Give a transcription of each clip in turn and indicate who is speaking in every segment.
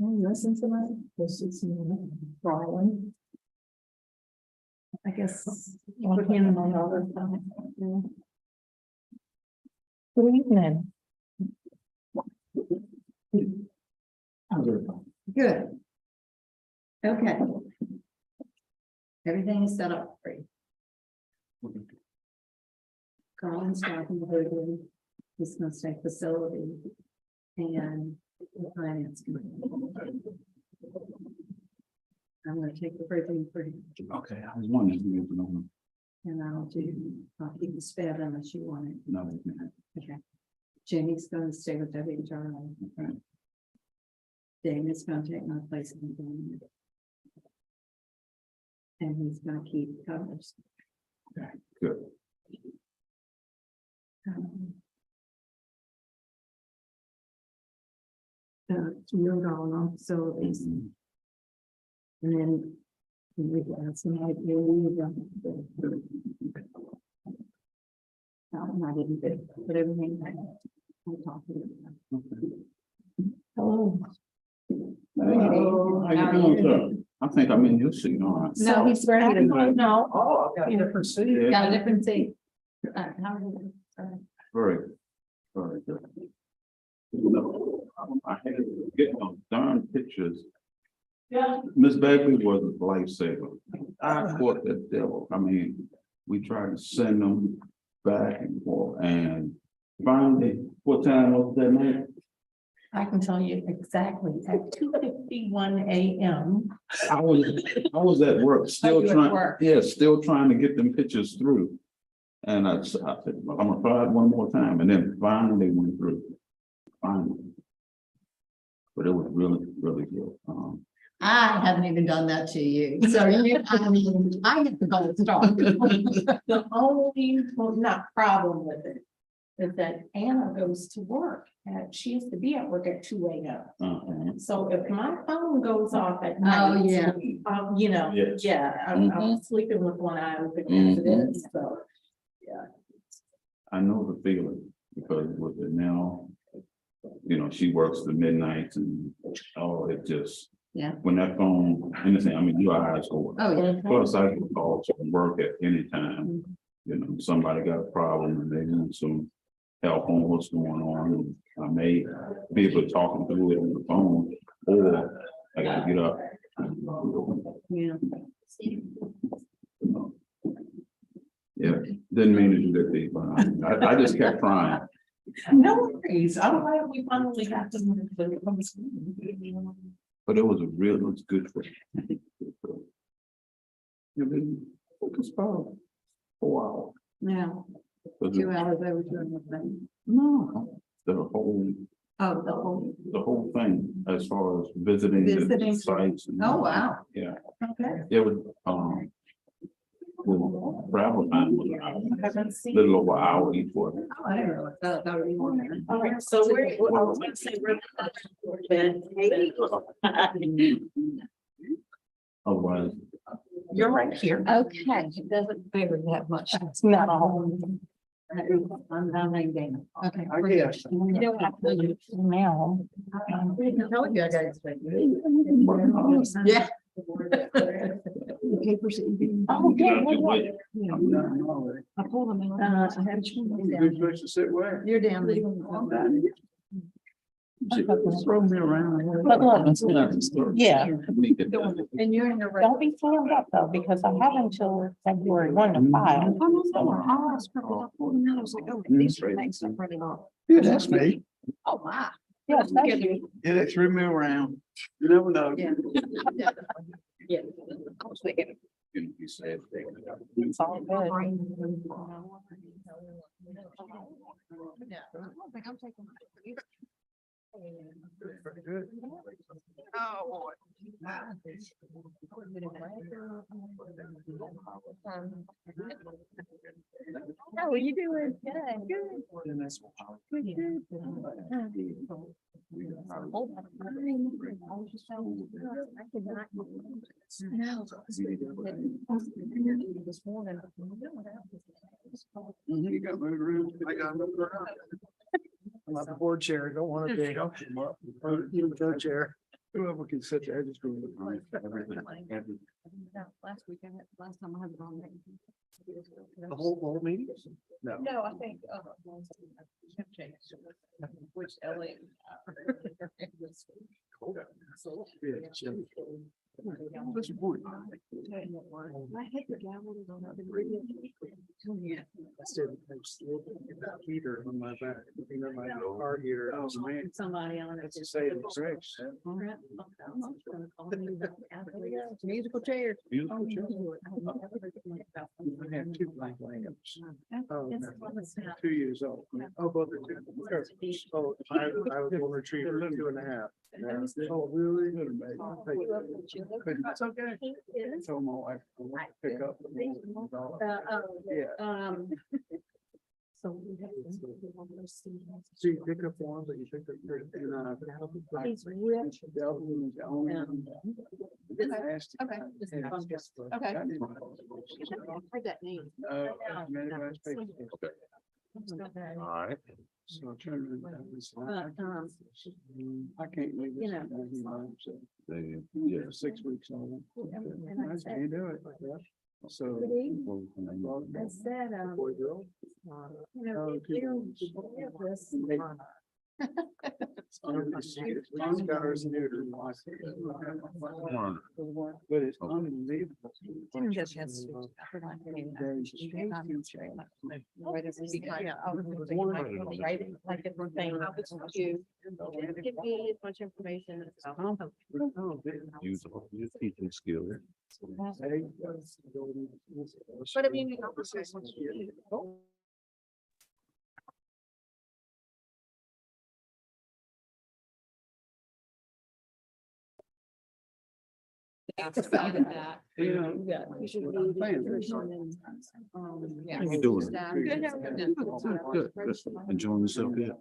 Speaker 1: Listen to that. This is Brian. I guess put him on all the time. Good evening.
Speaker 2: Good. Okay. Everything is set up for you. Colin's talking to her, he's gonna stay facility and the finance committee. I'm gonna take the bridging for him.
Speaker 3: Okay, I was wondering if you know.
Speaker 2: And I'll keep the sped unless you want it.
Speaker 3: No, we can.
Speaker 2: Okay. Jamie's gonna stay with WHRI.
Speaker 3: Okay.
Speaker 2: Dana's gonna take my place in the room. And he's gonna keep covers.
Speaker 3: Okay, good.
Speaker 2: You're going on facilities,
Speaker 3: Mhm.
Speaker 2: and then we got some idea. I didn't do, but everything I'm talking about.
Speaker 3: Okay.
Speaker 1: Hello.
Speaker 3: Hey, how you doing, sir? I think I'm in your seat, all right.
Speaker 2: No, he's ready to go.
Speaker 1: No.
Speaker 3: Oh, I've got a different seat.
Speaker 2: Got a different seat. How are you?
Speaker 3: Very, very good. No, I had to get those darn pictures.
Speaker 1: Yeah.
Speaker 3: Miss Bagley was a lifesaver. I fought the devil. I mean, we tried to send them back and forth, and finally, what time was that night?
Speaker 1: I can tell you exactly at 2:51 a.m.
Speaker 3: I was at work, still
Speaker 1: you at
Speaker 3: trying,
Speaker 1: work?
Speaker 3: yeah, still trying to get them pictures through. And I said, I'm gonna try it one more time, and then finally they went through. Finally. But it was really, really good.
Speaker 2: I haven't even done that to you, so I have to go start.
Speaker 1: The only, well, not problem with it is that Anna goes to work and she has to be at work at 2 a.m. So if my phone goes off at night.
Speaker 2: yeah.
Speaker 1: You know,
Speaker 3: Yes.
Speaker 1: yeah, I'm sleeping with one eye open as it is, so.
Speaker 3: I know the feeling, because with it now, you know, she works the midnights and, oh, it just.
Speaker 2: Yeah.
Speaker 3: When that phone, anything, I mean, your eyes go.
Speaker 2: Oh, yeah.
Speaker 3: Plus, I can call from work at any time. You know, somebody got a problem and they need some help on what's going on. I may be able to talk them through it on the phone, or I gotta get up.
Speaker 2: Yeah.
Speaker 3: Yeah, didn't mean to do that, Dave, but I just kept trying.
Speaker 1: No worries, I'm glad we finally got them.
Speaker 3: But it was it was good for. You've been focused about 4 hours.
Speaker 2: Yeah. 2 hours over doing the thing.
Speaker 3: No, the whole
Speaker 2: Oh,
Speaker 3: the whole thing, as far as visiting the
Speaker 2: Visiting.
Speaker 3: sites. And
Speaker 2: Oh, wow.
Speaker 3: Yeah,
Speaker 2: okay.
Speaker 3: it was, well, travel time was
Speaker 1: I haven't
Speaker 3: a
Speaker 1: seen.
Speaker 3: little over an hour each way.
Speaker 2: Oh, I didn't realize that would be more than.
Speaker 1: All right, so we're, I was gonna say we're.
Speaker 3: Otherwise,
Speaker 1: You're right here.
Speaker 2: Okay, it doesn't favor that much.
Speaker 1: It's not all.
Speaker 2: I'm down like Dana. Okay.
Speaker 1: Yes.
Speaker 2: You know what I told you?
Speaker 1: Now.
Speaker 2: I told you I got explain. Yeah. Papers.
Speaker 1: Oh,
Speaker 3: get
Speaker 1: yeah,
Speaker 3: out your
Speaker 1: yeah,
Speaker 3: way.
Speaker 2: I pulled them out. I had
Speaker 3: Good to sit where?
Speaker 2: You're down.
Speaker 3: Throw me around.
Speaker 1: Yeah.
Speaker 2: And you're in the.
Speaker 1: Don't be slammed up though, because I have until February 1 to file.
Speaker 2: I was like, oh, these three things are running off.
Speaker 4: Yeah, that's me.
Speaker 2: Oh, wow.
Speaker 1: Yes, that's you.
Speaker 4: Yeah, they threw me around. You never know.
Speaker 2: Yeah. Yeah. I was thinking.
Speaker 3: You said.
Speaker 1: It's all good.
Speaker 2: Yeah, I don't think I'm taking.
Speaker 4: Good.
Speaker 2: Oh, boy. How are you doing? Good, good.
Speaker 4: And that's what I- You got moved around. I got moved around. I'm not the board chair. I don't want to be. You the co-chair. Whoever can set the registry.
Speaker 2: Last weekend, last time I had it on.
Speaker 4: The whole meeting? No.
Speaker 1: No, I think,
Speaker 2: Which LA.
Speaker 4: Yeah, Jim. What's your point?
Speaker 2: I hit the gavel on the radio.
Speaker 4: I said, I still get that heater on my back, you know, my car heater. Oh, man.
Speaker 2: Somebody on it.
Speaker 4: That's a say the tricks.
Speaker 2: Musical chairs.
Speaker 3: Beautiful chair.
Speaker 4: I have two blank lamps. Oh, no. 2 years old. Oh, both are two. Oh, I was one retriever, 2.5. Oh, really? But it's okay. I told my wife, I'll pick up. Yeah.
Speaker 2: So we have.
Speaker 4: So you pick up one, but you pick up three. And,
Speaker 2: He's rich.
Speaker 4: the other one was the only one. Nasty.
Speaker 2: Okay.
Speaker 4: Okay.
Speaker 2: Heard that name.
Speaker 3: All right.
Speaker 4: So I'm trying to remember.
Speaker 2: But,
Speaker 4: I can't leave this.
Speaker 2: you know.
Speaker 3: Yeah.
Speaker 4: 6 weeks old.
Speaker 2: And I
Speaker 4: I
Speaker 2: said,
Speaker 4: can't do it. So.
Speaker 2: I said,
Speaker 4: Boy, girl.
Speaker 2: you know,
Speaker 4: Oh,
Speaker 2: if you do this,
Speaker 4: Oscar's neutered. But it's unbelievable.
Speaker 2: just has. Yeah, I was writing like different things. Give me as much information as possible.
Speaker 3: Use your teaching skill.
Speaker 2: But I mean. Excited that.
Speaker 4: You know,
Speaker 2: Yeah. You should
Speaker 4: I'm
Speaker 2: read
Speaker 4: playing.
Speaker 2: it. Yeah.
Speaker 3: How you doing?
Speaker 2: Staff.
Speaker 3: Good. Good. Enjoying yourself, yeah.
Speaker 2: Yeah,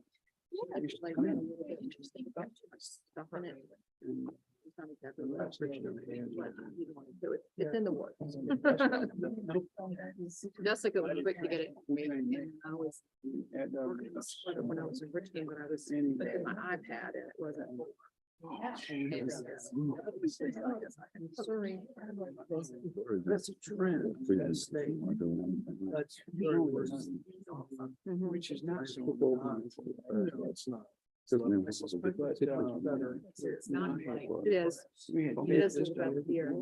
Speaker 2: it's like really interesting about stuff in it. It's not exactly what I was thinking of, but you don't want to do it. It's in the works. Jessica was quick to get it for me. And I was, when I was in Richmond, when I was looking at my iPad and it wasn't. Sorry.
Speaker 4: That's a trend. That's which is not so. No, it's not.
Speaker 2: It's not like, it is. It is just about here.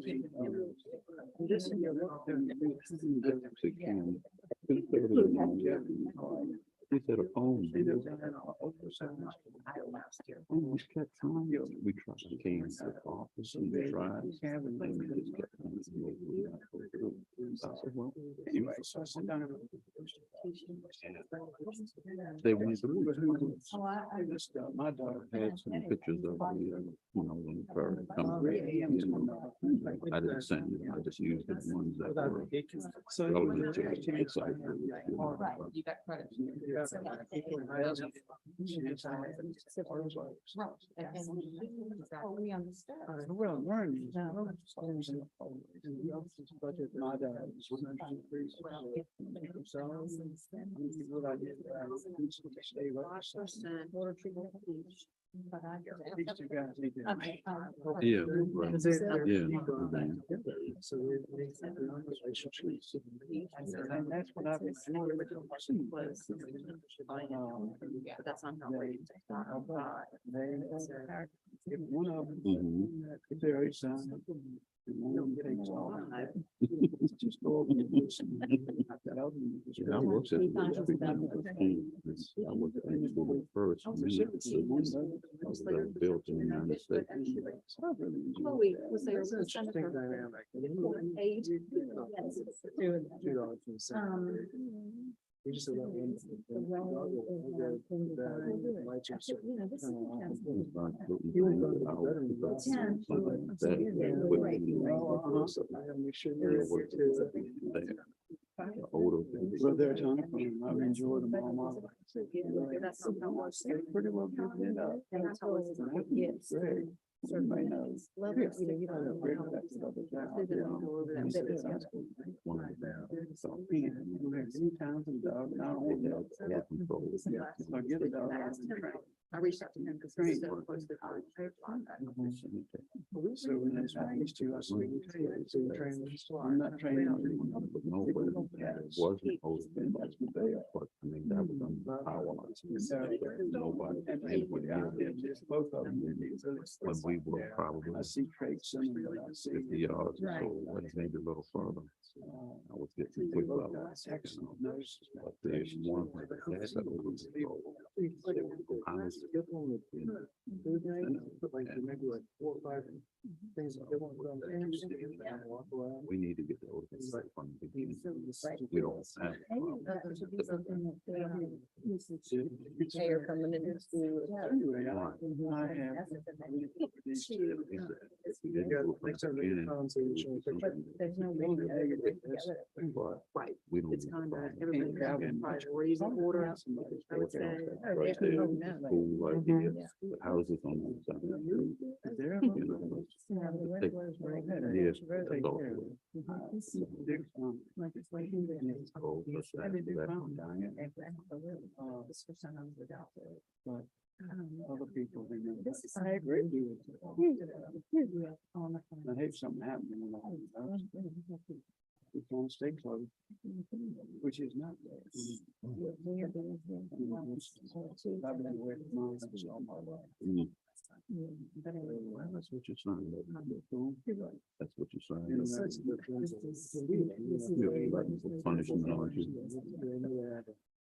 Speaker 2: This year.
Speaker 3: He said a phone. Almost kept trying. We tried to came to the office and we tried. And we just kept trying to I said, well,
Speaker 4: Anyway, so I sit down and.
Speaker 3: they went through.
Speaker 4: I just, my daughter.
Speaker 3: Had some pictures of the, you know, when the bird come. I didn't send it. I just used the ones that were relevant to the site.
Speaker 2: Right, you got credit. Oh, we understand.
Speaker 4: Well, learning.
Speaker 2: No.
Speaker 4: Budget, my dad.
Speaker 2: Water treatment. But I.
Speaker 4: These two guys need to.
Speaker 2: Okay.
Speaker 3: Yeah, right. Yeah.
Speaker 4: So and that's what I've been doing.
Speaker 2: Yeah, but that's not how we.
Speaker 4: If one of them,
Speaker 3: Mhm.
Speaker 4: if they're each son, one of them takes off. Just go over and do some.
Speaker 3: Yeah, I worked at. I worked at the first. I was built in the United States.
Speaker 2: Oh, we was there.
Speaker 4: We just. Well, they're done. I've enjoyed them all my life.
Speaker 2: That's not how much.
Speaker 4: Pretty well given it up.
Speaker 2: And that's how it's like, yes.
Speaker 4: Great. Everybody knows.
Speaker 2: Love it, you know, you don't know how much. They don't go over that bit, yeah.
Speaker 4: So, man, you have 3 times a dog, now I want that. So I get a dog.
Speaker 2: I reached out to him because he's so close to college.
Speaker 4: So when I was used to, I said, so you train this, I'm not training.
Speaker 3: No, but it wasn't open, that's the day, but I mean, that was on the power lines. Nobody, anybody else.
Speaker 4: Both of them.
Speaker 3: When we were probably
Speaker 4: I see traits.
Speaker 3: 50 yards or so, maybe a little further. I was getting quick level. But there's one that's a little honestly,
Speaker 4: Maybe like 4 or 5 things that they want to go.
Speaker 3: we need to get the ordinance right from the beginning. We don't have.
Speaker 2: Hey, you're coming in to school.
Speaker 4: I have.
Speaker 2: There's no way to get it together. Right.
Speaker 3: We don't.
Speaker 2: It's kind of, everybody's having priorities in order. I would say.
Speaker 3: Right there, school right here, the houses on the side. You know, take years to go through. It's cold, but
Speaker 4: Other people, I agree with you. I hate something happening in the house. We can't stay close, which is not. I've been away from mine all my life.
Speaker 3: Well, that's what you're saying. That's what you're saying.
Speaker 4: You know, that's the
Speaker 3: Punishment on you.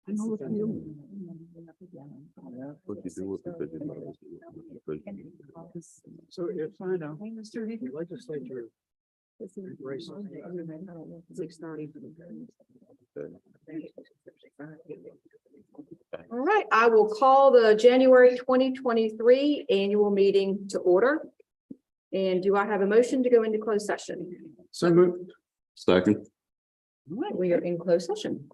Speaker 3: I know what you do. But you do it because you love it.
Speaker 4: So if I know, the legislature. Embraces
Speaker 2: 6:30. All right, I will call the January 2023 annual meeting to order. And do I have a motion to go into closed session?
Speaker 4: So moved.
Speaker 3: Second.
Speaker 2: All right, we are in closed session.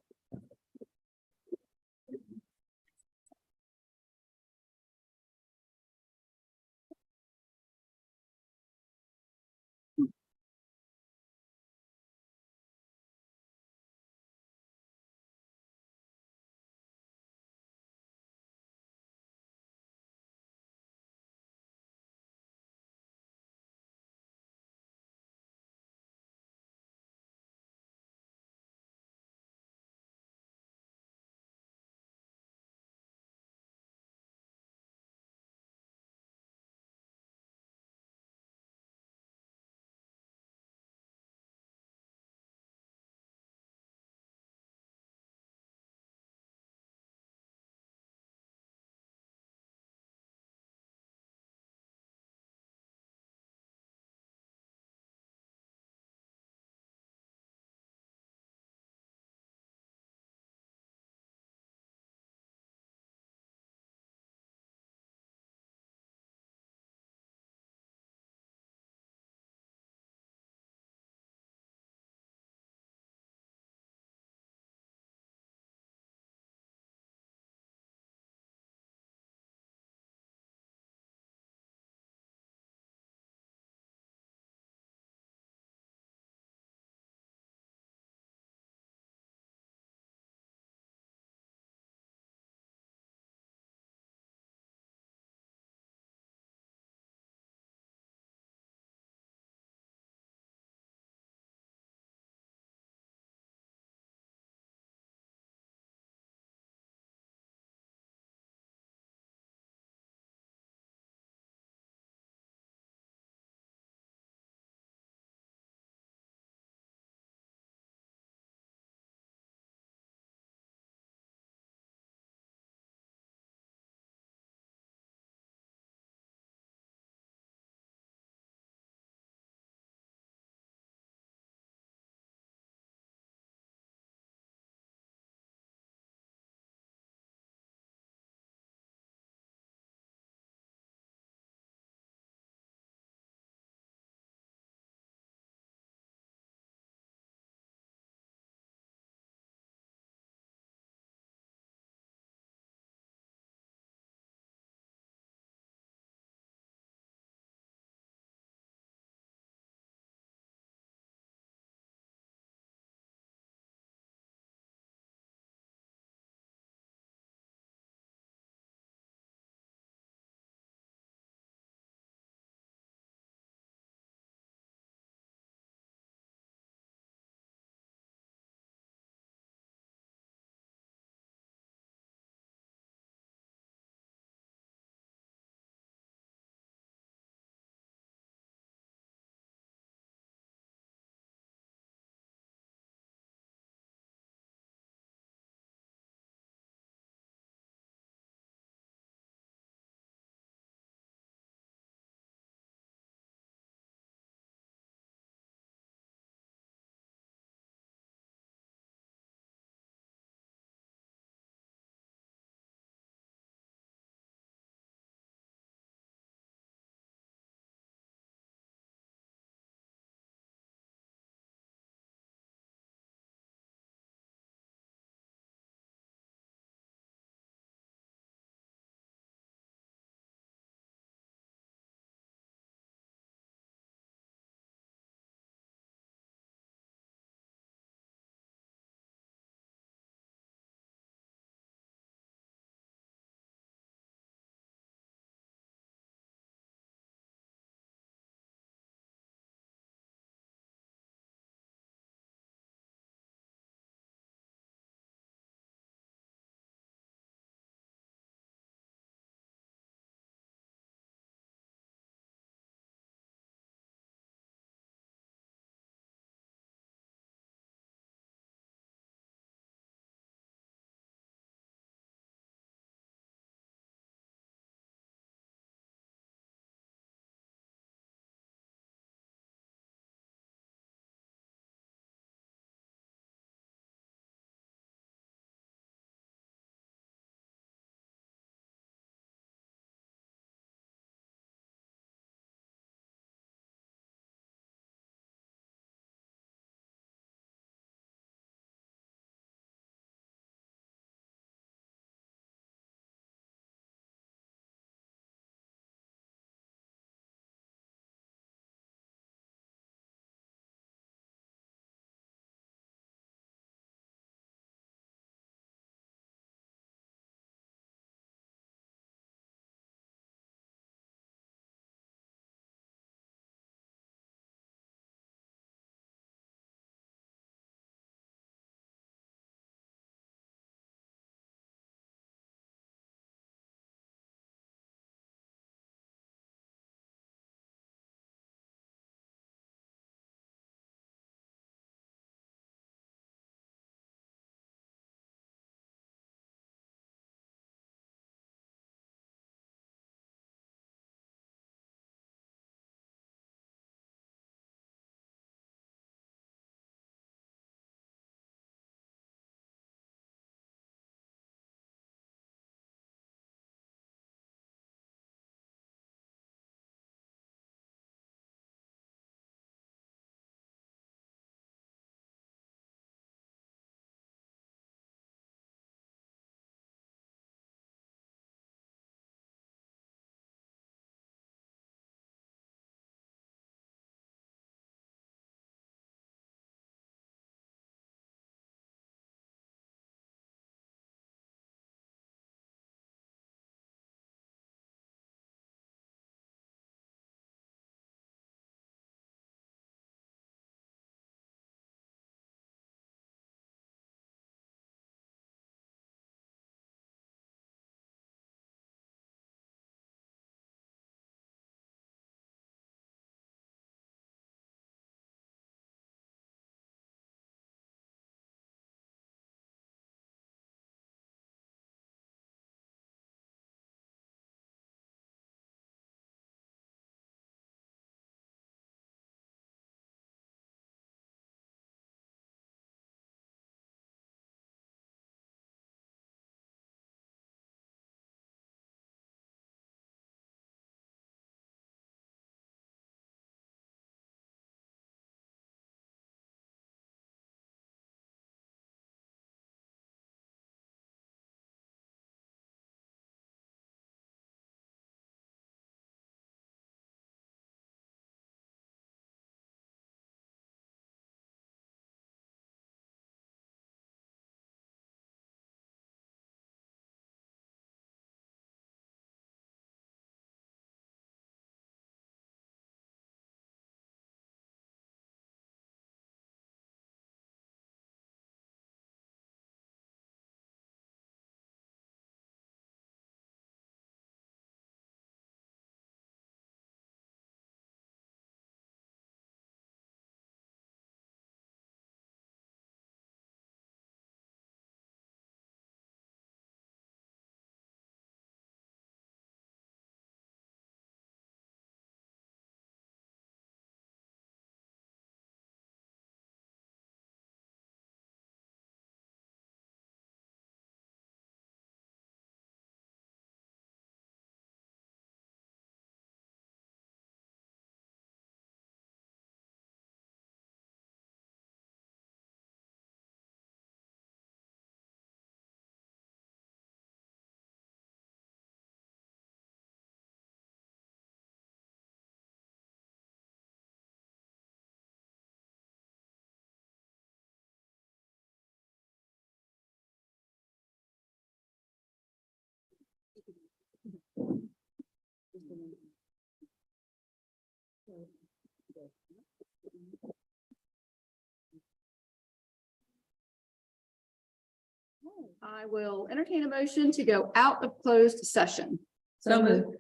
Speaker 2: I will entertain a motion to go out of closed session.
Speaker 1: So moved.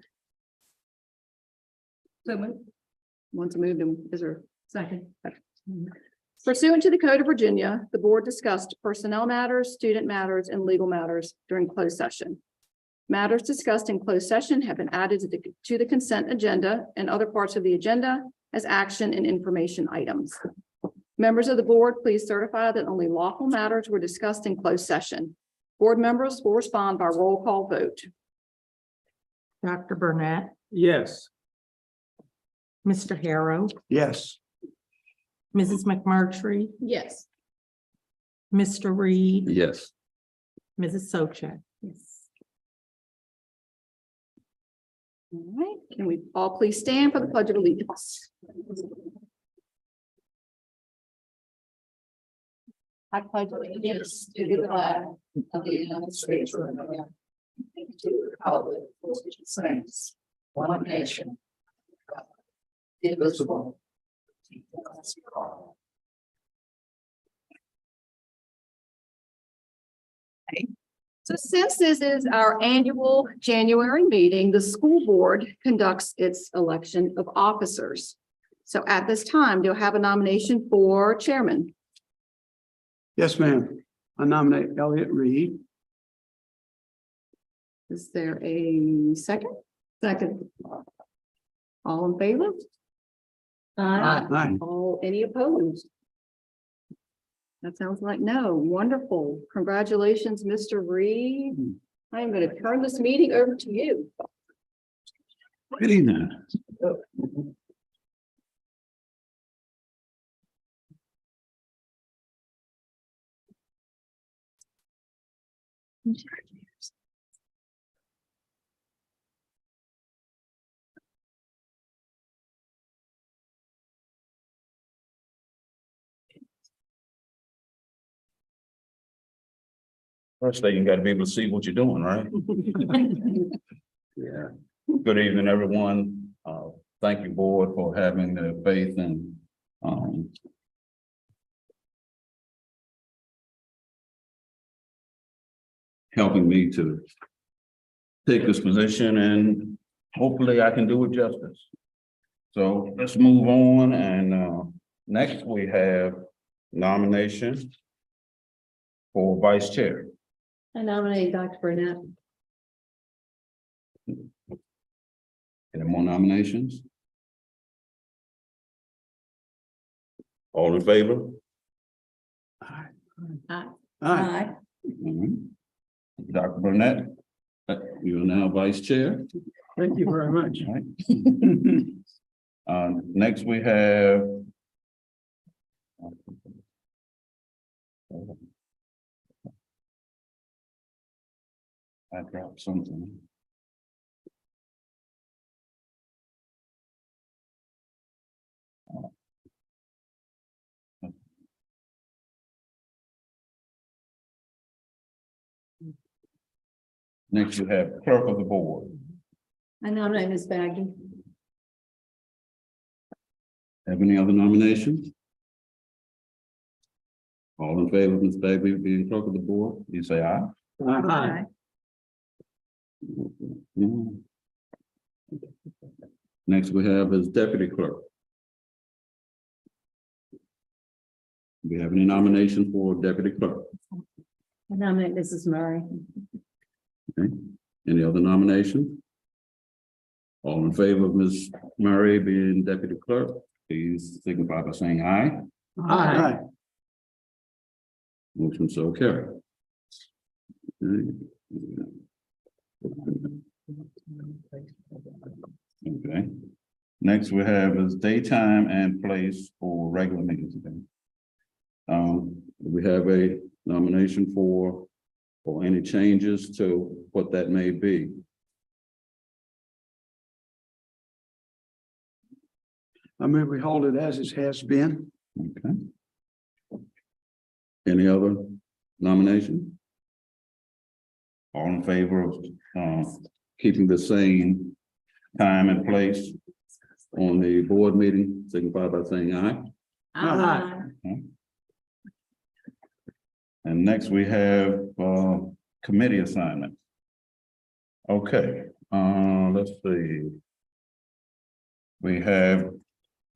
Speaker 2: Want to move them, is there?
Speaker 1: Second.
Speaker 2: Pursuant to the Code of Virginia, the board discussed personnel matters, student matters, and legal matters during closed session. Matters discussed in closed session have been added to the consent agenda and other parts of the agenda as action and information items. Members of the board, please certify that only lawful matters were discussed in closed session. Board members will respond by roll call vote.
Speaker 1: Dr. Burnett,
Speaker 4: Yes.
Speaker 1: Mr. Harrow,
Speaker 4: Yes.
Speaker 1: Mrs. McMurtry,
Speaker 2: Yes.
Speaker 1: Mr. Reed,
Speaker 3: Yes.
Speaker 1: Mrs. Sobchak.
Speaker 2: Yes. All right, can we all please stand for the Pledge of Allegiance? I pledge allegiance to the flag of the United States of America, and to the republic for which it stands, one nation, indivisible. So since this is our annual January meeting, the school board conducts its election of officers. So at this time, do you have a nomination for chairman?
Speaker 4: Yes, ma'am. I nominate Elliot Reed.
Speaker 2: Is there a second? Second. All in favor?
Speaker 4: Aye.
Speaker 2: All, any opposed? That sounds like no. Wonderful. Congratulations, Mr. Reed. I am going to turn this meeting over to you.
Speaker 3: Good evening. First thing, you gotta be able to see what you're doing, right? Yeah. Good evening, everyone. Thank you, board, for having the faith and, helping me to take this position, and hopefully I can do it justice. So let's move on, and, next we have nomination for vice chair.
Speaker 1: I nominate Dr. Burnett.
Speaker 3: Any more nominations? All in favor?
Speaker 4: Aye.
Speaker 3: Mhm. Dr. Burnett, you are now vice chair.
Speaker 4: Thank you very much.
Speaker 3: All right. Next we have I dropped something. Next you have clerk of the board.
Speaker 1: I nominate Ms. Baggy.
Speaker 3: Have any other nominations? All in favor of Ms. Bagby being clerk of the board, you say aye.
Speaker 4: Aye.
Speaker 3: Next we have is deputy clerk. Do we have any nomination for deputy clerk?
Speaker 1: I nominate Mrs. Murray.
Speaker 3: Okay. Any other nomination? All in favor of Ms. Murray being deputy clerk, please signify by saying aye.
Speaker 4: Aye.
Speaker 3: Motion so carried. Okay. Next we have is daytime and place for regular meetings today. We have a nomination for any changes to what that may be.
Speaker 4: I move we hold it as it has been.
Speaker 3: Okay. Any other nomination? All in favor of keeping the same time and place? on the board meeting, signify by saying aye. And next we have committee assignments. Okay, let's see. We have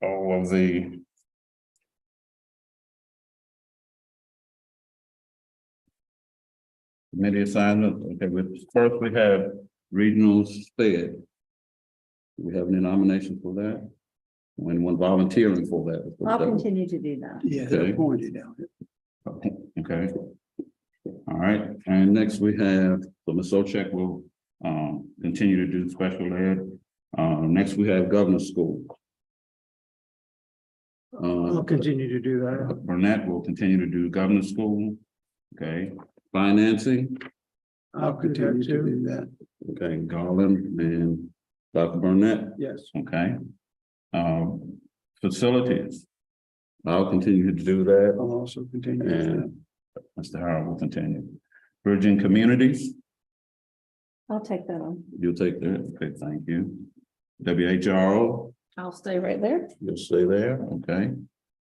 Speaker 3: all of the committee assignments. Okay, first we have regional SPED. Do we have any nominations for that? Anyone volunteering for that?
Speaker 5: I'll continue to do that.
Speaker 4: Yeah,
Speaker 3: Okay.
Speaker 4: they're appointed down.
Speaker 3: Okay. All right, and next we have, so Ms. Sochek will continue to do special ed. Next we have governor's school.
Speaker 4: I'll continue to do that.
Speaker 3: Burnett will continue to do governor's school. Okay, financing.
Speaker 4: I'll continue to do that.
Speaker 3: Okay, Garland and Dr. Burnett.
Speaker 4: Yes.
Speaker 3: Okay. Facilities. I'll continue to do that.
Speaker 4: I'll also continue to do that.
Speaker 3: And Mr. Howard will continue. Bridging communities,
Speaker 5: I'll take that on.
Speaker 3: you'll take that. Okay, thank you. WHRO,
Speaker 2: I'll stay right there.
Speaker 3: you'll stay there, okay.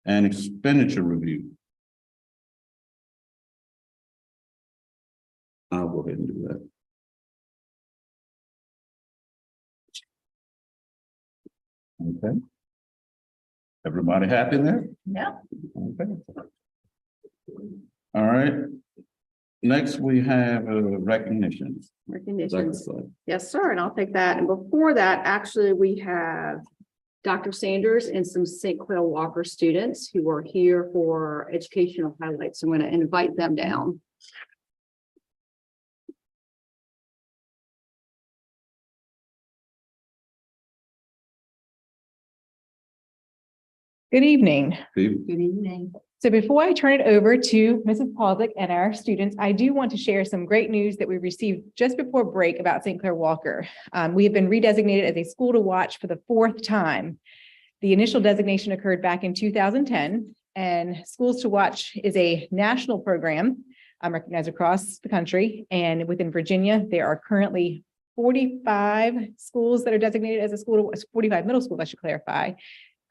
Speaker 3: And expenditure review. I'll go ahead and do that. Okay. Everybody happy there?
Speaker 1: Yeah.
Speaker 3: Okay. All right. Next, we have recognitions.
Speaker 2: Recognitions. Yes, sir, and I'll take that. And before that, actually, we have Dr. Sanders and some St. Clair Walker students who are here for educational highlights. I'm going to invite them down.
Speaker 6: Good evening.
Speaker 3: Steve?
Speaker 5: Good evening.
Speaker 6: So before I turn it over to Mrs. Pollock and our students, I do want to share some great news that we received just before break about St. Clair Walker. We have been redesignated as a school to watch for the 4th time. The initial designation occurred back in 2010, and Schools to Watch is a national program recognized across the country. And within Virginia, there are currently 45 schools that are designated as a school, 45 middle schools, I should clarify,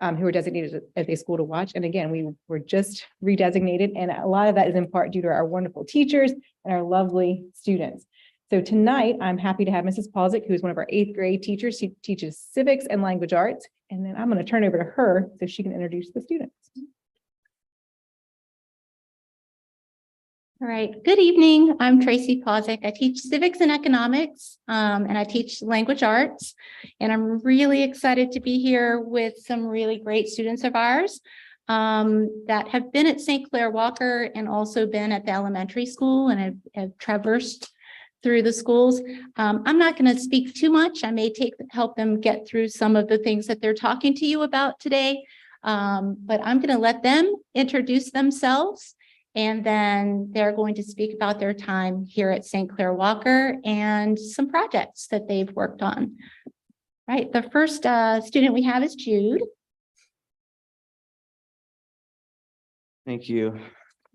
Speaker 6: who are designated as a school to watch. And again, we were just redesignated, and a lot of that is in part due to our wonderful teachers and our lovely students. So tonight, I'm happy to have Mrs. Pollock, who is one of our 8th grade teachers. She teaches civics and language arts. And then I'm going to turn over to her so she can introduce the students.
Speaker 7: All right, good evening. I'm Tracy Pozick. I teach civics and economics, and I teach language arts. And I'm really excited to be here with some really great students of ours that have been at St. Clair Walker and also been at the elementary school and have traversed through the schools. I'm not going to speak too much. I may help them get through some of the things that they're talking to you about today, but I'm going to let them introduce themselves. And then they're going to speak about their time here at St. Clair Walker and some projects that they've worked on. Right, the first student we have is Jude.
Speaker 8: Thank you.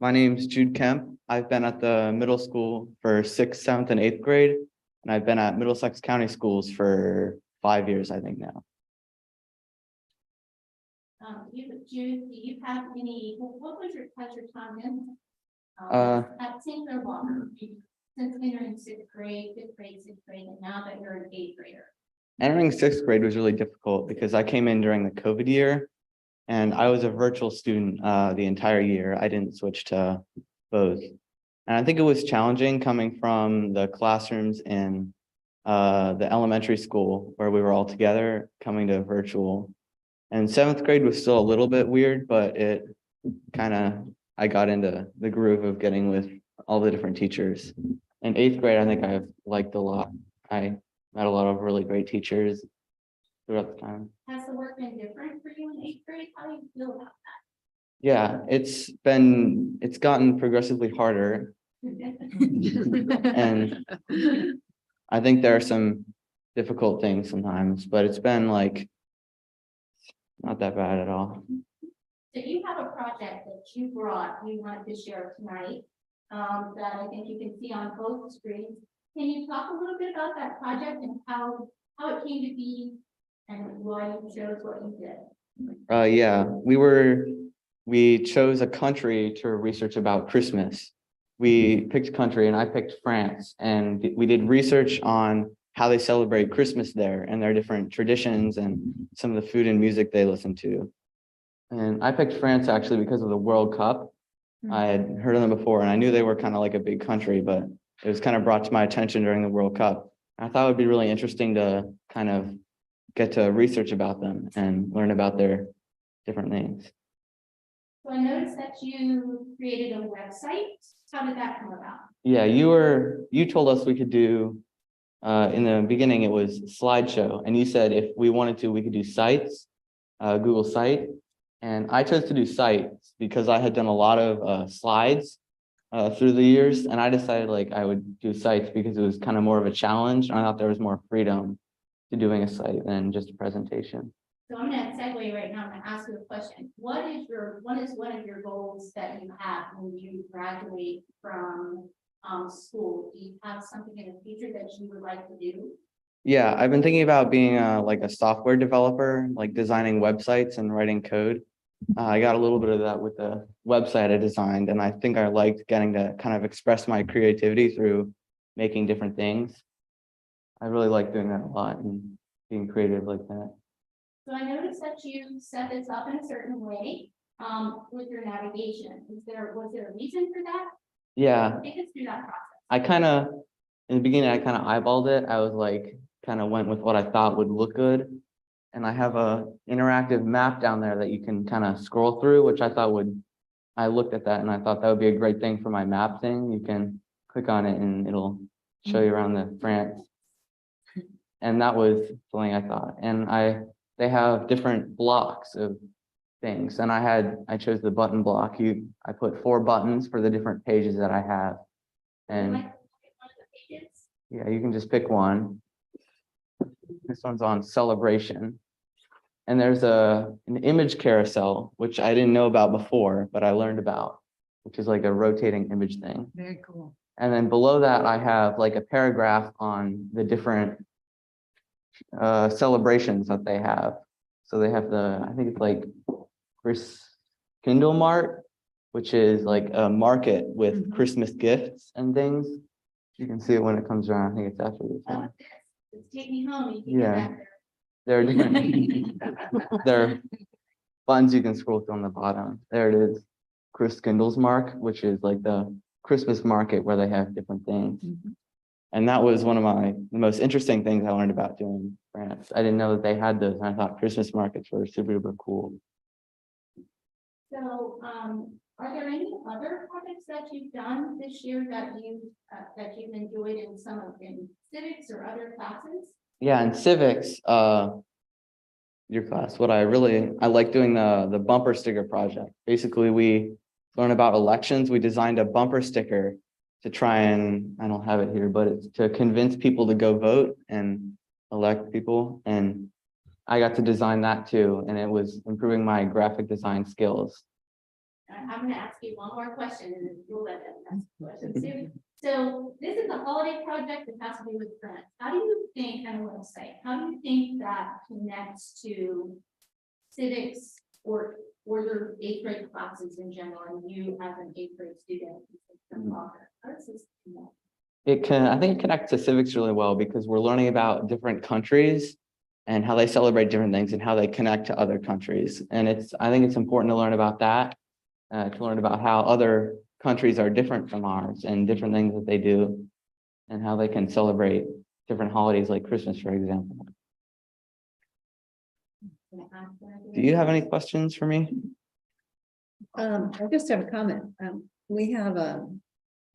Speaker 8: My name is Jude Kemp. I've been at the middle school for 6th, 7th, and 8th grade, and I've been at Middlesex County Schools for 5 years, I think now.
Speaker 7: Jude, do you have any, what was your time in? At St. Clair Walker, since entering 6th grade, 5th grade, 6th grade, and now that you're an 8th grader?
Speaker 8: Entering 6th grade was really difficult because I came in during the COVID year, and I was a virtual student the entire year. I didn't switch to both. And I think it was challenging coming from the classrooms in the elementary school where we were all together, coming to virtual. And 7th grade was still a little bit weird, but it I got into the groove of getting with all the different teachers. And 8th grade, I think I've liked a lot. I met a lot of really great teachers throughout the time.
Speaker 7: Has the work been different for you in 8th grade? How do you feel about
Speaker 8: Yeah, it's gotten progressively harder.
Speaker 7: that?
Speaker 8: And I think there are some difficult things sometimes, but it's been like not that bad at all.
Speaker 7: So you have a project that you wanted to share tonight, that I think you can see on both screens. Can you talk a little bit about that project and how it came to be And why you chose what you did?
Speaker 8: Yeah, we chose a country to research about Christmas. We picked a country and I picked France, and we did research on how they celebrate Christmas there and their different traditions and some of the food and music they listen to. And I picked France actually because of the World Cup. I had heard of them before and I knew they were kind of like a big country, but it was kind of brought to my attention during the World Cup. I thought it would be really interesting to kind of get to research about them and learn about their different things.
Speaker 7: So I noticed that you created a website. How did that come about?
Speaker 8: Yeah, you told us we could do, in the beginning, it was slideshow. And you said if we wanted to, we could do sites, Google site. And I chose to do sites because I had done a lot of slides through the years. And I decided like I would do sites because it was kind of more of a challenge. And I thought there was more freedom to doing a site than just a presentation.
Speaker 7: So I'm gonna segue right now. I'm gonna ask you a question. What is one of your goals that you have when you graduate from school? Do you have something in the future that you would like to do?
Speaker 8: Yeah, I've been thinking about being like a software developer, like designing websites and writing code. I got a little bit of that with the website I designed, and I think I liked getting to kind of express my creativity through making different things. I really like doing that a lot and being creative like that.
Speaker 7: So I noticed that you set this up in a certain way with your navigation. Was there a reason for that?
Speaker 8: Yeah,
Speaker 7: Take us through that process.
Speaker 8: I kind of, in the beginning, I kind of eyeballed it. I was like, kind of went with what I thought would look good. And I have a interactive map down there that you can kind of scroll through, which I thought I looked at that and I thought that would be a great thing for my map thing. You can click on it and it'll show you around the France. And that was something I thought. And they have different blocks of things. And I chose the button block. I put 4 buttons for the different pages that I have. And
Speaker 7: Like one of the pages?
Speaker 8: yeah, you can just pick one. This one's on celebration. And there's an image carousel, which I didn't know about before, but I learned about, which is like a rotating image thing.
Speaker 5: Very cool.
Speaker 8: And then below that, I have like a paragraph on the different celebrations that they have. So they have I think it's like Kindle Mart, which is like a market with Christmas gifts and things. You can see it when it comes around. I think it's after this
Speaker 7: Oh,
Speaker 8: one.
Speaker 7: what's this? It's Take Me Home. You can
Speaker 8: Yeah.
Speaker 7: get that there.
Speaker 8: There are different, there are buttons you can scroll through on the bottom. There it is. Kindle's Mark, which is like the Christmas market where they have different things. And that was one of the most interesting things I learned about doing France. I didn't know that they had those, and I thought Christmas markets were super, super cool.
Speaker 7: So, are there any other projects that you've done this year that you've enjoyed in in civics or other classes?
Speaker 8: Yeah, in civics, your class, I like doing the bumper sticker project. Basically, we learn about elections. We designed a bumper sticker to try and, I don't have it here, but it's to convince people to go vote and elect people. And I got to design that too, and it was improving my graphic design skills.
Speaker 7: I'm going to ask you one more question, and then you'll let them ask questions too. So this is a holiday project that has to do with friends. How do you think, and I want to say, how do you think that connects to civics or your 8th grade classes in general, and you as an 8th grade student? How does this connect?
Speaker 8: I think it connects to civics really well because we're learning about different countries and how they celebrate different things and how they connect to other countries. And I think it's important to learn about that, to learn about how other countries are different from ours and different things that they do and how they can celebrate different holidays like Christmas, for example. Do you have any questions for me?
Speaker 5: I just have a comment. We have an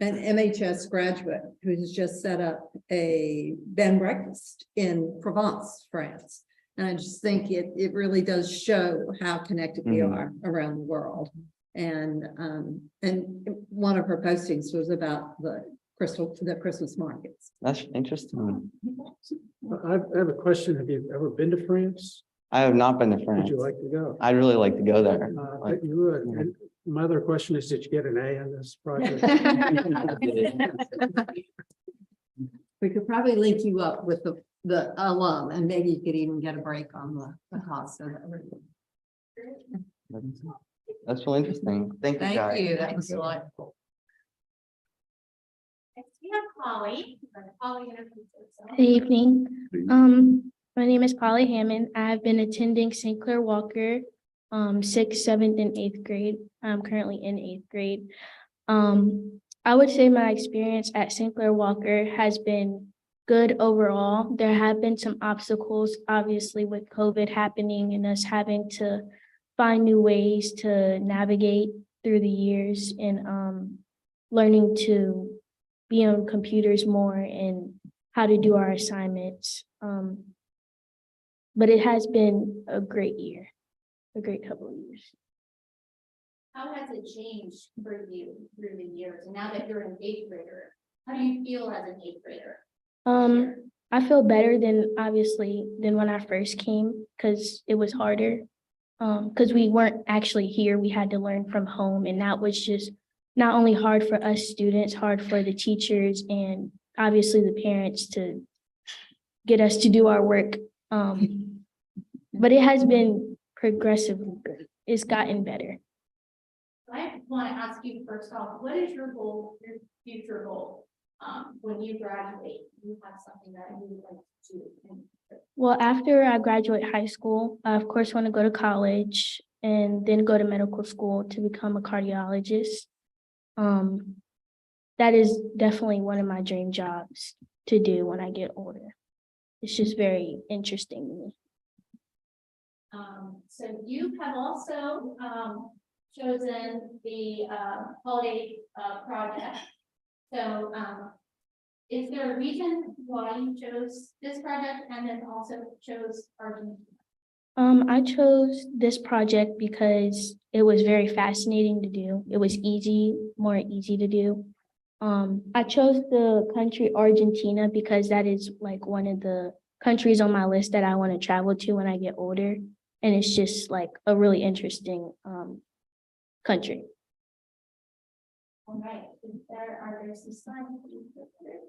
Speaker 5: MHS graduate who has just set up a bed and breakfast in Provence, France. And I just think it really does show how connected we are around the world. And one of her postings was about the Christmas markets.
Speaker 8: That's interesting.
Speaker 4: I have a question. Have you ever been to France?
Speaker 8: I have not been to
Speaker 4: Would
Speaker 8: France.
Speaker 4: you like to go?
Speaker 8: I'd really like to go there. Like,
Speaker 4: You would. And my other question is, did you get an A on this project?
Speaker 5: We could probably link you up with the alum, and maybe you could even get a break on the cost of everything.
Speaker 8: That's really interesting. Thank you,
Speaker 5: Thank
Speaker 8: guys.
Speaker 5: you, that was delightful.
Speaker 7: Next, we have Polly. Polly, introduce yourself.
Speaker 9: Good evening. My name is Polly Hammond. I've been attending St. Clair Walker, 6th, 7th, and 8th grade. I'm currently in 8th grade. I would say my experience at St. Clair Walker has been good overall. There have been some obstacles, obviously, with COVID happening and us having to find new ways to navigate through the years and learning to be on computers more and how to do our assignments. But it has been a great year, a great couple of years.
Speaker 7: How has it changed for you through the years? And now that you're an 8th grader, how do you feel as an 8th grader?
Speaker 9: I feel better than when I first came because it was harder. Because we weren't actually here, we had to learn from home, and that was just not only hard for us students, hard for the teachers and obviously the parents to get us to do our work. But it has been progressively good. It's gotten better.
Speaker 7: I want to ask you first off, what is your goal, your future goal? When you graduate, you have something that you would like to do.
Speaker 9: Well, after I graduate high school, I of course want to go to college and then go to medical school to become a cardiologist. That is definitely one of my dream jobs to do when I get older. It's just very interesting to me.
Speaker 7: So you have also chosen the holiday project. So is there a reason why you chose this project and then also chose Argentina?
Speaker 9: I chose this project because it was very fascinating to do. It was more easy to do. I chose the country Argentina because that is like one of the countries on my list that I want to travel to when I get older. And it's just like a really interesting country.
Speaker 7: All right, are there some slides that you put there?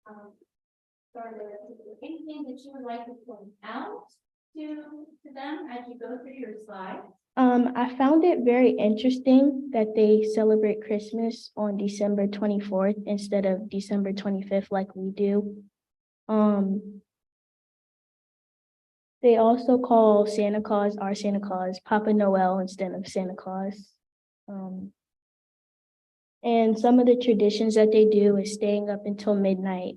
Speaker 7: Are there anything that you would like to point out to them as you go through your slides?
Speaker 9: I found it very interesting that they celebrate Christmas on December 24th instead of December 25th like we do. They also call Santa Claus, our Santa Claus, Papa Noel instead of Santa Claus. And some of the traditions that they do is staying up until midnight,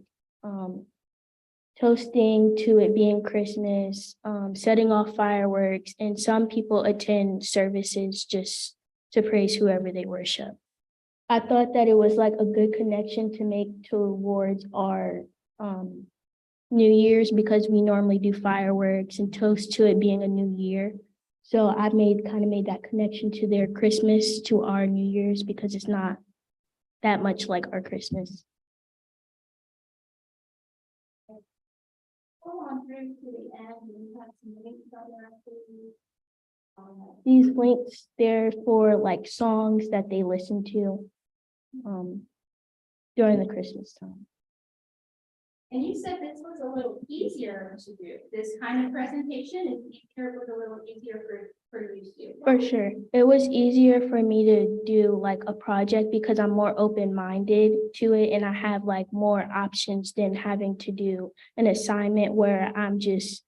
Speaker 9: toasting to it being Christmas, setting off fireworks, and some people attend services just to praise whoever they worship. I thought that it was like a good connection to make towards our New Year's because we normally do fireworks and toast to it being a new year. So I kind of made that connection to their Christmas to our New Year's because it's not that much like our Christmas.
Speaker 7: Go on through to the end and you have some links on there.
Speaker 9: These links, they're for like songs that they listen to during the Christmas time.
Speaker 7: And you said this was a little easier to do. This kind of presentation is easier, was a little easier for you to do.
Speaker 9: For sure. It was easier for me to do like a project because I'm more open-minded to it and I have like more options than having to do an assignment where I'm just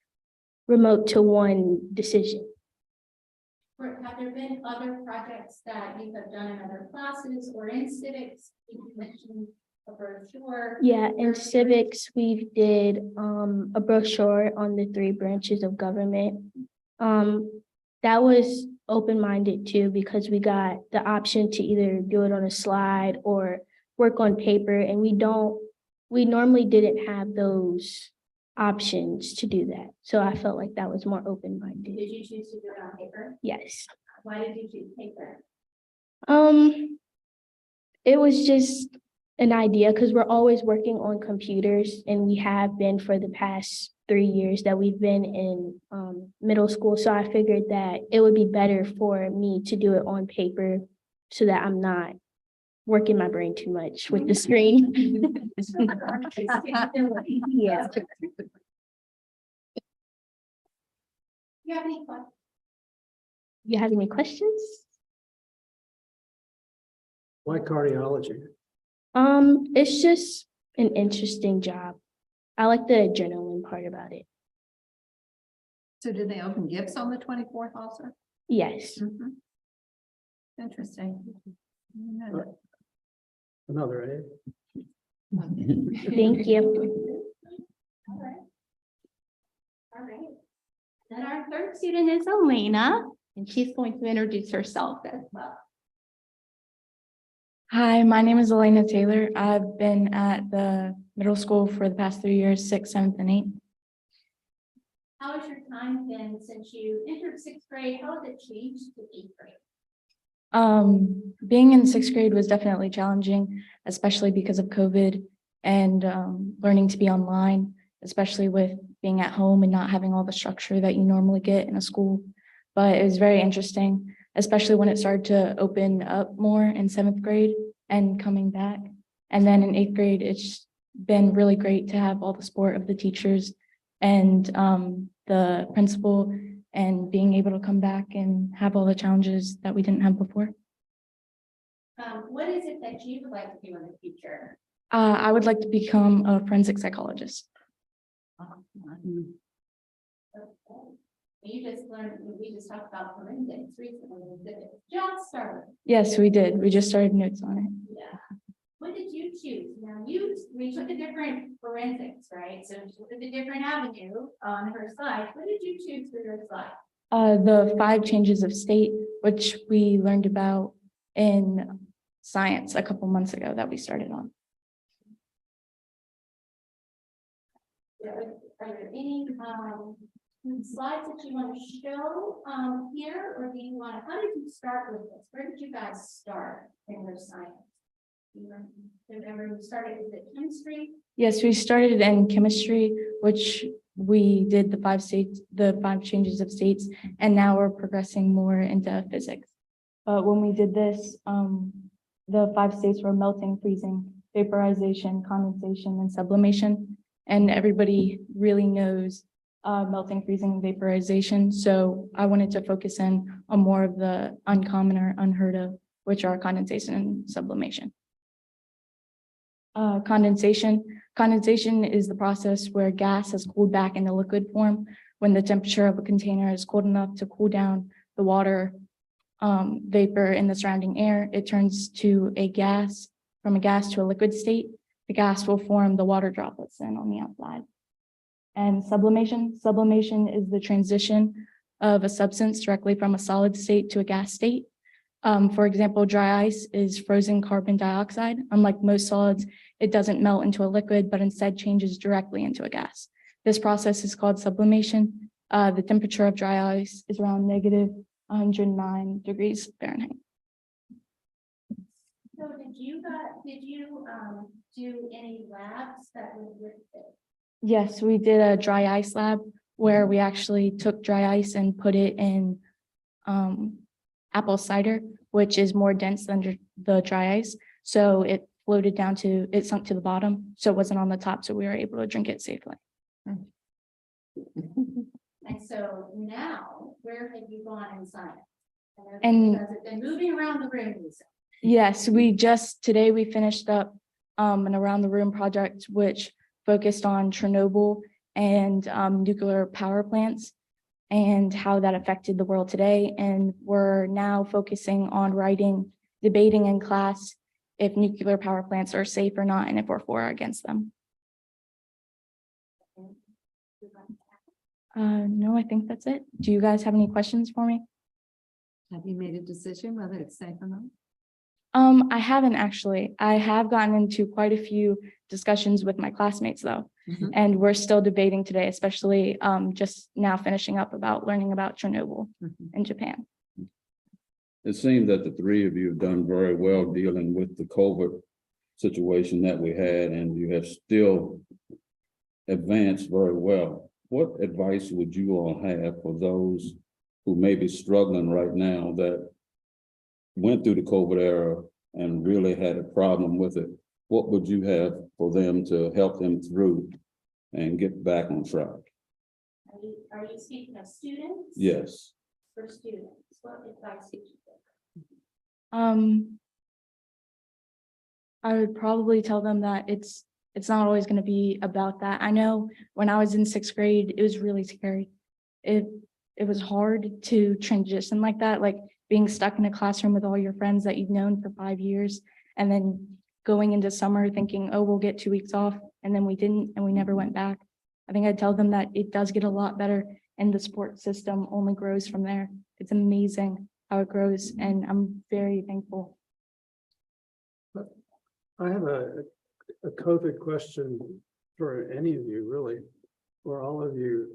Speaker 9: remote to one decision.
Speaker 7: Have there been other projects that you have done in other classes or in civics? You mentioned a brochure.
Speaker 9: Yeah, in civics, we did a brochure on the 3 branches of government. That was open-minded too, because we got the option to either do it on a slide or work on paper, and we normally didn't have those options to do that. So I felt like that was more open-minded.
Speaker 7: Did you choose to do it on paper?
Speaker 9: Yes.
Speaker 7: Why did you choose paper?
Speaker 9: It was just an idea because we're always working on computers and we have been for the past 3 years that we've been in middle school. So I figured that it would be better for me to do it on paper so that I'm not working my brain too much with the screen. Yeah.
Speaker 7: You have any questions?
Speaker 9: You have any questions?
Speaker 4: Why cardiology?
Speaker 9: It's just an interesting job. I like the adrenaline part about it.
Speaker 5: So did they open gifts on the 24th also?
Speaker 9: Yes.
Speaker 5: Interesting.
Speaker 4: Another A.
Speaker 9: Thank you.
Speaker 7: All right. Then our third student is Elena, and she's going to introduce herself as well.
Speaker 10: Hi, my name is Elena Taylor. I've been at the middle school for the past 3 years, 6th, 7th, and 8th.
Speaker 7: How has your time been since you entered 6th grade? How has it changed to 8th grade?
Speaker 10: Being in 6th grade was definitely challenging, especially because of COVID and learning to be online, especially with being at home and not having all the structure that you normally get in a school. But it was very interesting, especially when it started to open up more in 7th grade and coming back. And then in 8th grade, it's been really great to have all the support of the teachers and the principal, and being able to come back and have all the challenges that we didn't have before.
Speaker 7: What is it that you would like to do in the future?
Speaker 10: I would like to become a forensic psychologist.
Speaker 7: You just learned, we just talked about forensics recently. Did it just start?
Speaker 10: Yes, we did. We just started notes on it.
Speaker 7: Yeah. What did you choose? Now we took a different forensics, right? So she took a different avenue on her side. What did you choose for your side?
Speaker 10: The 5 changes of state, which we learned about in science a couple months ago that we started on.
Speaker 7: Are there any slides that you want to show here, or do you want? How did you start with this? Where did you guys start in your science? Do you remember you started with the chemistry?
Speaker 10: Yes, we started in chemistry, which we did the 5 states, the 5 changes of states, and now we're progressing more into physics. But when we did this, the 5 states were melting, freezing, vaporization, condensation, and sublimation. And everybody really knows melting, freezing, and vaporization. So I wanted to focus in on more of the uncommon or unheard of, which are condensation and sublimation. Condensation is the process where gas has cooled back into liquid form. When the temperature of a container is cold enough to cool down the water vapor in the surrounding air, it turns to a gas, from a gas to a liquid state. The gas will form the water droplets then on the outside. And sublimation is the transition of a substance directly from a solid state to a gas state. For example, dry ice is frozen carbon dioxide. Unlike most solids, it doesn't melt into a liquid, but instead changes directly into a gas. This process is called sublimation. The temperature of dry ice is around negative 109 degrees Fahrenheit.
Speaker 7: So did you do any labs that were with it?
Speaker 10: Yes, we did a dry ice lab where we actually took dry ice and put it in apple cider, which is more dense than the dry ice. So it floated down to, it sunk to the bottom. So it wasn't on the top. So we were able to drink it safely.
Speaker 7: And so now, where have you gone in science?
Speaker 10: And
Speaker 7: has it been moving around the room? Lisa?
Speaker 10: yes, today we finished up an around the room project, which focused on Chernobyl and nuclear power plants and how that affected the world today. And we're now focusing on debating in class if nuclear power plants are safe or not, and if we're for or against them. No, I think that's it. Do you guys have any questions for me?
Speaker 5: Have you made a decision whether it's safe or not?
Speaker 10: I haven't actually. I have gotten into quite a few discussions with my classmates though, and we're still debating today, especially just now finishing up about learning about Chernobyl in Japan.
Speaker 3: It seems that the 3 of you have done very well dealing with the COVID situation that we had, and you have still advanced very well. What advice would you all have for those who may be struggling right now that went through the COVID era and really had a problem with it, what would you have for them to help them through and get back on track?
Speaker 7: Are you speaking of students?
Speaker 3: Yes.
Speaker 7: For students, what advice would you give?
Speaker 10: I would probably tell them that it's not always going to be about that. I know when I was in 6th grade, it was really scary. It was hard to transition like that, like being stuck in a classroom with all your friends that you've known for 5 years, and then going into summer thinking, oh, we'll get 2 weeks off, and then we didn't, and we never went back. I think I'd tell them that it does get a lot better, and the support system only grows from there. It's amazing how it grows, and I'm very thankful.
Speaker 4: I have a COVID question for any of you, really, or all of you.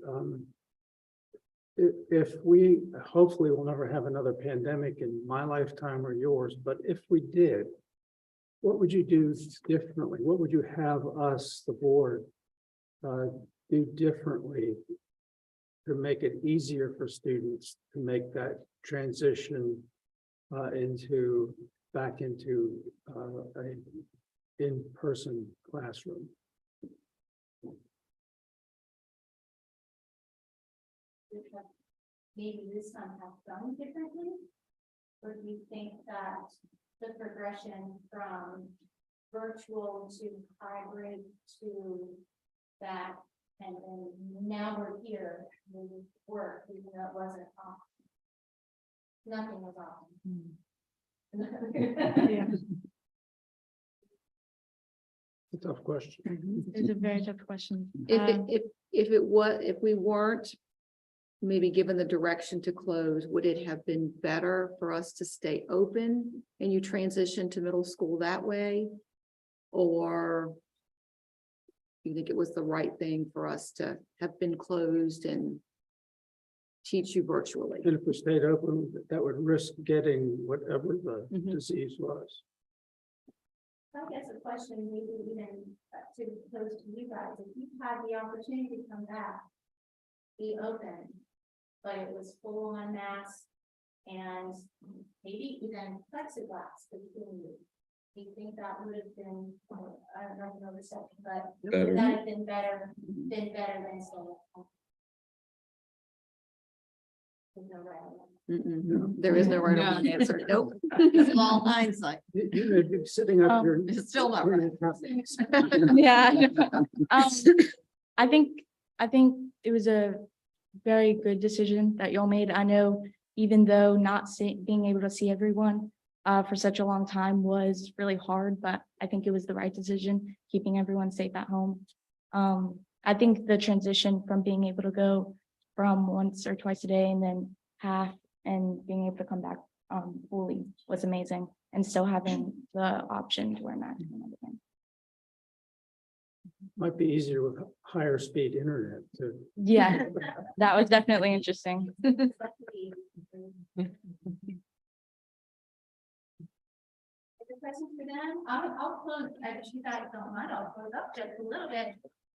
Speaker 4: If we hopefully will never have another pandemic in my lifetime or yours, but if we did, what would you do differently? What would you have us, the board, do differently to make it easier for students to make that transition back into a in-person classroom?
Speaker 7: Maybe this time have done differently? Or do you think that the progression from virtual to hybrid to that, and then now we're here, we work, even though it wasn't option. Nothing was option.
Speaker 4: It's a tough question.
Speaker 10: It's a very tough question.
Speaker 2: If we weren't maybe given the direction to close, would it have been better for us to stay open and you transition to middle school that way? Or do you think it was the right thing for us to have been closed and teach you virtually?
Speaker 4: And if we stayed open, that would risk getting whatever the disease was.
Speaker 7: I guess a question maybe even to pose to you guys, if you had the opportunity to come back, be open, but it was full on mask and maybe even plexiglass between you. Do you think that would have been, I don't know if you know the second, but would that have been better than staying at home? There's no right answer.
Speaker 2: There is no right or wrong answer. Nope.
Speaker 5: It's all hindsight.
Speaker 4: You may be sitting up here.
Speaker 5: It's still not right.
Speaker 10: Yeah. I think it was a very good decision that y'all made. I know even though being able to see everyone for such a long time was really hard, but I think it was the right decision, keeping everyone safe at home. I think the transition from being able to go from once or twice a day and then half and being able to come back fully was amazing, and still having the option to wear masks and everything.
Speaker 4: Might be easier with higher speed internet too.
Speaker 10: Yeah, that was definitely interesting.
Speaker 7: Question for them? I'll close, if you guys don't mind, I'll close up just a little bit.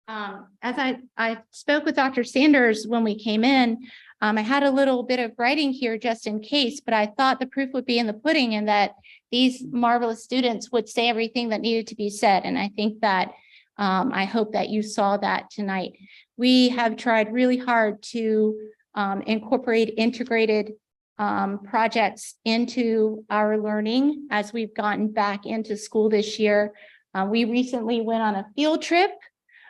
Speaker 7: As I spoke with Dr. Sanders when we came in, I had a little bit of writing here just in case, but I thought the proof would be in the pudding and that these marvelous students would say everything that needed to be said. And I think that I hope that you saw that tonight. We have tried really hard to incorporate integrated projects into our learning as we've gotten back into school this year. We recently went on a field trip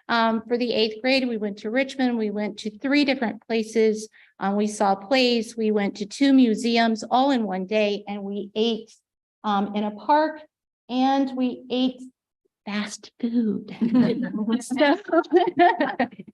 Speaker 7: for the 8th grade. We went to Richmond. We went to 3 different places. We saw plays. We went to 2 museums all in one day, and we ate in a park, and we ate fast food. So,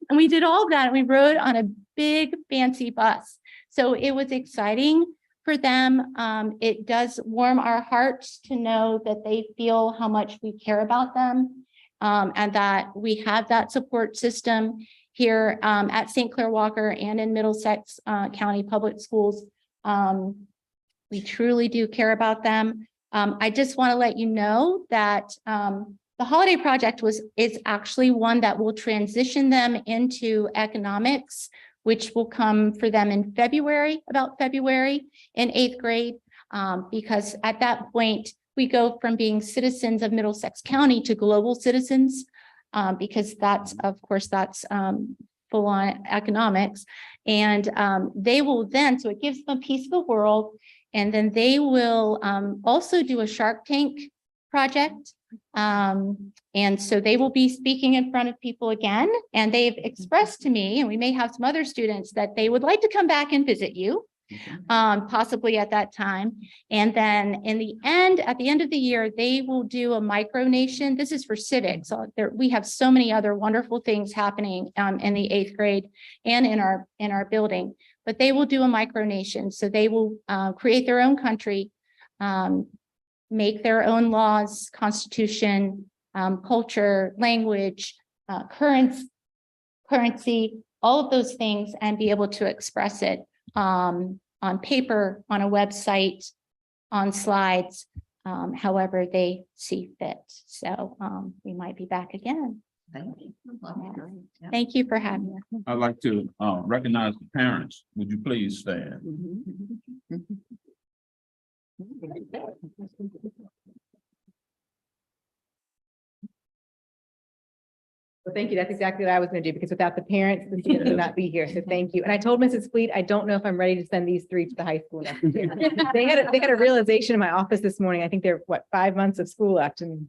Speaker 7: and we did all that. We rode on a big fancy bus. So it was exciting for them. It does warm our hearts to know that they feel how much we care about them, and that we have that support system here at St. Clair Walker and in Middlesex County Public Schools. We truly do care about them. I just want to let you know that the holiday project is actually one that will transition them into economics, which will come for them in February, about February in 8th grade, because at that point, we go from being citizens of Middlesex County to global citizens, because that's, of course, that's full on economics. And they will then, so it gives them a piece of the world. And then they will also do a Shark Tank project. And so they will be speaking in front of people again. And they've expressed to me, and we may have some other students, that they would like to come back and visit you. Possibly at that time. And then in the end, at the end of the year, they will do a micronation. This is for civics. So we have so many other wonderful things happening in the 8th grade and in our building, but they will do a micronation. So they will create their own country, make their own laws, constitution, culture, language, currency, all of those things, and be able to express it on paper, on a website, on slides, however they see fit. So we might be back again.
Speaker 5: Thank you.
Speaker 7: Thank you for having me.
Speaker 3: I'd like to recognize the parents. Would you please stand?
Speaker 6: Well, thank you. That's exactly what I was going to do, because without the parents, the students would not be here. So thank you. And I told Mrs. Fleet, I don't know if I'm ready to send these 3 to the high school next year. They had a realization in my office this morning. I think they're 5 months of school left, and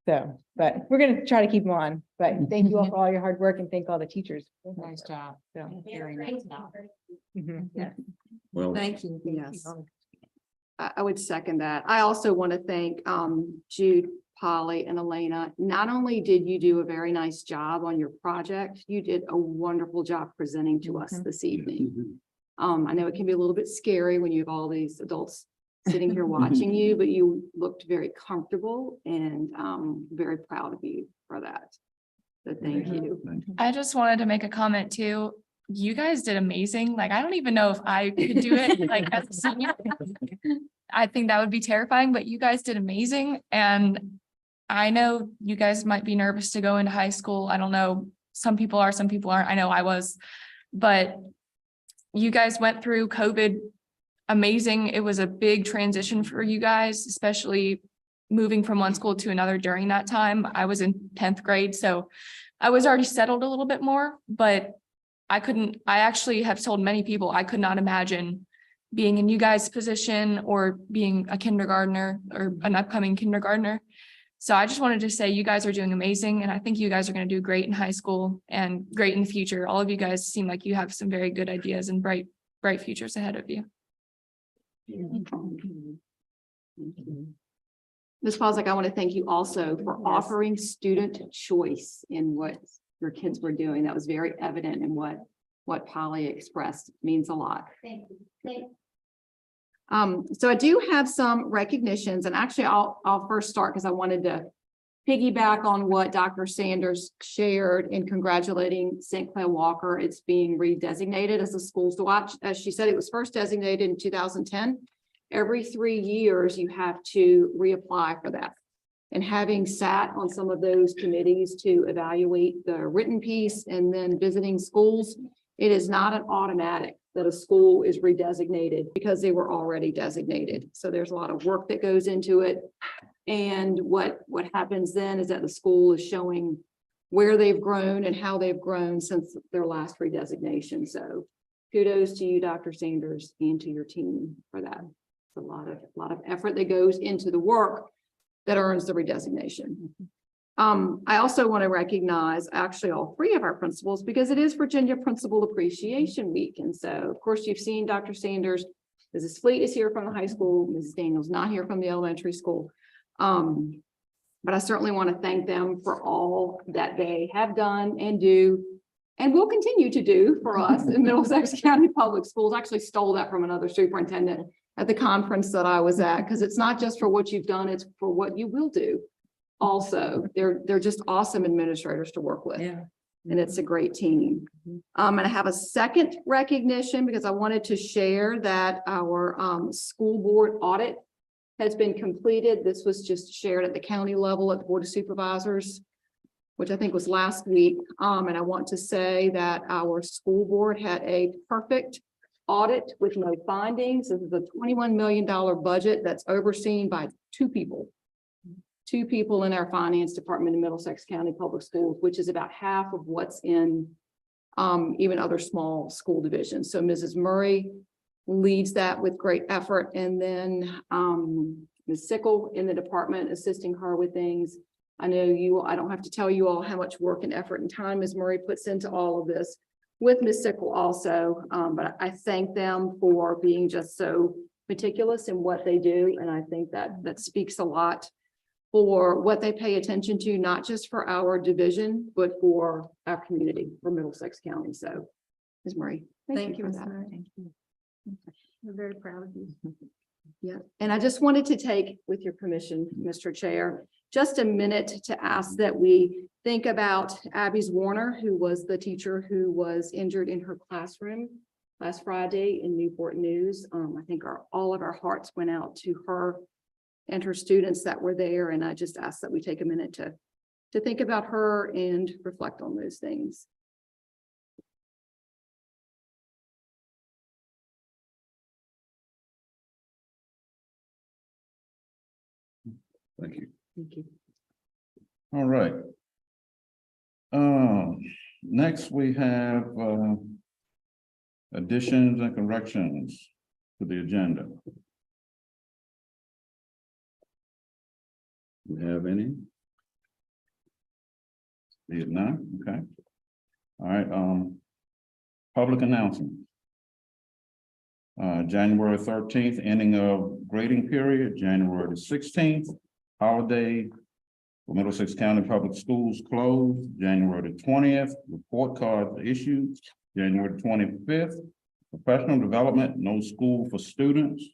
Speaker 6: so, but we're going to try to keep them on. But thank you all for all your hard work, and thank all the teachers.
Speaker 5: Nice job.
Speaker 6: So,
Speaker 5: Very nice job.
Speaker 6: mhm.
Speaker 3: Well,
Speaker 5: Thank you. Yes.
Speaker 2: I would second that. I also want to thank Jude, Polly, and Elena. Not only did you do a very nice job on your project, you did a wonderful job presenting to us this evening. I know it can be a little bit scary when you have all these adults sitting here watching you, but you looked very comfortable, and very proud of you for that. So thank you.
Speaker 10: I just wanted to make a comment too. You guys did amazing. Like, I don't even know if I could do it, like, as a senior. I think that would be terrifying, but you guys did amazing. And I know you guys might be nervous to go into high school. I don't know. Some people are, some people aren't. I know I was, but you guys went through COVID amazing. It was a big transition for you guys, especially moving from one school to another during that time. I was in 10th grade, so I was already settled a little bit more, but I actually have told many people I could not imagine being in you guys' position or being a kindergartner or an upcoming kindergartner. So I just wanted to say you guys are doing amazing, and I think you guys are going to do great in high school and great in the future. All of you guys seem like you have some very good ideas and bright futures ahead of you.
Speaker 2: Ms. Posnick, I want to thank you also for offering student choice in what your kids were doing. That was very evident in what Polly expressed. It means a lot.
Speaker 7: Thank you.
Speaker 2: So I do have some recognitions, and actually I'll first start because I wanted to piggyback on what Dr. Sanders shared in congratulating St. Clair Walker. It's being redesignated as a schools to watch. As she said, it was first designated in 2010. Every 3 years, you have to reapply for that. And having sat on some of those committees to evaluate the written piece and then visiting schools, it is not an automatic that a school is redesignated because they were already designated. So there's a lot of work that goes into it. And what happens then is that the school is showing where they've grown and how they've grown since their last redesignation. So kudos to you, Dr. Sanders, and to your team for that. It's a lot of effort that goes into the work that earns the redesignation. I also want to recognize actually all 3 of our principals because it is Virginia Principal Appreciation Week. And so, of course, you've seen Dr. Sanders. Mrs. Fleet is here from the high school. Mrs. Daniels not here from the elementary school. But I certainly want to thank them for all that they have done and do and will continue to do for us in Middlesex County Public Schools. I actually stole that from another superintendent at the conference that I was at, because it's not just for what you've done, it's for what you will do. Also, they're just awesome administrators to work with.
Speaker 5: Yeah.
Speaker 2: And it's a great team. And I have a second recognition because I wanted to share that our school board audit has been completed. This was just shared at the county level at the Board of Supervisors, which I think was last week. And I want to say that our school board had a perfect audit with no findings. This is a $21 million budget that's overseen by two people. Two people in our finance department in Middlesex County Public Schools, which is about half of what's in even other small school divisions. So Mrs. Murray leads that with great effort. And then Ms. Sickle in the department assisting her with things. I know I don't have to tell you all how much work and effort and time Ms. Murray puts into all of this with Ms. Sickle also. But I thank them for being just so meticulous in what they do. And I think that speaks a lot for what they pay attention to, not just for our division, but for our community, for Middlesex County. So, Ms. Murray, thank you for that.
Speaker 1: Thank you. We're very proud of you.
Speaker 2: Yeah, and I just wanted to take, with your permission, Mr. Chair, just a minute to ask that we think about Abby's Warner, who was the teacher who was injured in her classroom last Friday in Newport News. I think all of our hearts went out to her and her students that were there. And I just ask that we take a minute to think about her and reflect on those things.
Speaker 3: Thank you.
Speaker 2: Thank you.
Speaker 3: All right. Next we have additions and corrections to the agenda. Do we have any? See it none? Okay. All right, public announcement. January 13th, ending of grading period, January 16th, holiday for Middlesex County Public Schools closed, January 20th, report cards issued, January 25th, professional development, no school for students.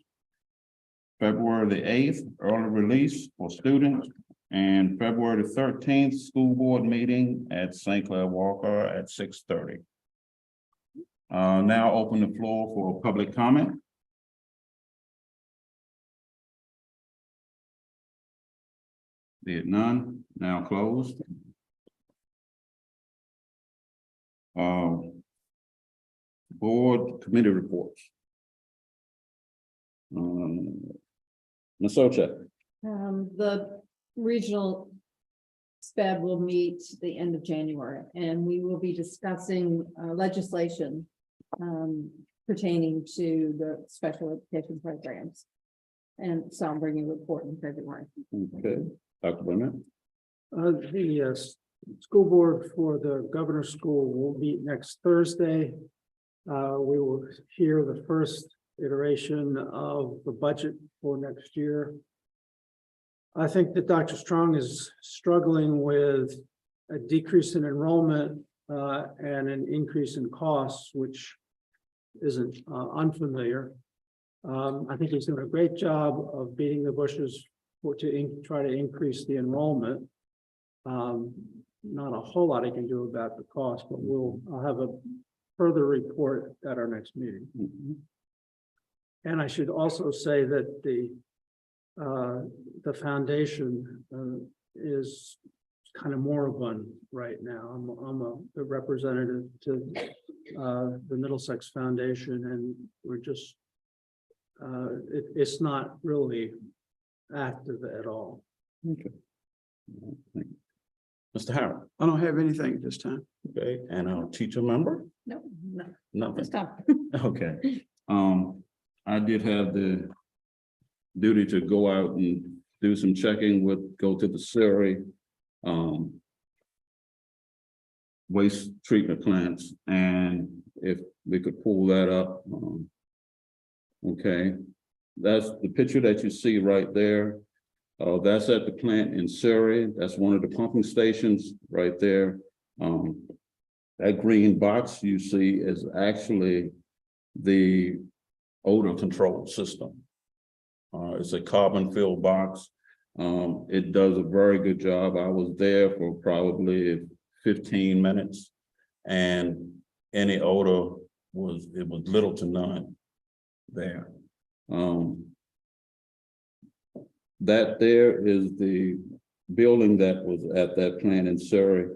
Speaker 3: February 8th, early release for students, and February 13th, school board meeting at St. Clair Walker at 6:30. Now open the floor for public comment. Be it none, now closed. Board committee reports. Ms. Ochek.
Speaker 5: The regional SPED will meet the end of January, and we will be discussing legislation pertaining to the special education programs. And so I'm bringing a report in February.
Speaker 3: Okay, Dr. Burnett.
Speaker 4: The school board for the governor's school will meet next Thursday. We will hear the first iteration of the budget for next year. I think that Dr. Strong is struggling with a decrease in enrollment and an increase in costs, which isn't unfamiliar. I think he's doing a great job of beating the bushes to try to increase the enrollment. Not a whole lot he can do about the cost, but I'll have a further report at our next meeting.
Speaker 3: Mm-hmm.
Speaker 4: And I should also say that the foundation is kind of moribund right now. I'm a representative to the Middlesex Foundation, and we're just it's not really active at all.
Speaker 3: Okay. Mr. Harrell.
Speaker 11: I don't have anything at this time.
Speaker 3: Okay, and our teacher member?
Speaker 5: No,
Speaker 3: Nothing.
Speaker 5: stop.
Speaker 3: Okay. I did have the duty to go out and do some checking go to the Surrey waste treatment plants, and if we could pull that up. Okay, that's the picture that you see right there. That's at the plant in Surrey. That's one of the pumping stations right there. That green box you see is actually the odor control system. It's a carbon filled box. It does a very good job. I was there for probably 15 minutes, and any odor was little to none there. That there is the building that was at that plant in Surrey.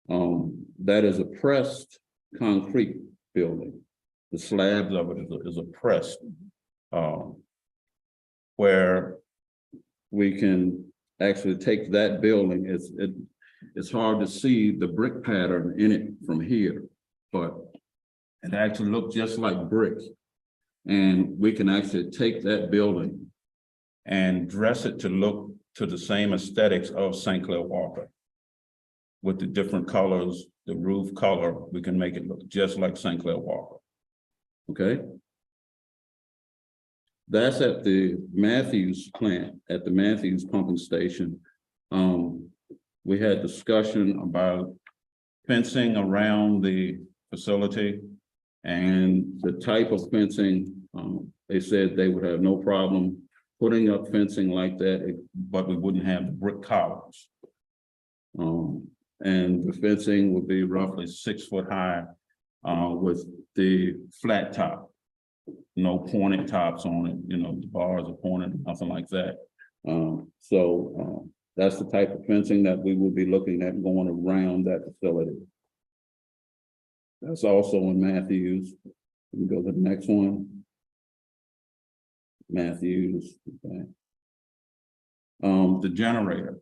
Speaker 3: That is a pressed concrete building. the slabs of it is a press. Where we can actually take that building, it's hard to see the brick pattern in it from here, but it actually looks just like brick. And we can actually take that building and dress it to look to the same aesthetics of St. Clair Walker. With the different colors, the roof color, we can make it look just like St. Clair Walker. Okay? That's at the Matthews plant, at the Matthews pumping station. We had discussion about fencing around the facility and the type of fencing. They said they would have no problem putting up fencing like that, but we wouldn't have the brick columns. And the fencing would be roughly 6 foot high with the flat top. No pointed tops on it, you know, the bars are pointed, nothing like that. So that's the type of fencing that we will be looking at going around that facility. That's also in Matthews. We can go to the next one. Matthews, okay. The generator.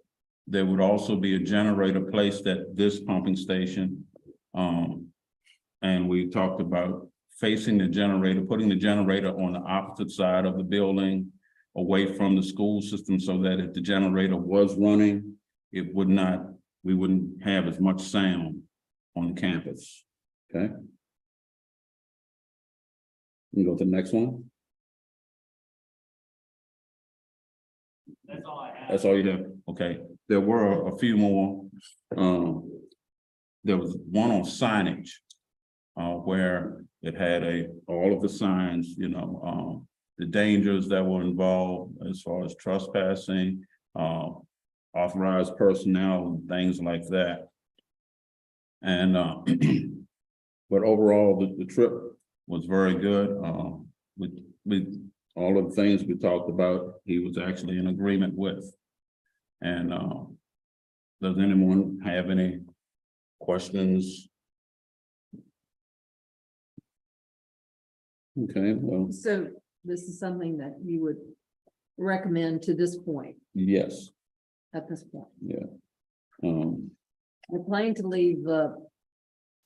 Speaker 3: There would also be a generator placed at this pumping station. And we talked about facing the generator, putting the generator on the opposite side of the building, away from the school system, so that if the generator was running, it would not, we wouldn't have as much sound on the campus. Okay. You can go to the next one. That's all I have. That's all you do. Okay. There were a few more. There was one on signage, where it had all of the signs, you know, the dangers that were involved as far as trespassing, authorized personnel, and things like that. And but overall, the trip was very good. With all of the things we talked about, he was actually in agreement with. And does anyone have any questions? Okay, well.
Speaker 5: So this is something that you would recommend to this point,
Speaker 3: Yes,
Speaker 5: at this point.
Speaker 3: yeah.
Speaker 5: We're planning to leave the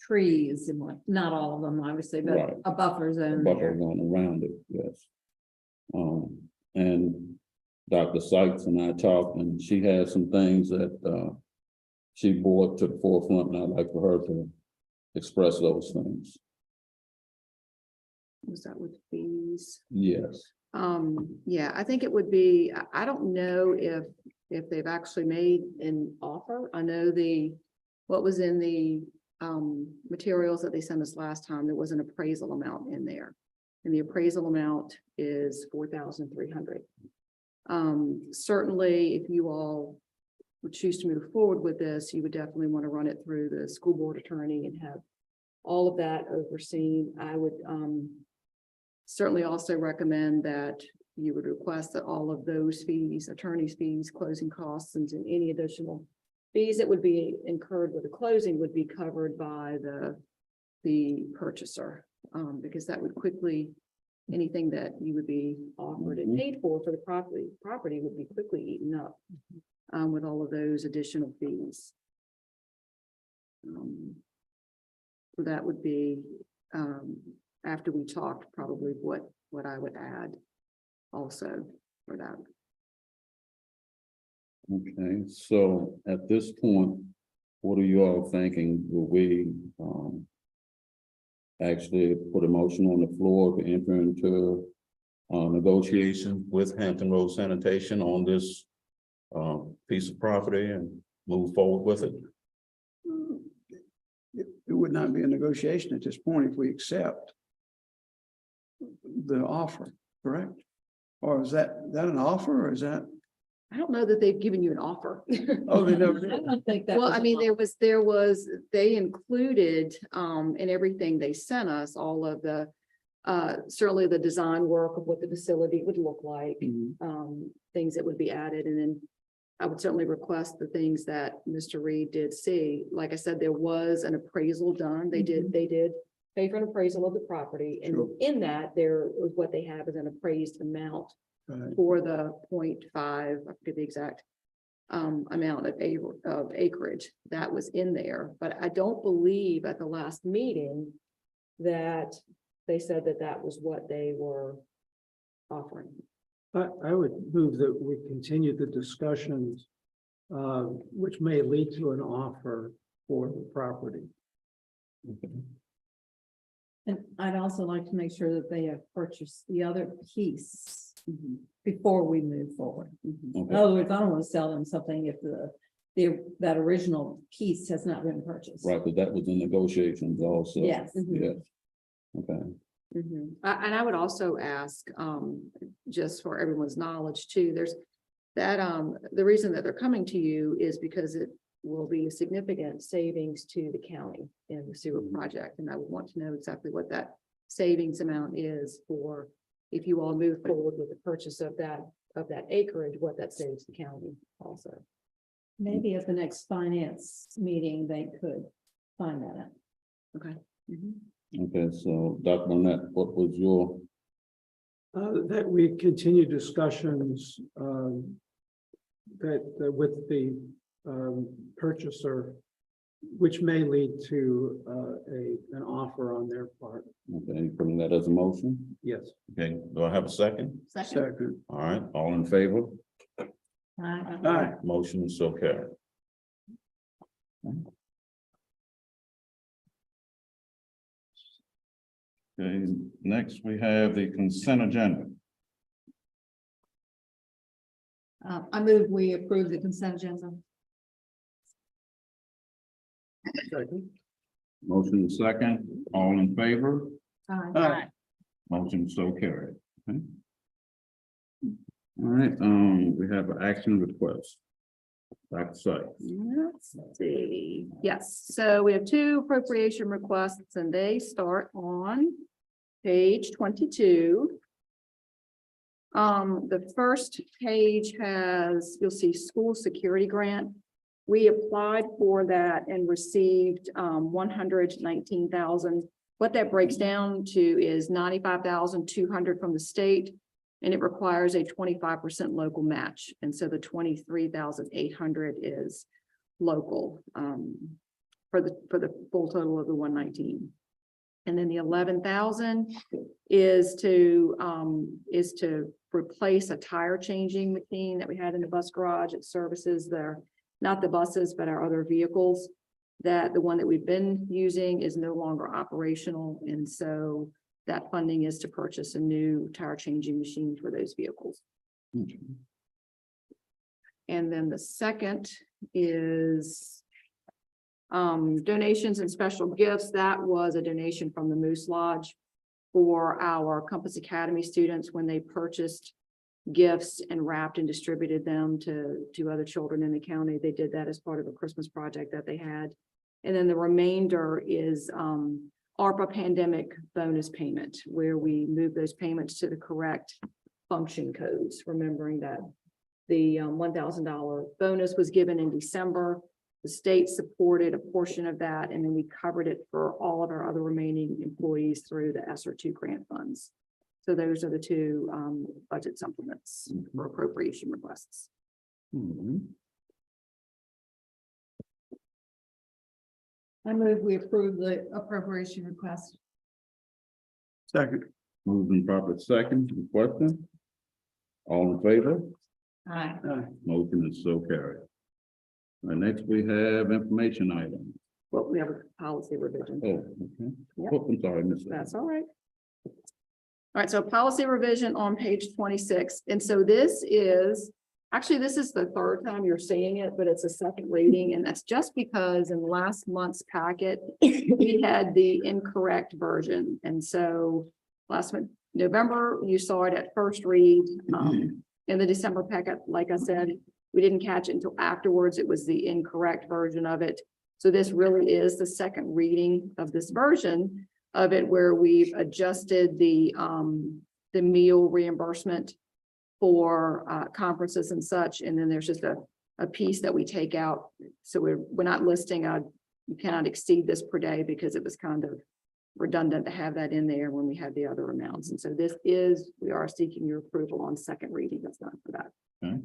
Speaker 5: trees and what, not all of them, obviously, but
Speaker 3: Right.
Speaker 5: a buffer zone
Speaker 3: Buffer
Speaker 5: there.
Speaker 3: going around it, yes. And Dr. Sykes and I talked, and she had some things that she brought to the forefront, and I'd like for her to express those things.
Speaker 2: Was that with fees?
Speaker 3: Yes.
Speaker 2: Yeah, I think it would be, I don't know if they've actually made an offer. I know what was in the materials that they sent us last time, there was an appraisal amount in there. And the appraisal amount is $4,300. Certainly, if you all would choose to move forward with this, you would definitely want to run it through the school board attorney and have all of that overseen. I would certainly also recommend that you would request that all of those fees, attorney's fees, closing costs, and any additional fees that would be incurred with the closing would be covered by the purchaser, because that would quickly, anything that you would be offered and paid for the property would be quickly eaten up with all of those additional fees. So that would be, after we talked, probably what I would add also for that.
Speaker 3: Okay, so at this point, what are you all thinking? Will we actually put a motion on the floor to enter into negotiation with Hampton Road Sanitation on this piece of property and move forward with it?
Speaker 4: It would not be a negotiation at this point if we accept the offer, correct? Or is that an offer, or is that?
Speaker 2: I don't know that they've given you an offer.
Speaker 4: Oh, they never did.
Speaker 5: I don't think that.
Speaker 2: Well,
Speaker 5: was
Speaker 2: I mean, they included, in everything they sent us, all of the, certainly the design work of what the facility would look like, things that would be added. And then I would certainly request the things that Mr. Reed did see. Like I said, there was an appraisal done. They did pay for an appraisal of the property, and
Speaker 4: Sure.
Speaker 2: in that, there is what they have is an appraised amount
Speaker 4: Right.
Speaker 2: for the 0.5, I forget the exact amount of acreage that was in there, but I don't believe at the last meeting that they said that that was what they were offering.
Speaker 4: I would move that we continue the discussions, which may lead to an offer for the property.
Speaker 5: And I'd also like to make sure that they have purchased the other piece before we move forward. In other words, I don't want to sell them something if that original piece has not been purchased.
Speaker 3: Right, but that was in negotiations also.
Speaker 5: Yes.
Speaker 3: Yes. Okay.
Speaker 2: And I would also ask, just for everyone's knowledge too, there's that, the reason that they're coming to you is because it will be a significant savings to the county in the sewer project. And I would want to know exactly what that savings amount is for, if you all move forward with the purchase of that acreage, what that saves the county also.
Speaker 5: Maybe at the next finance meeting, they could find that out.
Speaker 2: Okay.
Speaker 3: Okay, so Dr. Burnett, what was your,
Speaker 4: That we continue discussions, that with the purchaser, which may lead to an offer on their part.
Speaker 3: okay, putting that as a motion?
Speaker 4: Yes.
Speaker 3: Okay, do I have a second?
Speaker 4: Second.
Speaker 3: All right, all in favor?
Speaker 4: Aye.
Speaker 3: Motion is so carried. Okay, next we have the consent agenda.
Speaker 5: I move we approve the consent agenda.
Speaker 4: Second.
Speaker 3: Motion is second, all in favor?
Speaker 4: Aye.
Speaker 3: Motion so carried. Okay. All right, we have an action request. Dr. Sykes.
Speaker 2: Let's see. Yes, so we have two appropriation requests and they start on page 22. The first page has, you'll see school security grant. We applied for that and received 119,000. What that breaks down to is 95,200 from the state. And it requires a 25% local match. And so the 23,800 is local for the full total of the 119. And then the 11,000 is to replace a tire changing machine that we had in the bus garage. It services not the buses, but our other vehicles. That the one that we've been using is no longer operational. And so that funding is to purchase a new tire changing machine for those vehicles. And then the second is donations and special gifts. That was a donation from the Moose Lodge for our Compass Academy students when they purchased gifts and wrapped and distributed them to other children in the county. They did that as part of a Christmas project that they had. And then the remainder is ARPA pandemic bonus payment, where we move those payments to the correct function codes, remembering that the $1,000 bonus was given in December. The state supported a portion of that, and then we covered it for all of our other remaining employees through the ESSER 2 grant funds. So those are the two budget supplements for appropriation requests.
Speaker 5: I move we approve the appropriation request.
Speaker 4: Second.
Speaker 3: Moving proper second, question? All in favor?
Speaker 5: Aye.
Speaker 3: Motion is so carried. All right, next we have information items.
Speaker 2: Well, we have a policy revision.
Speaker 3: Oh, okay.
Speaker 2: Yep.
Speaker 3: Oh, I'm sorry, Ms.
Speaker 2: That's all right. All right, so policy revision on page 26. And so this is the third time you're seeing it, but it's a second reading. And that's just because in last month's packet, we had the incorrect version. And so last month, November, you saw it at first read. In the December packet, like I said, we didn't catch it until afterwards. It was the incorrect version of it. So this really is the second reading of this version of it, where we've adjusted the meal reimbursement for conferences and such. And then there's just a piece that we take out. So we're not listing you cannot exceed this per day, because it was kind of redundant to have that in there when we have the other amounts. And so we are seeking your approval on second reading that's done for that.
Speaker 3: Okay.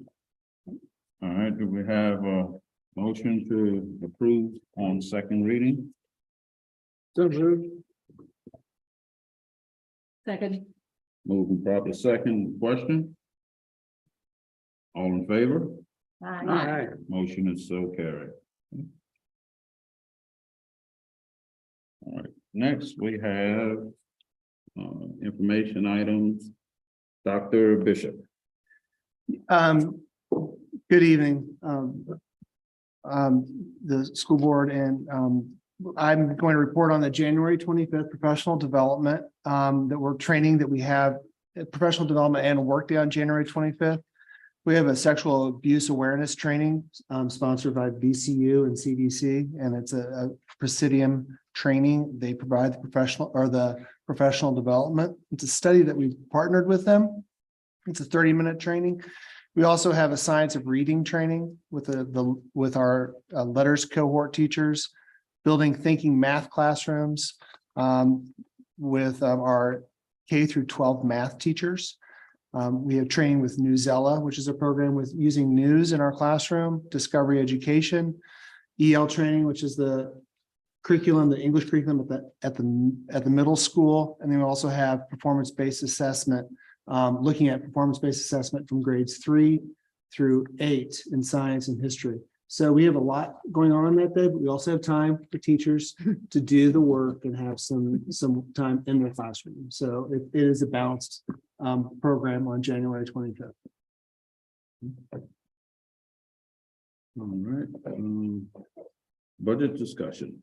Speaker 3: All right, do we have a motion to approve on second reading?
Speaker 4: So moved.
Speaker 5: Second.
Speaker 3: Moving proper second, question? All in favor?
Speaker 4: Aye.
Speaker 3: Motion is so carried. All right, next we have information items. Dr. Bishop.
Speaker 4: Good evening. The school board and I'm going to report on the January 25th professional development that we're training that we have professional development and a work day on January 25th. We have a sexual abuse awareness training sponsored by VCU and CDC, and it's a Presidium training. They provide the professional development. It's a study that we've partnered with them. It's a 30-minute training. We also have a science of reading training with our letters cohort teachers, building thinking math classrooms with our K through 12 math teachers. We have training with Newsella, which is a program with using news in our classroom, discovery education, EL training, which is the curriculum, the English curriculum at the middle school. And then we also have performance-based assessment, looking at performance-based assessment from grades 3 through 8 in science and history. So we have a lot going on that day, but we also have time for teachers to do the work and have some time in their classroom. So it is a balanced program on January 25th.
Speaker 3: All right, budget discussion.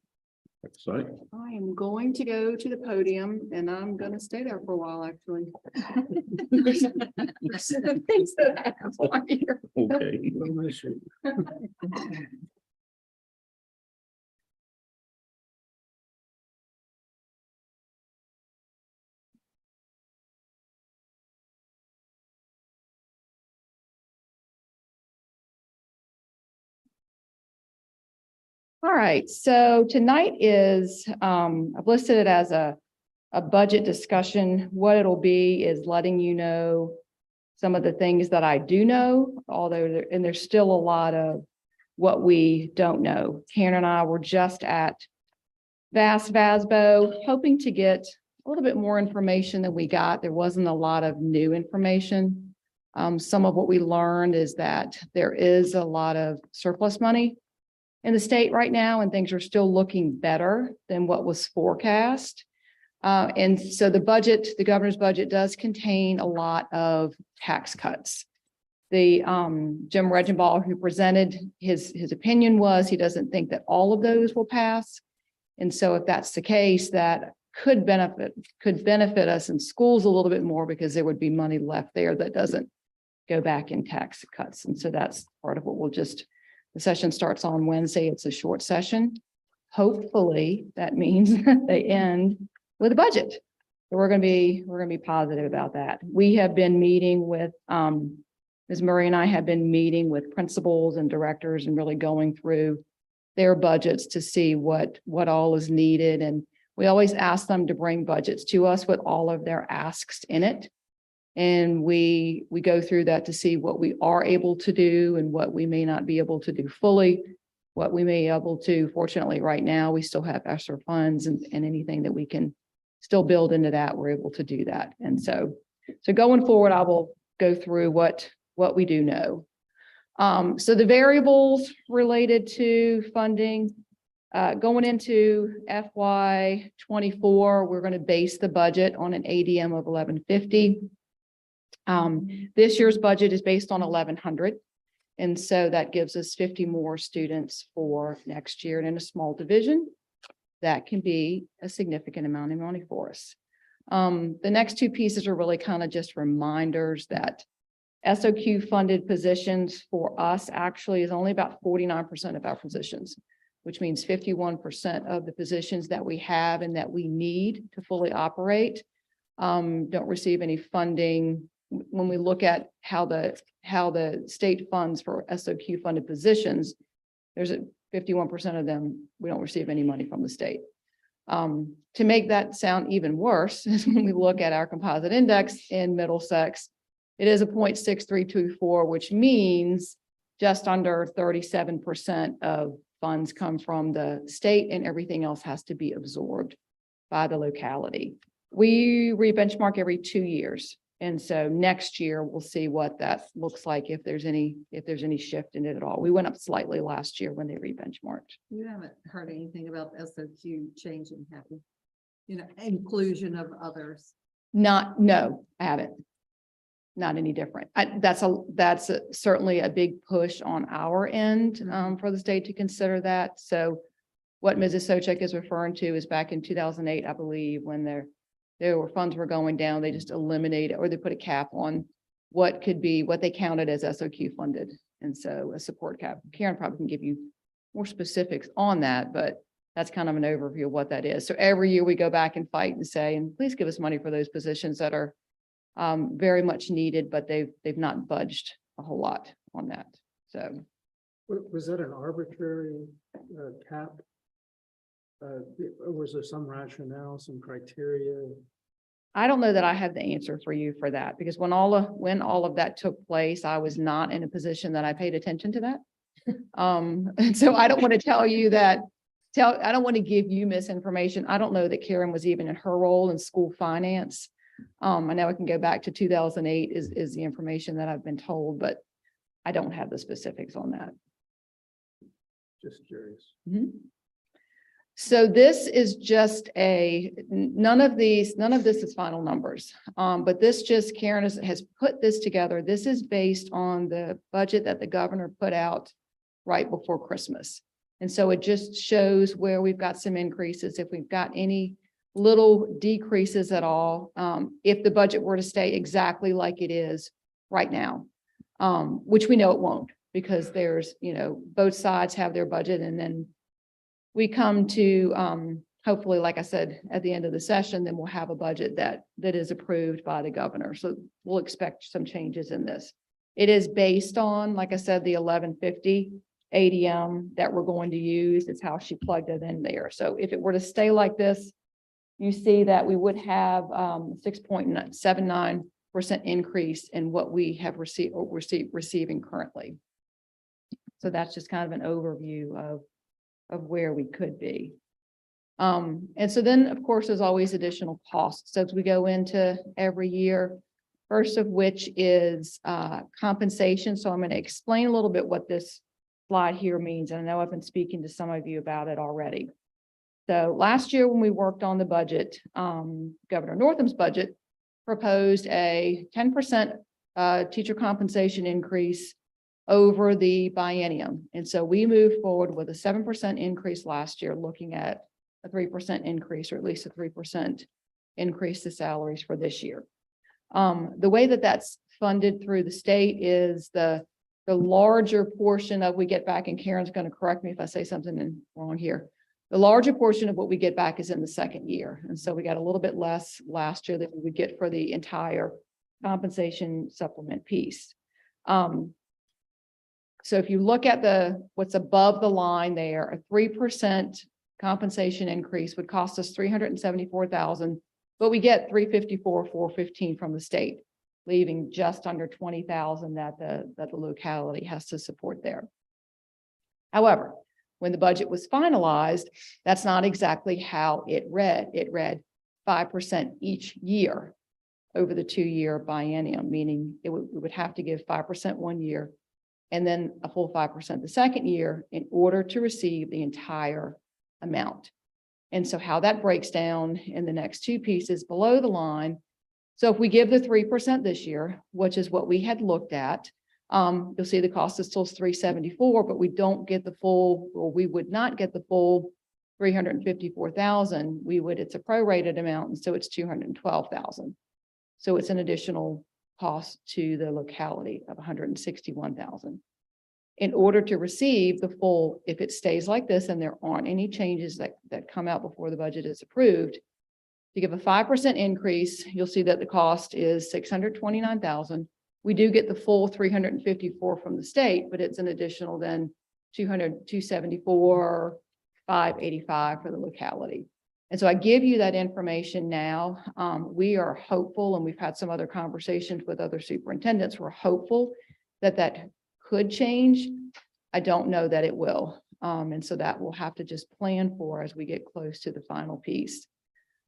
Speaker 3: Exciting.
Speaker 2: I am going to go to the podium and I'm going to stay there for a while, actually. There's some things that I have on here.
Speaker 3: Okay.
Speaker 2: All right, so tonight is, I've listed it as a budget discussion. What it'll be is letting you know some of the things that I do know, although there's still a lot of what we don't know. Karen and I were just at VASBO, hoping to get a little bit more information than we got. There wasn't a lot of new information. Some of what we learned is that there is a lot of surplus money in the state right now, and things are still looking better than what was forecast. And so the governor's budget does contain a lot of tax cuts. The Jim Regenbaugh, who presented his opinion, was he doesn't think that all of those will pass. And so if that's the case, that could benefit us in schools a little bit more, because there would be money left there that doesn't go back in tax cuts. And so that's part of what the session starts on Wednesday. It's a short session. Hopefully that means they end with a budget. So we're going to be positive about that. We have been meeting with Ms. Murray and I have been meeting with principals and directors and really going through their budgets to see what all is needed. And we always ask them to bring budgets to us with all of their asks in it. And we go through that to see what we are able to do and what we may not be able to do fully, what we may be able to. Fortunately, right now, we still have ESSER funds and anything that we can still build into that, we're able to do that. And so going forward, I will go through what we do know. So the variables related to funding, going into FY24, we're going to base the budget on an ADM of 1150. This year's budget is based on 1100. And so that gives us 50 more students for next year. And in a small division, that can be a significant amount of money for us. The next two pieces are really kind of just reminders that SOQ funded positions for us actually is only about 49% of our positions, which means 51% of the positions that we have and that we need to fully operate don't receive any funding. When we look at how the state funds for SOQ funded positions, there's 51% of them, we don't receive any money from the state. To make that sound even worse is when we look at our composite index in Middlesex, it is a 0.6324, which means just under 37% of funds come from the state and everything else has to be absorbed by the locality. We re-benchmark every 2 years. And so next year we'll see what that looks like, if there's any shift in it at all. We went up slightly last year when they re-benchmarked.
Speaker 5: You haven't heard anything about SOQ changing, have you? Inclusion of others.
Speaker 2: No, I haven't. Not any different. That's certainly a big push on our end for the state to consider that. So what Mrs. Sochek is referring to is back in 2008, I believe, when there were funds were going down, they just eliminated, or they put a cap on what they counted as SOQ funded. And so a support cap. Karen probably can give you more specifics on that, but that's kind of an overview of what that is. So every year we go back and fight and say, and please give us money for those positions that are very much needed, but they've not budged a whole lot on that. So
Speaker 4: Was that an arbitrary cap? Was there some rationale, some criteria?
Speaker 2: I don't know that I have the answer for you for that, because when all of that took place, I was not in a position that I paid attention to that. And so I don't want to tell you that, I don't want to give you misinformation. I don't know that Karen was even in her role in school finance. I know I can go back to 2008 is the information that I've been told, but I don't have the specifics on that.
Speaker 4: Just curious.
Speaker 2: So this is just none of this is final numbers. But this just, Karen has put this together. This is based on the budget that the governor put out right before Christmas. And so it just shows where we've got some increases, if we've got any little decreases at all, if the budget were to stay exactly like it is right now, which we know it won't, because there's, both sides have their budget, and then we come to, hopefully, like I said, at the end of the session, then we'll have a budget that is approved by the governor. So we'll expect some changes in this. It is based on, like I said, the 1150 ADM that we're going to use. It's how she plugged it in there. So if it were to stay like this, you see that we would have 6.79% increase in what we have received or receiving currently. So that's just kind of an overview of where we could be. And so then, of course, there's always additional costs as we go into every year, first of which is compensation. So I'm going to explain a little bit what this slide here means. And I know I've been speaking to some of you about it already. So last year when we worked on the budget, Governor Northam's budget proposed a 10% teacher compensation increase over the biennium. And so we moved forward with a 7% increase last year, looking at a 3% increase, or at least a 3% increase to salaries for this year. The way that that's funded through the state is the larger portion of we get back, and Karen's going to correct me if I say something wrong here. The larger portion of what we get back is in the second year. And so we got a little bit less last year than we would get for the entire compensation supplement piece. So if you look at what's above the line there, a 3% compensation increase would cost us $374,000, but we get $354,415 from the state, leaving just under $20,000 that the locality has to support there. However, when the budget was finalized, that's not exactly how it read. It read 5% each year over the 2-year biennium, meaning we would have to give 5% one year and then a full 5% the second year in order to receive the entire amount. And so how that breaks down in the next two pieces below the line. So if we give the 3% this year, which is what we had looked at, you'll see the cost is still $374,000, but we don't get the full, or we would not get the full $354,000. It's a prorated amount, and so it's $212,000. So it's an additional cost to the locality of $161,000. In order to receive the full, if it stays like this and there aren't any changes that come out before the budget is approved, to give a 5% increase, you'll see that the cost is $629,000. We do get the full $354,000 from the state, but it's an additional then $274,585 for the locality. And so I give you that information now. We are hopeful, and we've had some other conversations with other superintendents. We're hopeful that that could change. I don't know that it will. And so that we'll have to just plan for as we get close to the final piece.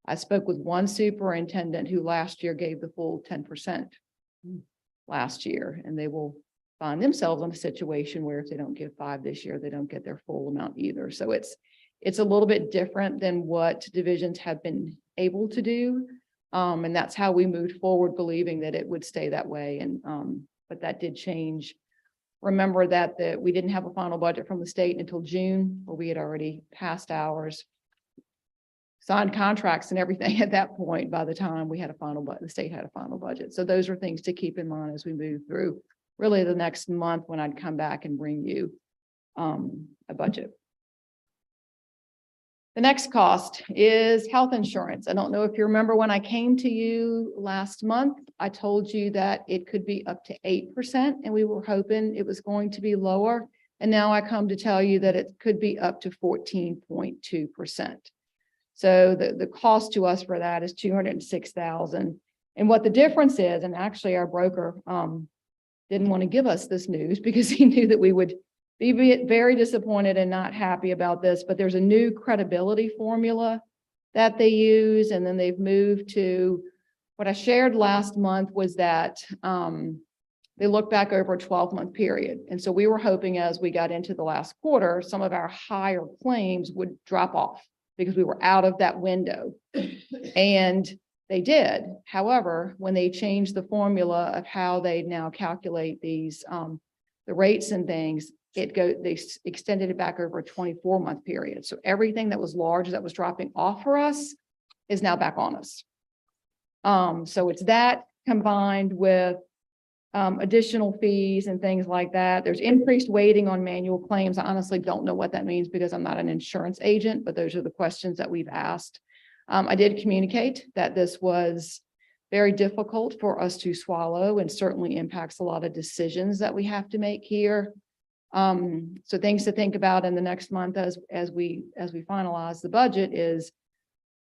Speaker 2: I spoke with one superintendent who last year gave the full 10% last year, and they will find themselves in a situation where if they don't give 5 this year, they don't get their full amount either. So it's a little bit different than what divisions have been able to do. And that's how we moved forward, believing that it would stay that way. And, but that did change. Remember that we didn't have a final budget from the state until June, where we had already passed ours, signed contracts and everything at that point by the time we had a final budget, the state had a final budget. So those are things to keep in mind as we move through really the next month when I'd come back and bring you a budget. The next cost is health insurance. I don't know if you remember when I came to you last month, I told you that it could be up to 8%, and we were hoping it was going to be lower. And now I come to tell you that it could be up to 14.2%. So the cost to us for that is $206,000. And what the difference is, and actually our broker didn't want to give us this news because he knew that we would be very disappointed and not happy about this, but there's a new credibility formula that they use. And then they've moved to what I shared last month was that they look back over a 12-month period. And so we were hoping as we got into the last quarter, some of our higher claims would drop off because we were out of that window. And they did. However, when they changed the formula of how they now calculate these, the rates and things, they extended it back over a 24-month period. So everything that was large that was dropping off for us is now back on us. So it's that combined with additional fees and things like that. There's increased weighting on manual claims. I honestly don't know what that means because I'm not an insurance agent, but those are the questions that we've asked. I did communicate that this was very difficult for us to swallow and certainly impacts a lot of decisions that we have to make here. So things to think about in the next month as we finalize the budget is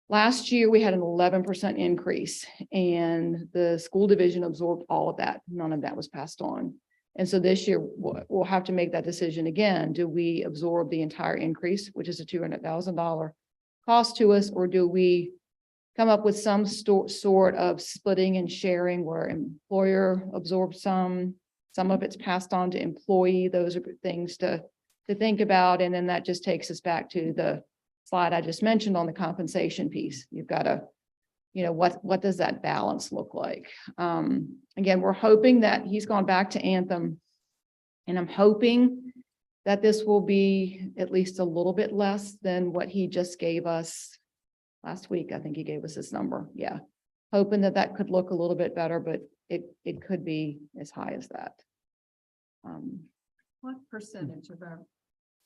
Speaker 2: last year we had an 11% increase and the school division absorbed all of that. None of that was passed on. And so this year we'll have to make that decision again. Do we absorb the entire increase, which is a $200,000 cost to us, or do we come up with some sort of splitting and sharing where employer absorbs some of it's passed on to employee? Those are things to think about. And then that just takes us back to the slide I just mentioned on the compensation piece. You've got to, what does that balance look like? Again, we're hoping that he's gone back to Anthem, and I'm hoping that this will be at least a little bit less than what he just gave us last week. I think he gave us this number. Yeah. Hoping that that could look a little bit better, but it could be as high as that.
Speaker 5: What percentage of our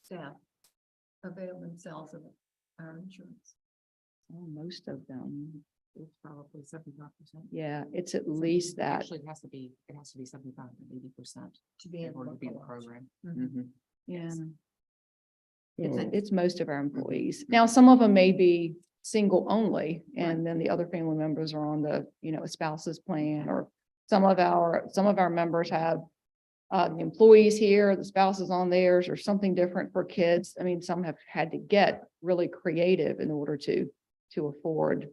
Speaker 5: staff avail themselves of our insurance?
Speaker 2: Oh, most of them.
Speaker 11: It's probably 75%.
Speaker 2: Yeah, it's at least that.
Speaker 11: Actually, it has to be 75 to 80%
Speaker 5: To be
Speaker 11: in order to be in the program.
Speaker 2: Yeah.
Speaker 5: Yes.
Speaker 2: It's most of our employees. Now, some of them may be single only, and then the other family members are on the, a spouse's plan, or some of our members have the employees here, the spouses on theirs, or something different for kids. I mean, some have had to get really creative in order to afford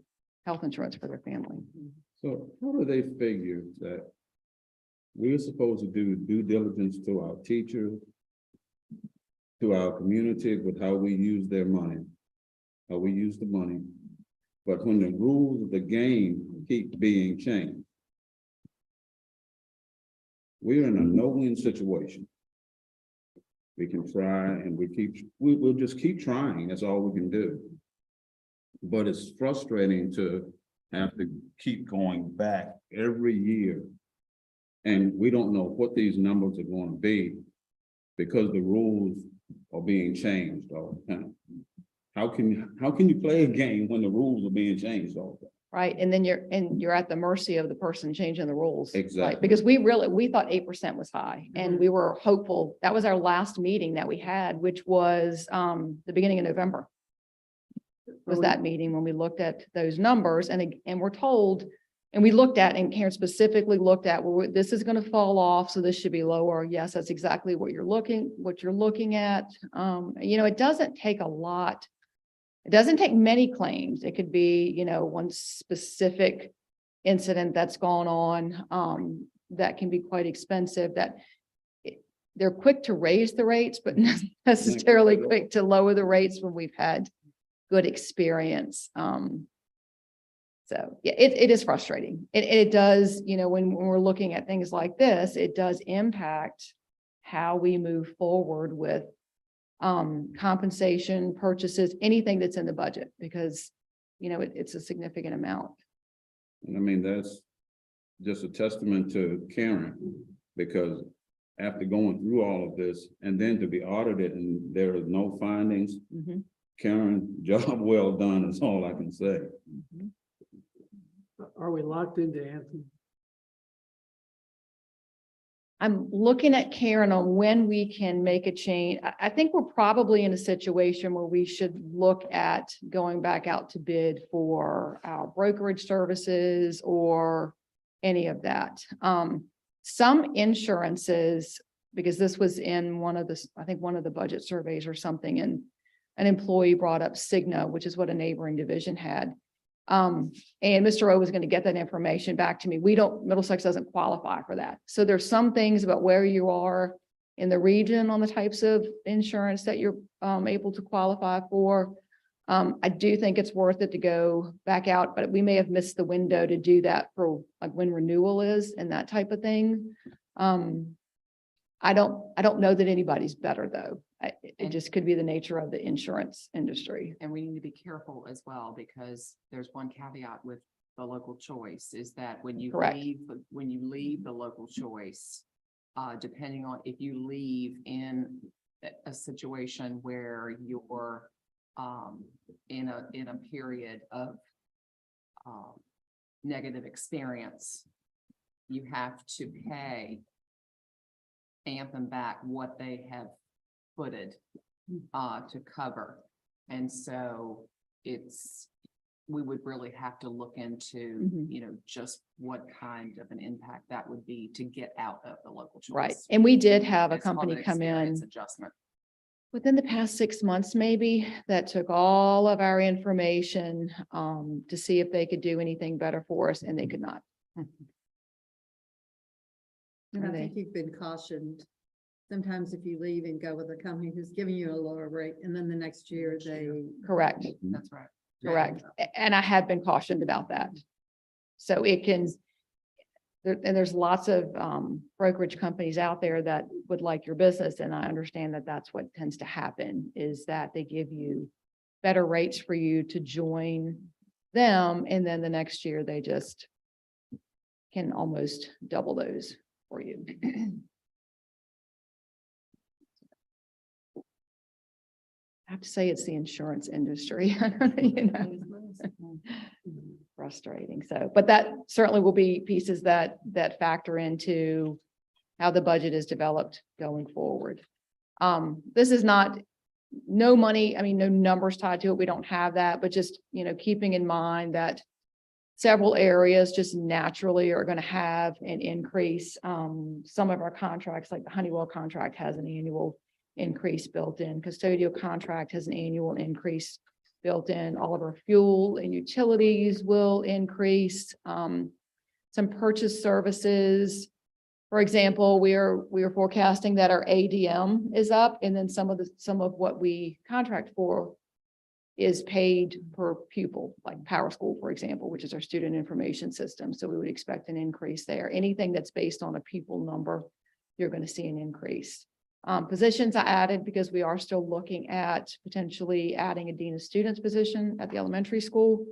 Speaker 2: health insurance for their family.
Speaker 3: So how do they figure that we're supposed to do due diligence to our teachers, to our community with how we use their money, how we use the money, but when the rules of the game keep being changed, we're in a no-win situation. We can try and we'll just keep trying. That's all we can do. But it's frustrating to have to keep going back every year. And we don't know what these numbers are going to be because the rules are being changed all the time. How can you play a game when the rules are being changed all the time?
Speaker 2: Right. And then you're at the mercy of the person changing the rules.
Speaker 3: Exactly.
Speaker 2: Right? Because we thought 8% was high, and we were hopeful. That was our last meeting that we had, which was the beginning of November. was that meeting when we looked at those numbers and we're told, and we looked at, and Karen specifically looked at, well, this is going to fall off, so this should be lower. Yes, that's exactly what you're looking at. You know, it doesn't take a lot. It doesn't take many claims. It could be, you know, one specific incident that's gone on, that can be quite expensive, they're quick to raise the rates, but not necessarily quick to lower the rates when we've had good experience. So yeah, it is frustrating. It does, you know, when we're looking at things like this, it does impact how we move forward with compensation, purchases, anything that's in the budget, because, you know, it's a significant amount.
Speaker 3: And I mean, that's just a testament to Karen, because after going through all of this and then to be audited and there are no findings,
Speaker 2: Mhm.
Speaker 3: Karen, job well done is all I can say.
Speaker 2: Mhm.
Speaker 4: Are we locked into Anthony?
Speaker 2: I'm looking at Karen on when we can make a change. I think we're probably in a situation where we should look at going back out to bid for our brokerage services or any of that. Some insurances, because this was in one of the, I think one of the budget surveys or something, and an employee brought up Cigna, which is what a neighboring division had. And Mr. O was going to get that information back to me. Middlesex doesn't qualify for that. So there's some things about where you are in the region on the types of insurance that you're able to qualify for. I do think it's worth it to go back out, but we may have missed the window to do that for like when renewal is and that type of thing. I don't know that anybody's better though. It just could be the nature of the insurance industry.
Speaker 11: And we need to be careful as well, because there's one caveat with the local choice is that when you
Speaker 2: Correct.
Speaker 11: leave the local choice, depending on if you leave in a situation where you're in a period of negative experience, you have to pay Anthem back what they have footed to cover. And so we would really have to look into,
Speaker 2: Mhm.
Speaker 11: you know, just what kind of an impact that would be to get out of the local choice.
Speaker 2: Right. And we did have a
Speaker 11: It's called
Speaker 2: company
Speaker 11: an
Speaker 2: come in
Speaker 11: experience adjustment.
Speaker 2: within the past 6 months, maybe, that took all of our information to see if they could do anything better for us, and they could not.
Speaker 5: And I
Speaker 2: Are they-
Speaker 5: think you've been cautioned. Sometimes if you leave and go with a company who's giving you a lower rate, and then the next year they.
Speaker 2: Correct.
Speaker 11: That's right.
Speaker 2: Correct. And I have been cautioned about that. So it can, and there's lots of brokerage companies out there that would like your business. And I understand that that's what tends to happen, is that they give you better rates for you to join them. And then the next year they just can almost double those for you. I have to say it's the insurance industry. You know. Frustrating. So, but that certainly will be pieces that factor into how the budget is developed going forward. This is not, no money, I mean, no numbers tied to it. We don't have that, but just, you know, keeping in mind that several areas just naturally are going to have an increase. Some of our contracts, like the Honeywell contract, has an annual increase built in. Custodial contract has an annual increase built in. All of our fuel and utilities will increase. Some purchase services. For example, we are forecasting that our ADM is up, and then some of what we contract for is paid per pupil, like Power School, for example, which is our student information system. So we would expect an increase there. Anything that's based on a pupil number, you're going to see an increase. Positions I added because we are still looking at potentially adding a dean of students position at the elementary school.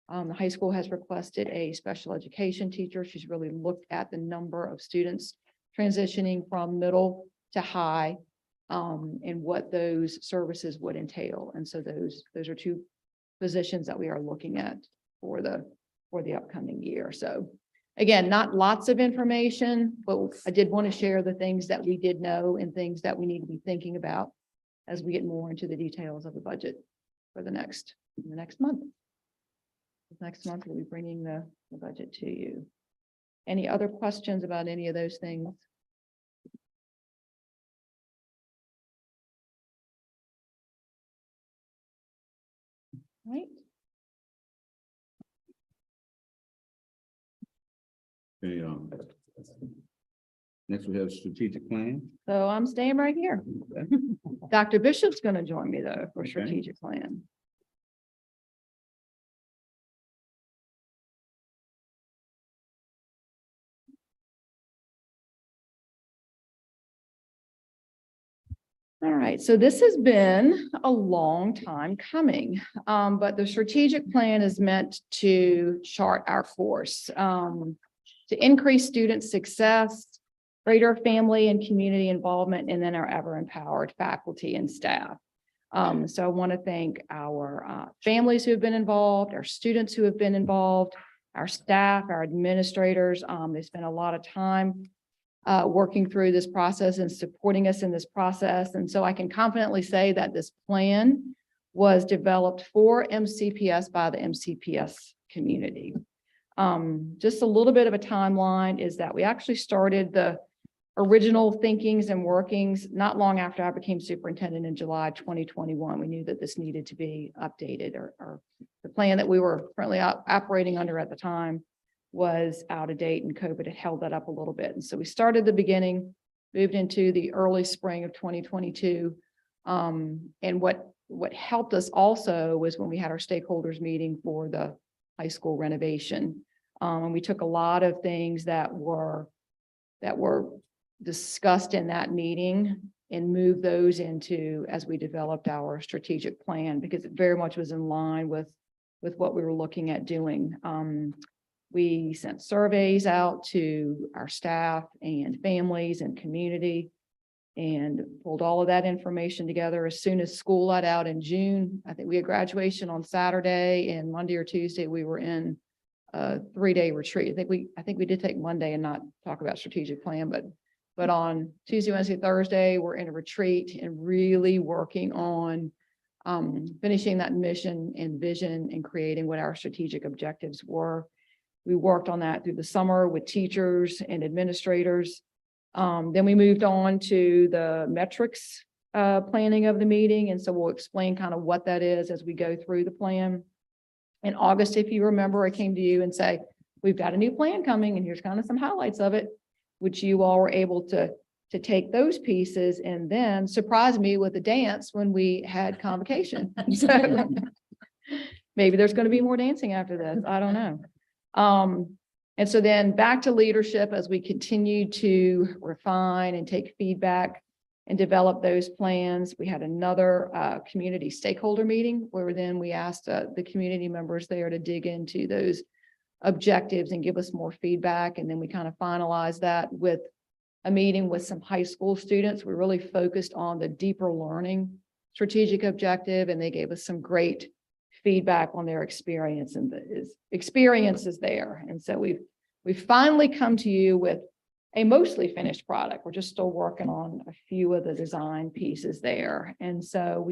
Speaker 2: The high school has requested a special education teacher. She's really looked at the number of students transitioning from middle to high, and what those services would entail. And so those are two positions that we are looking at for the upcoming year. So again, not lots of information, but I did want to share the things that we did know and things that we need to be thinking about as we get more into the details of the budget for the next in the next month. Next month, we'll be bringing the budget to you. Any other questions about any of those things? Right.
Speaker 3: Okay, next we have strategic plan.
Speaker 2: So I'm staying right here. Dr. Bishop's going to join me though for
Speaker 3: Okay.
Speaker 2: strategic plan. All right, so this has been a long time coming, but the strategic plan is meant to chart our course, to increase student success, greater family and community involvement, and then our ever empowered faculty and staff. So I want to thank our families who have been involved, our students who have been involved, our staff, our administrators. They spent a lot of time working through this process and supporting us in this process. And so I can confidently say that this plan was developed for MCPS by the MCPS community. Just a little bit of a timeline is that we actually started the original thinkings and workings not long after I became superintendent in July 2021. We knew that this needed to be updated, or the plan that we were currently operating under at the time was out of date, and COVID had held that up a little bit. And so we started the beginning, moved into the early spring of 2022. And what helped us also was when we had our stakeholders meeting for the high school renovation. And we took a lot of things that were discussed in that meeting and moved those into as we developed our strategic plan, because it very much was in line with what we were looking at doing. We sent surveys out to our staff and families and community and pulled all of that information together as soon as school let out in June. I think we had graduation on Saturday, and Monday or Tuesday we were in a 3-day retreat. I think we did take Monday and not talk about strategic plan, but on Tuesday, Wednesday, Thursday, we're in a retreat and really working on finishing that mission and vision and creating what our strategic objectives were. We worked on that through the summer with teachers and administrators. Then we moved on to the metrics planning of the meeting. And so we'll explain kind of what that is as we go through the plan. In August, if you remember, I came to you and say, we've got a new plan coming and here's kind of some highlights of it, which you all were able to take those pieces and then surprise me with a dance when we had convocation. So maybe there's going to be more dancing after this. I don't know. And so then back to leadership as we continue to refine and take feedback and develop those plans. We had another community stakeholder meeting where then we asked the community members there to dig into those objectives and give us more feedback. And then we kind of finalized that with a meeting with some high school students. We really focused on the deeper learning strategic objective, and they gave us some great feedback on their experience and the experiences there. And so we've finally come to you with a mostly finished product. We're just still working on a few of the design pieces there. And so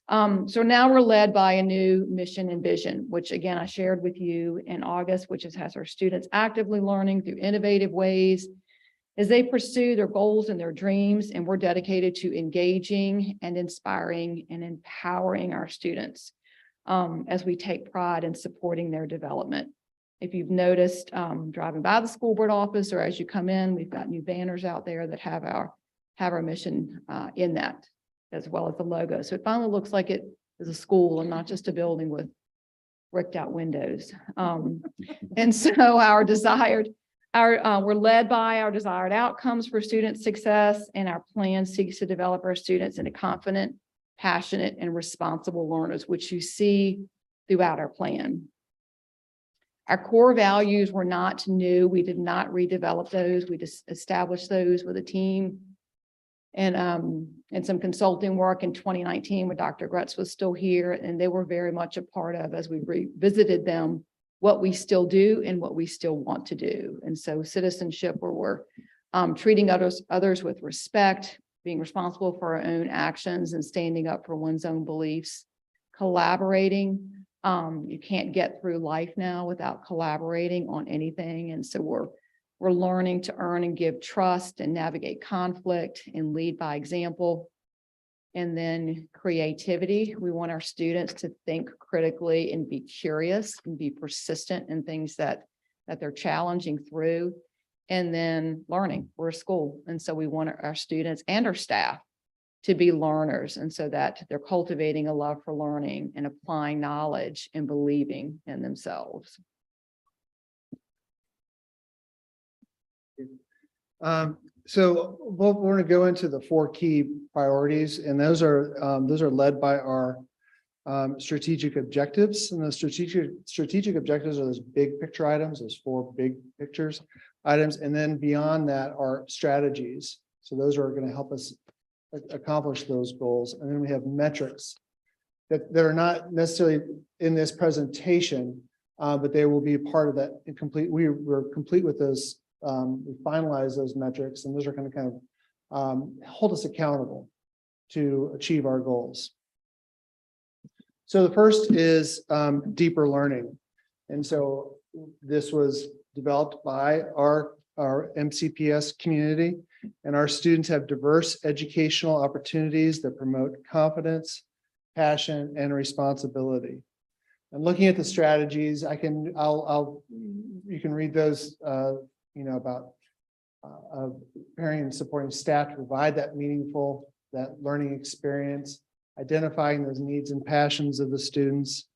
Speaker 2: so now we're led by a new mission and vision, which again, I shared with you in August, which has our students actively learning through innovative ways as they pursue their goals and their dreams. And we're dedicated to engaging and inspiring and empowering our students as we take pride in supporting their development. If you've noticed driving by the school board office or as you come in, we've got new banners out there that have our mission in that, as well as the logo. So it finally looks like it is a school and not just a building with bricked out windows. And so we're led by our desired outcomes for student success, and our plan seeks to develop our students into confident, passionate, and responsible learners, which you see throughout our plan. Our core values were not new. We did not redevelop those. We just established those with a team and some consulting work in 2019 when Dr. Gretz was still here, and they were very much a part of, as we revisited them, what we still do and what we still want to do. And so citizenship, where we're treating others with respect, being responsible for our own actions and standing up for one's own beliefs. collaborating. You can't get through life now without collaborating on anything. And so we're learning to earn and give trust and navigate conflict and lead by example. And then creativity. We want our students to think critically and be curious and be persistent in things that they're challenging through. And then learning. We're a school. And so we want our students and our staff to be learners. And so that they're cultivating a love for learning and applying knowledge and believing in themselves.
Speaker 4: So we're going to go into the 4 key priorities, and those are led by our strategic objectives. And the strategic objectives are those big picture items, those 4 big pictures items, and then beyond that are strategies. So those are going to help us accomplish those goals. And then we have metrics that are not necessarily in this presentation, but they will be part of that complete. We're complete with those. We finalize those metrics, and those are going to kind of hold us accountable to achieve our goals. So the first is deeper learning. And so this was developed by our MCPS community, and our students have diverse educational opportunities that promote confidence, passion, and responsibility. And looking at the strategies, you can read those, about preparing and supporting staff to provide that learning experience, identifying those needs and passions of the students.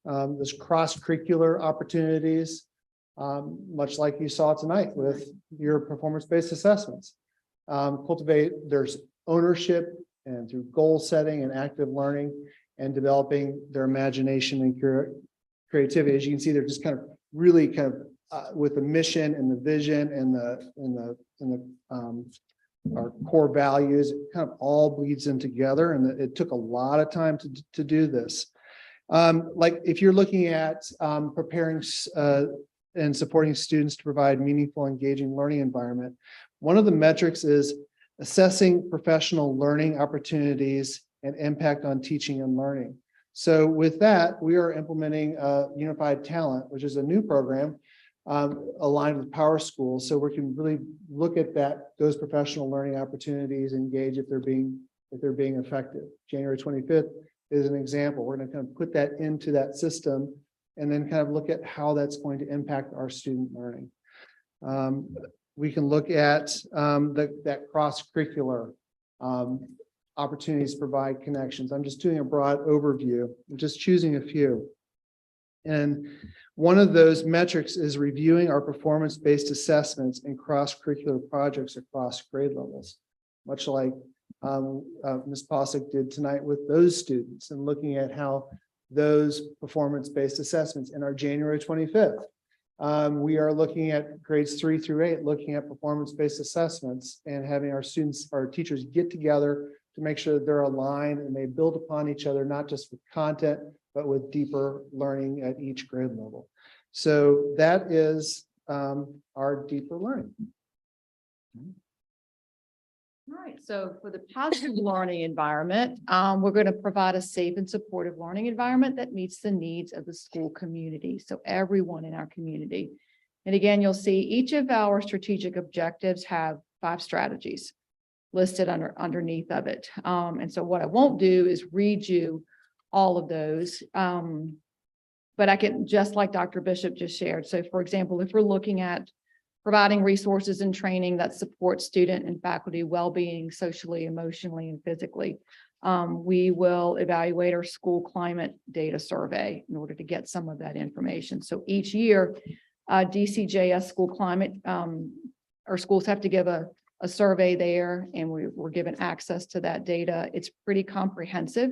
Speaker 4: There's cross-curricular opportunities, much like you saw tonight with your performance-based assessments. There's ownership and through goal setting and active learning and developing their imagination and creativity. As you can see, they're just kind of really with the mission and the vision and our core values. It kind of all bleeds in together, and it took a lot of time to do this. Like if you're looking at preparing and supporting students to provide meaningful, engaging learning environment, one of the metrics is assessing professional learning opportunities and impact on teaching and learning. So with that, we are implementing Unified Talent, which is a new program aligned with Power Schools. So we can really look at those professional learning opportunities, engage if they're being effective. January 25th is an example. We're going to kind of put that into that system and then kind of look at how that's going to impact our student learning. We can look at that cross-curricular opportunities to provide connections. I'm just doing a broad overview, I'm just choosing a few. And one of those metrics is reviewing our performance-based assessments and cross-curricular projects across grade levels, much like Ms. Posick did tonight with those students, and looking at how those performance-based assessments in our January 25th. We are looking at grades 3 through 8, looking at performance-based assessments and having our teachers get together to make sure that they're aligned and they build upon each other, not just with content, but with deeper learning at each grade level. So that is our deeper learning.
Speaker 2: All right, so for the positive learning environment, we're going to provide a safe and supportive learning environment that meets the needs of the school community. So everyone in our community. And again, you'll see each of our strategic objectives have 5 strategies listed underneath of it. And so what I won't do is read you all of those. But I can, just like Dr. Bishop just shared. So for example, if we're looking at providing resources and training that support student and faculty well-being socially, emotionally, and physically, we will evaluate our school climate data survey in order to get some of that information. So each year, DCJS school climate, our schools have to give a survey there, and we're given access to that data. It's pretty comprehensive.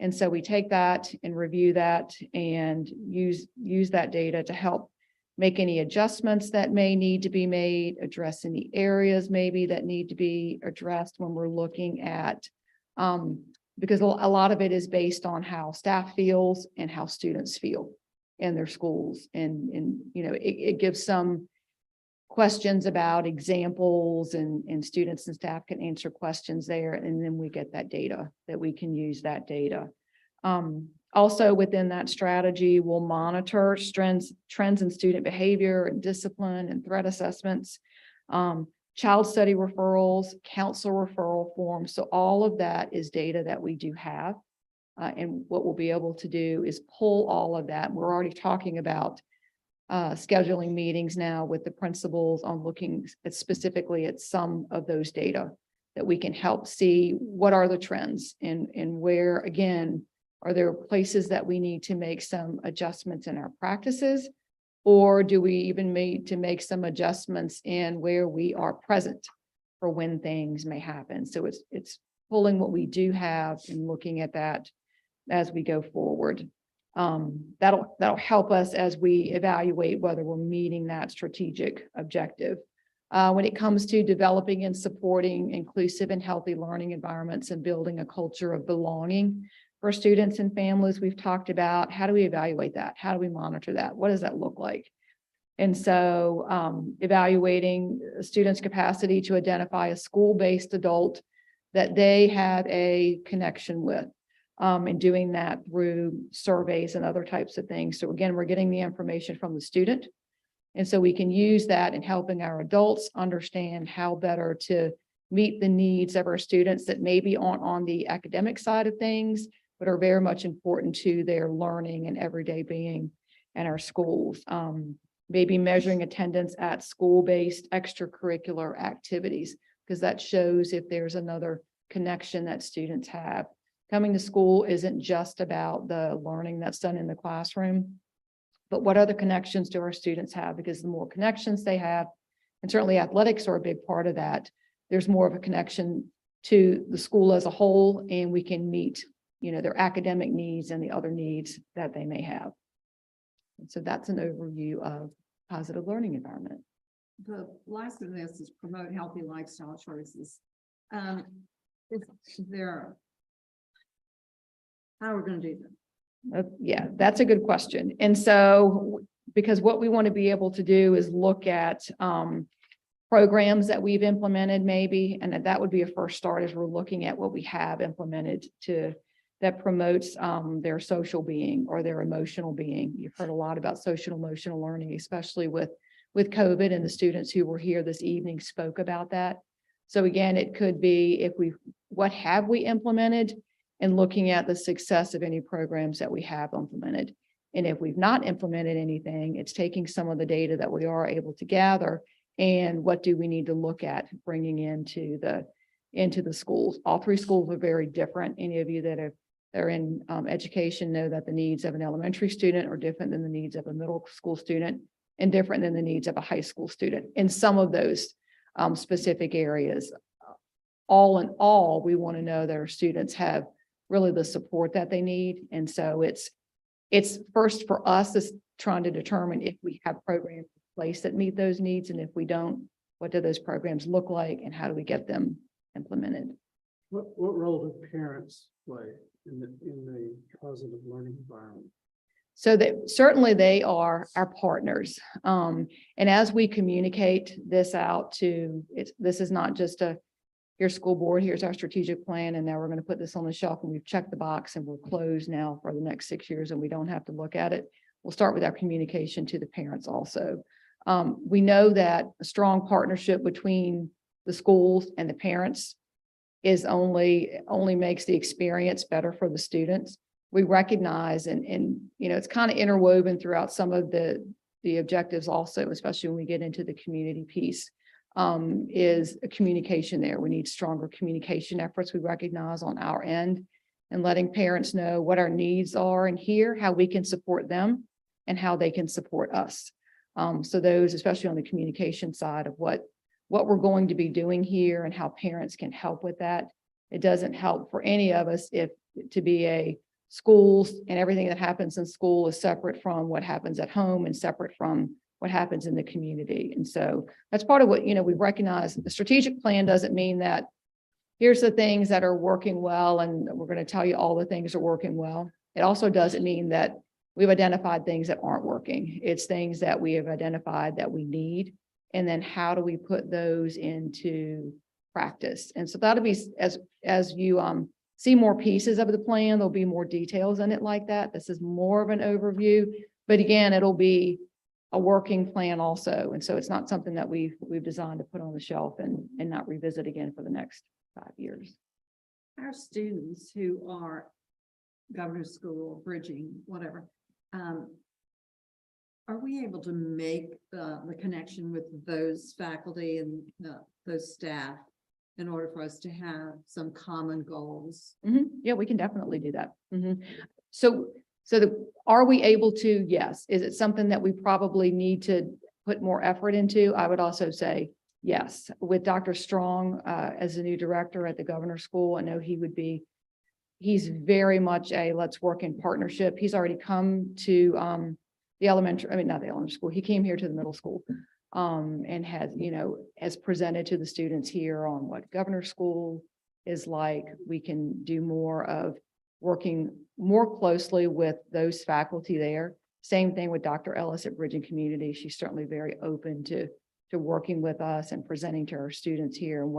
Speaker 2: And so we take that and review that and use that data to help make any adjustments that may need to be made, address any areas maybe that need to be addressed when we're looking at, because a lot of it is based on how staff feels and how students feel in their schools. And it gives some questions about examples, and students and staff can answer questions there. And then we get that data that we can use that data. Also within that strategy, we'll monitor trends in student behavior and discipline and threat assessments, child study referrals, counsel referral forms. So all of that is data that we do have. And what we'll be able to do is pull all of that. We're already talking about scheduling meetings now with the principals on looking specifically at some of those data that we can help see what are the trends and where, again, are there places that we need to make some adjustments in our practices, or do we even need to make some adjustments in where we are present for when things may happen? So it's pulling what we do have and looking at that as we go forward. That'll help us as we evaluate whether we're meeting that strategic objective. When it comes to developing and supporting inclusive and healthy learning environments and building a culture of belonging for students and families, we've talked about how do we evaluate that? How do we monitor that? What does that look like? And so evaluating students' capacity to identify a school-based adult that they have a connection with. And doing that through surveys and other types of things. So again, we're getting the information from the student. And so we can use that in helping our adults understand how better to meet the needs of our students that maybe aren't on the academic side of things, but are very much important to their learning and everyday being in our schools. Maybe measuring attendance at school-based extracurricular activities, because that shows if there's another connection that students have. Coming to school isn't just about the learning that's done in the classroom, but what other connections do our students have? Because the more connections they have, and certainly athletics are a big part of that, there's more of a connection to the school as a whole, and we can meet, their academic needs and the other needs that they may have. And so that's an overview of positive learning environment.
Speaker 5: The last of this is promote healthy lifestyle choices. Is there, how are we going to do that?
Speaker 2: Yeah, that's a good question. And so, because what we want to be able to do is look at programs that we've implemented maybe, and that would be a first start as we're looking at what we have implemented that promotes their social being or their emotional being. You've heard a lot about social emotional learning, especially with COVID, and the students who were here this evening spoke about that. So again, it could be what have we implemented, and looking at the success of any programs that we have implemented. And if we've not implemented anything, it's taking some of the data that we are able to gather and what do we need to look at bringing into the schools. All three schools are very different. Any of you that are in education know that the needs of an elementary student are different than the needs of a middle school student and different than the needs of a high school student in some of those specific areas. All in all, we want to know that our students have really the support that they need. And so it's first for us is trying to determine if we have programs in place that meet those needs. And if we don't, what do those programs look like and how do we get them implemented?
Speaker 4: What role do parents play in the positive learning environment?
Speaker 2: So that certainly they are our partners. And as we communicate this out this is not just here's school board, here's our strategic plan, and now we're going to put this on the shelf and we've checked the box and we're closed now for the next 6 years and we don't have to look at it. We'll start with our communication to the parents also. We know that a strong partnership between the schools and the parents is only makes the experience better for the students. We recognize and it's kind of interwoven throughout some of the objectives also, especially when we get into the community piece. Is a communication there. We need stronger communication efforts we recognize on our end and letting parents know what our needs are and hear how we can support them and how they can support us. So those, especially on the communication side of what we're going to be doing here and how parents can help with that. It doesn't help for any of us if to be a schools and everything that happens in school is separate from what happens at home and separate from what happens in the community. And so that's part of what, we recognize. The strategic plan doesn't mean that here's the things that are working well and we're going to tell you all the things are working well. It also doesn't mean that we've identified things that aren't working. It's things that we have identified that we need. And then how do we put those into practice? And so that'll be as you see more pieces of the plan. There'll be more details in it like that. This is more of an overview, but again, it'll be a working plan also. And so it's not something that we've designed to put on the shelf and not revisit again for the next 5 years.
Speaker 5: Our students who are governor's school, bridging, whatever, are we able to make the connection with those faculty and those staff in order for us to have some common goals?
Speaker 2: Yeah, we can definitely do that. Are we able to? Yes. Is it something that we probably need to put more effort into? I would also say yes. With Dr. Strong as the new director at the governor's school, I know he's very much a let's work in partnership. He's already come to the elementary, I mean, not the elementary school. He came here to the middle school and has presented to the students here on what governor's school is like. We can do more of working more closely with those faculty there. Same thing with Dr. Ellis at Bridging Community. She's certainly very open to working with us and presenting to our students here and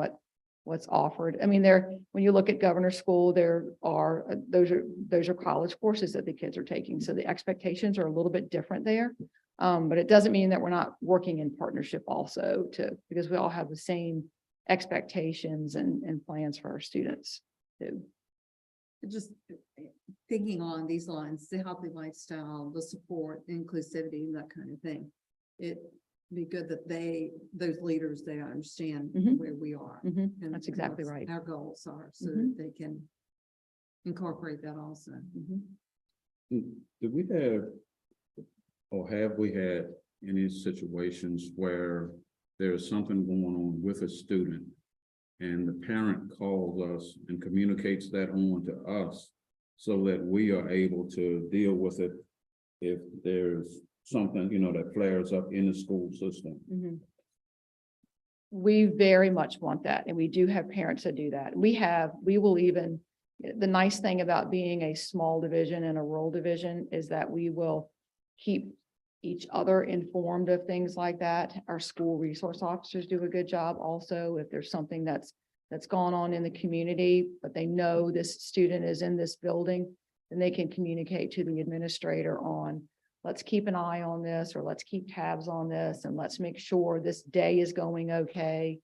Speaker 2: what's offered. I mean, when you look at governor's school, those are college courses that the kids are taking. So the expectations are a little bit different there. But it doesn't mean that we're not working in partnership also because we all have the same expectations and plans for our students too.
Speaker 5: Just thinking on these lines, the healthy lifestyle, the support, inclusivity, and that kind of thing. It'd be good that those leaders, they understand where we are. And
Speaker 2: That's exactly right.
Speaker 5: Our goals are so that they can incorporate that also.
Speaker 3: Did we have, or have we had any situations where there's something going on with a student and the parent calls us and communicates that on to us so that we are able to deal with it if there's something, that flares up in the school system?
Speaker 2: We very much want that. And we do have parents that do that. The nice thing about being a small division and a rural division is that we will keep each other informed of things like that. Our school resource officers do a good job also. If there's something that's gone on in the community, but they know this student is in this building, then they can communicate to the administrator on, let's keep an eye on this, or let's keep tabs on this, and let's make sure this day is going okay.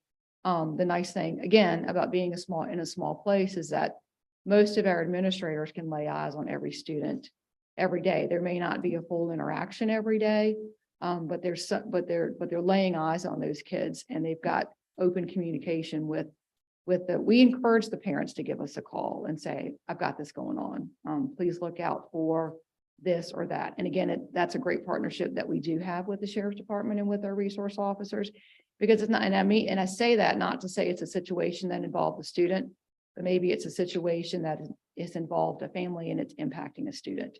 Speaker 2: The nice thing, again, about being in a small place is that most of our administrators can lay eyes on every student every day. There may not be a full interaction every day, but they're laying eyes on those kids, and they've got open communication we encourage the parents to give us a call and say, I've got this going on. Please look out for this or that. And again, that's a great partnership that we do have with the sheriff's department and with our resource officers, because it's not, and I say that not to say it's a situation that involved the student, but maybe it's a situation that is involved a family and it's impacting a student.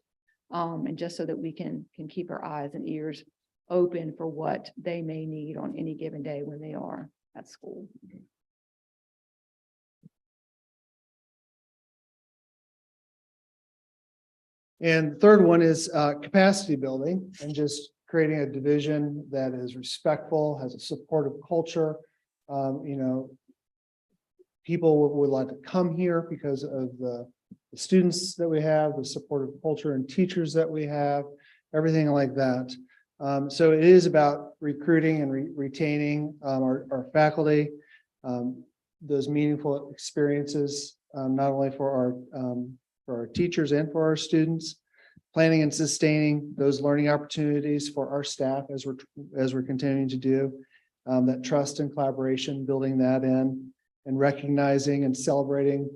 Speaker 2: And just so that we can keep our eyes and ears open for what they may need on any given day when they are at school.
Speaker 4: And the third one is capacity building and just creating a division that is respectful, has a supportive culture. People would like to come here because of the students that we have, the supportive culture and teachers that we have, everything like that. So it is about recruiting and retaining our faculty, those meaningful experiences, not only for our teachers and for our students, planning and sustaining those learning opportunities for our staff as we're continuing to do, that trust and collaboration, building that in, and recognizing and celebrating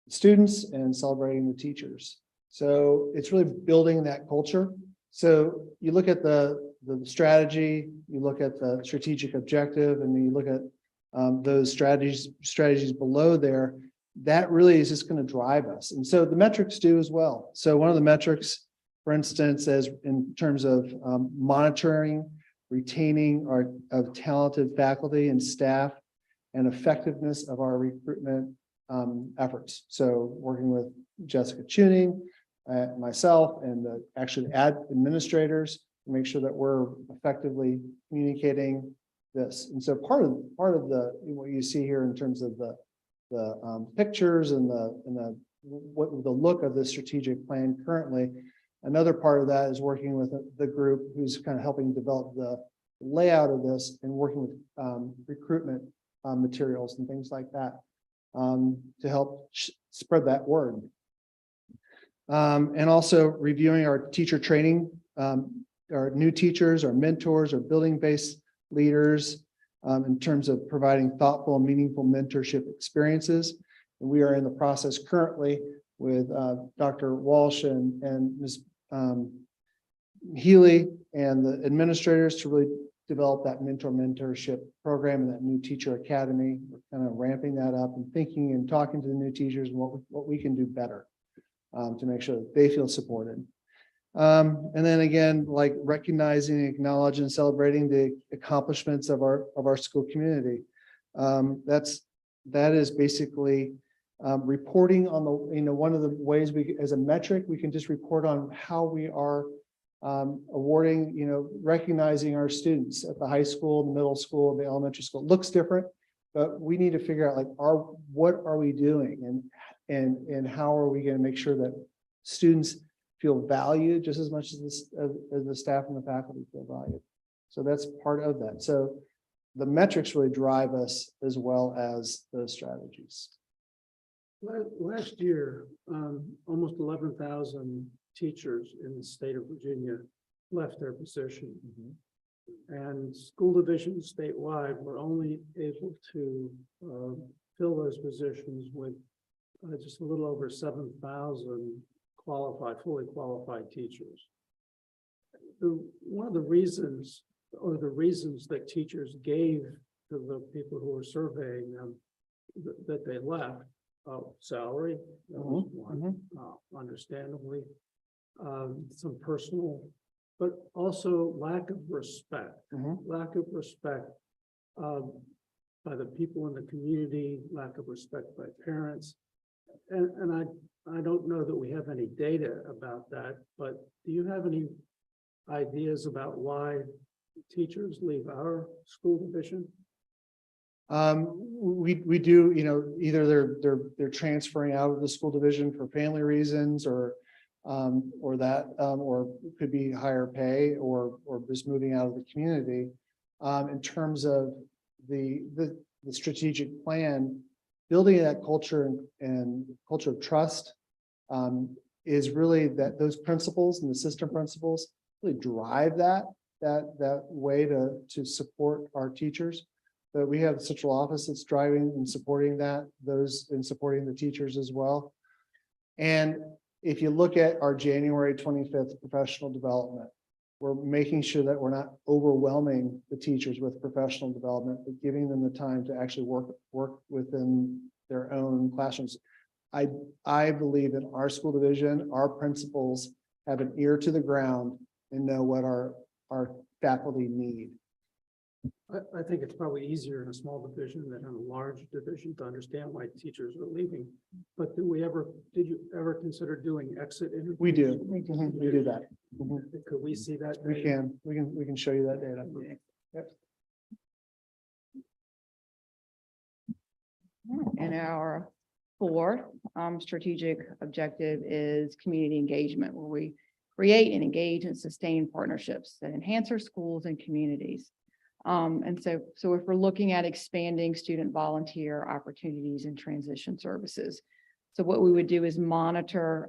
Speaker 4: students and celebrating the teachers. So it's really building that culture. So you look at the strategy, you look at the strategic objective, and then you look at those strategies below there. That really is just going to drive us. And so the metrics do as well. So one of the metrics, for instance, as in terms of monitoring, retaining of talented faculty and staff, and effectiveness of our recruitment efforts. So working with Jessica Tuning, myself, and actually administrators to make sure that we're effectively communicating this. And so part of what you see here in terms of the pictures and the what the look of the strategic plan currently. Another part of that is working with the group who's kind of helping develop the layout of this and working with recruitment materials and things like that to help spread that word. And also reviewing our teacher training, our new teachers, our mentors, our building-based leaders in terms of providing thoughtful and meaningful mentorship experiences. And we are in the process currently with Dr. Walsh and Ms. Healy and the administrators to really develop that mentorship program and that new teacher academy. We're kind of ramping that up and thinking and talking to the new teachers and what we can do better to make sure that they feel supported. And then again, like recognizing, acknowledging, and celebrating the accomplishments of our school community. That is basically reporting on the, one of the ways we, as a metric, we can just report on how we are awarding, recognizing our students at the high school, the middle school, the elementary school. It looks different, but we need to figure out what are we doing and how are we going to make sure that students feel valued just as much as the staff and the faculty feel valued. So that's part of that. So the metrics really drive us as well as those strategies. Last year, almost 11,000 teachers in the state of Virginia left their position. And school divisions statewide were only able to fill those positions with just a little over 7,000 fully qualified teachers. One of the reasons, or the reasons that teachers gave to the people who were surveying them that they left, salary, that was one, understandably, some personal, but also lack of respect, lack of respect by the people in the community, lack of respect by parents. And I don't know that we have any data about that, but do you have any ideas about why teachers leave our school division? We do, either they're transferring out of the school division for family reasons or it could be higher pay or just moving out of the community. In terms of the strategic plan, building that culture and culture of trust is really that those principles and the system principles really drive that way to support our teachers. But we have the central office that's driving and supporting supporting the teachers as well. And if you look at our January 25th professional development, we're making sure that we're not overwhelming the teachers with professional development, but giving them the time to actually work within their own classrooms. I believe in our school division, our principals have an ear to the ground and know what our faculty need. I think it's probably easier in a small division than in a large division to understand why teachers are leaving. But did you ever consider doing exit interviews? We do. We do that. Could we see that? We can show you that data. Yep.
Speaker 2: And our fourth strategic objective is community engagement, where we create and engage and sustain partnerships that enhance our schools and communities. And so if we're looking at expanding student volunteer opportunities and transition services, so what we would do is monitor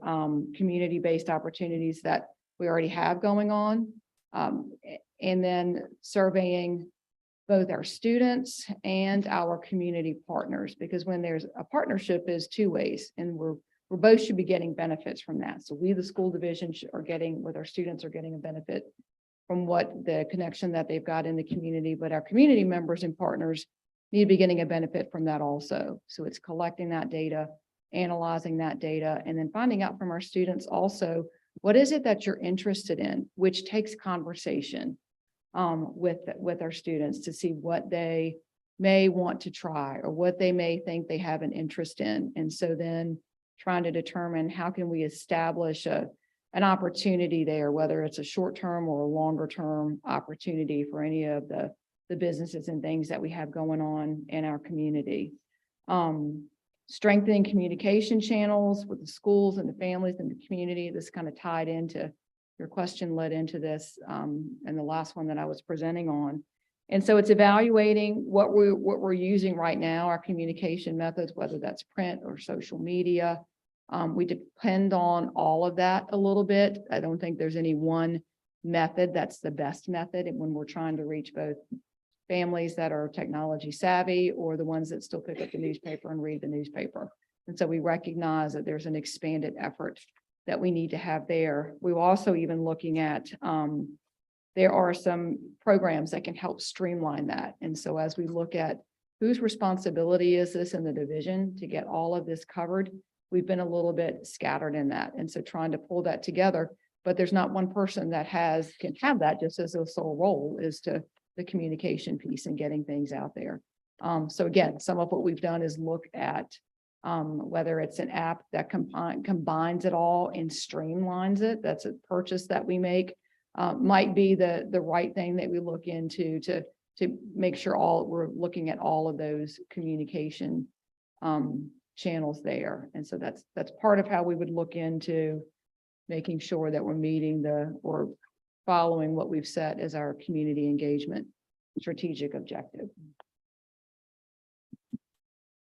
Speaker 2: community-based opportunities that we already have going on, and then surveying both our students and our community partners, because when there's a partnership is two ways, and we're both should be getting benefits from that. So we, the school division, are getting, with our students, are getting a benefit from what the connection that they've got in the community, but our community members and partners need to be getting a benefit from that also. So it's collecting that data, analyzing that data, and then finding out from our students also, what is it that you're interested in, which takes conversation with our students to see what they may want to try or what they may think they have an interest in. And so then trying to determine how can we establish an opportunity there, whether it's a short-term or a longer-term opportunity for any of the businesses and things that we have going on in our community. So strengthening communication channels with the schools and the families and the community. This kind of tied into your question, led into this, and the last one that I was presenting on. And so it's evaluating what we're using right now, our communication methods, whether that's print or social media. We depend on all of that a little bit. I don't think there's any one method that's the best method. And when we're trying to reach both families that are technology savvy or the ones that still pick up the newspaper and read the newspaper. And so we recognize that there's an expanded effort that we need to have there. We're also even looking at, there are some programs that can help streamline that. And so as we look at whose responsibility is this in the division to get all of this covered, we've been a little bit scattered in that. And so trying to pull that together, but there's not one person that can have that just as a sole role is to the communication piece and getting things out there. So again, some of what we've done is look at whether it's an app that combines it all and streamlines it. That's a purchase that we make. Might be the right thing that we look into to make sure we're looking at all of those communication channels there. And so that's part of how we would look into making sure that we're meeting or following what we've set as our community engagement strategic objective.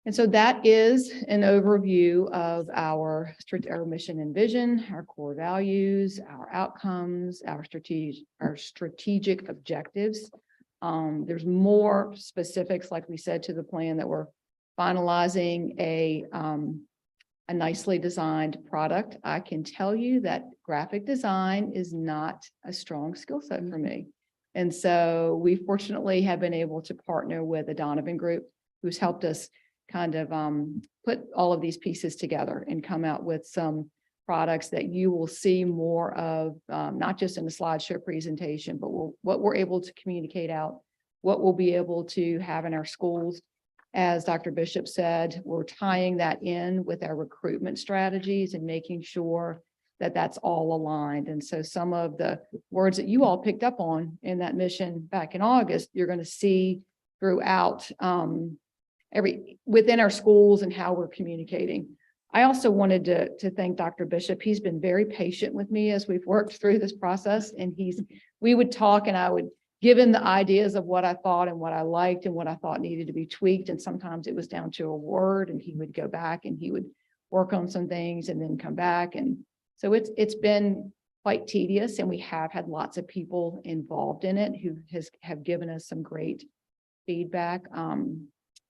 Speaker 2: And so that is an overview of our mission and vision, our core values, our outcomes, our strategic objectives. There's more specifics, like we said, to the plan that we're finalizing a nicely designed product. I can tell you that graphic design is not a strong skill set for me. And so we fortunately have been able to partner with the Donovan Group, who's helped us kind of put all of these pieces together and come out with some products that you will see more of, not just in the slideshow presentation, but what we're able to communicate out, what we'll be able to have in our schools. As Dr. Bishop said, we're tying that in with our recruitment strategies and making sure that that's all aligned. And so some of the words that you all picked up on in that mission back in August, you're going to see throughout within our schools and how we're communicating. I also wanted to thank Dr. Bishop. He's been very patient with me as we've worked through this process, and we would talk and I would give him the ideas of what I thought and what I liked and what I thought needed to be tweaked. And sometimes it was down to a word, and he would go back and he would work on some things and then come back. And so it's been quite tedious, and we have had lots of people involved in it who have given us some great feedback.